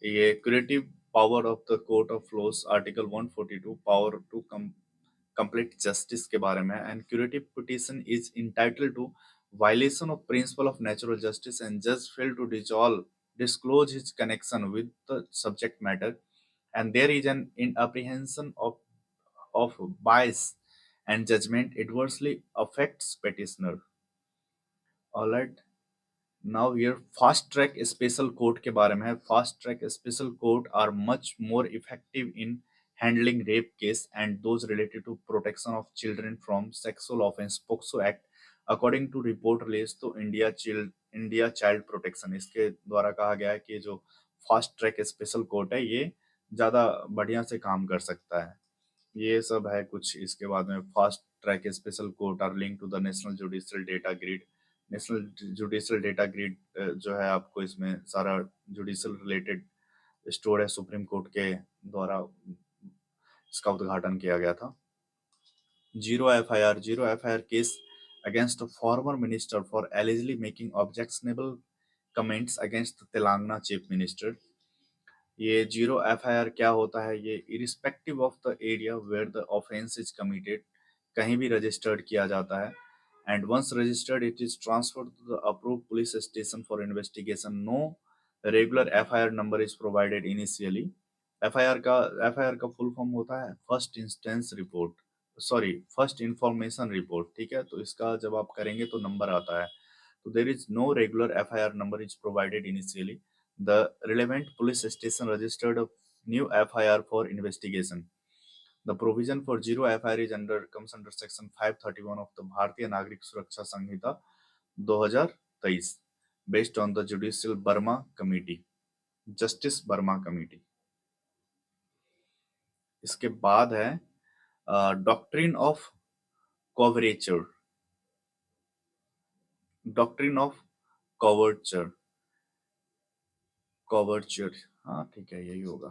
ये creative power of the court of laws article 142 power to complete justice के बारे में, and curative petition is entitle to violation of principle of natural justice and जज fail to dissolve disclose his connection with the subject matter, and there is an apprehension of bias and judgment adversely affects petitioner। Alright, now here fast track special court के बारे में है। Fast track special court are much more effective in handling rape case and those related to protection of children from sexual offence, POCSO act, according to report release तो इंडिया चाइल्ड प्रोटेक्शन, इसके द्वारा कहा गया है कि जो फास्ट ट्रैक स्पेशल कोर्ट है ये ज्यादा बढ़िया से काम कर सकता है। ये सब है कुछ। इसके बाद में fast track special court are link to the national judicial data grid. National judicial data grid जो है आपको इसमें सारा जुडिशियल रिलेटेड स्टोर है, सुप्रीम कोर्ट के द्वारा इसका उद्घाटन किया गया था। Zero F I R case against former minister for allegedly making objectionable comments against Telangana chief minister. ये जीरो एफआईआर क्या होता है, ये irrespective of the area where the offence is committed कहीं भी रजिस्टर्ड किया जाता है, and once registered it is transferred to the approved police station for investigation. No regular FIR number is provided initially. FIR का फुल फॉर्म होता है first instance report, sorry first information report, ठीक है। तो इसका जब आप करेंगे तो नंबर आता है। तो there is no regular FIR number is provided initially. The relevant police station registered a new FIR for investigation. The provision for zero FIR is comes under section 531 of the भारतीय नागरिक सुरक्षा संहिता 2023 based on the Judicial Burma Committee, justice Burma committee. इसके बाद है डॉक्ट्रिन ऑफ कवरेचर, डॉक्ट्रिन ऑफ कवर्चर, कवर्चर, हाँ ठीक है यही होगा,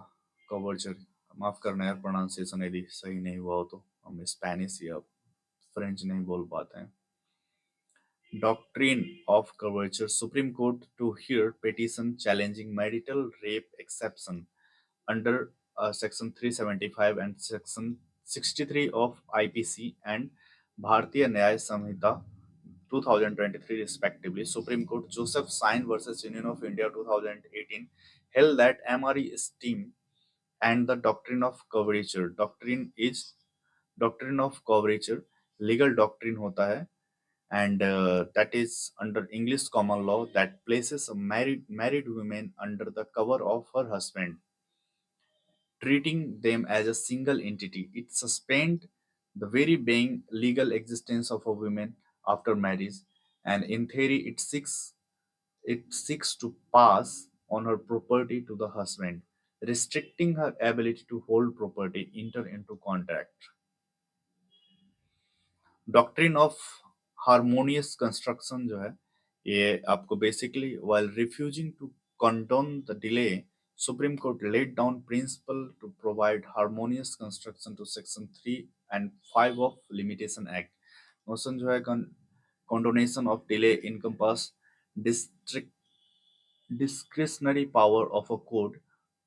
कवर्चर। माफ करना यार प्रोनाउंसिएशन यदि सही नहीं हुआ हो, तो हम स्पेनिश या फ्रेंच नहीं बोल पाते हैं। Doctrine of Curvature, Supreme Court to hear petition challenging marital rape exception under Section 375 and Section 63 of IPC and Bharatiya Nyaya Samhita 2023 respectively. Supreme Court Joseph Sain versus Union of India 2018 held that MRE esteem and the doctrine of curvature. Doctrine of curvature legal doctrine होता है, and that is under English common law that places a married woman under the cover of her husband, treating them as a single entity. It suspends the very being legal existence of a woman after marriage, and in theory, it seeks to pass on her property to the husband, restricting her ability to hold property, enter into contract. Doctrine of harmonious construction जो है, ये आपको basically while refusing to condone the delay, supreme court laid down principle to provide harmonious construction to section 3 and 5 of limitation act. Notion जो है condonation of delay encompass district discretionary power of a court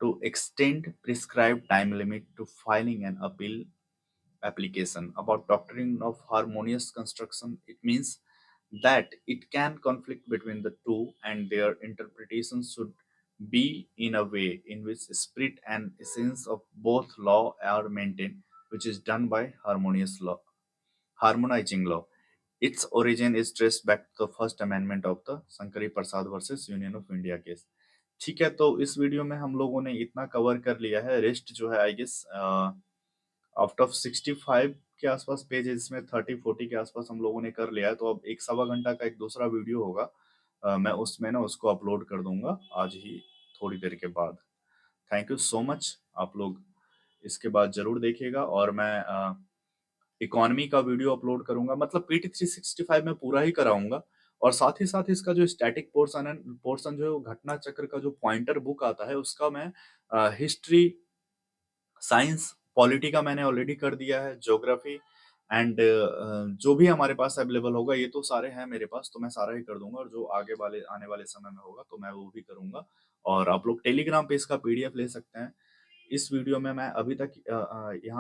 to extend prescribed time limit to filing an appeal application. About doctrine of harmonious construction, it means that it can conflict between the two and their interpretation should be in a way in which spirit and essence of both law are maintained, which is done by harmonious law, harmonizing law. Its origin is traced back to the first amendment of the Shankari Prasad versus union of India case. ठीक है, तो इस वीडियो में हम लोगों ने इतना कवर कर लिया है। रेस्ट जो है आई गेस आउट ऑफ 65 के आसपास पेज, इसमें 30-40 के आसपास हम लोगों ने कर लिया है। तो अब 1 सवा घंटा का एक दूसरा वीडियो होगा, मैं उसमें ना उसको अपलोड कर दूंगा आज ही थोड़ी देर के बाद। थैंक यू सो मच, आप लोग इसके बाद जरूर देखिएगा। और मैं इकोनॉमी का वीडियो अपलोड करूंगा, मतलब पीटी 365 में पूरा ही कराऊंगा। और साथ ही साथ इसका जो स्टैटिक पोर्शन है, पोर्शन जो है वो घटना चक्र का जो पॉइंटर बुक आता है उसका मैं हिस्ट्री, साइंस, पॉलिटी का मैंने ऑलरेडी कर दिया है, ज्योग्राफी एंड जो भी हमारे पास अवेलेबल होगा, ये तो सारे हैं मेरे पास, तो मैं सारा ही कर दूंगा। और जो आगे वाले आने वाले समय में होगा तो मैं वो भी करूंगा। और आप लोग टेलीग्राम पे इसका पीडीएफ ले सकते हैं। इस वीडियो में मैं अभी तक यहाँ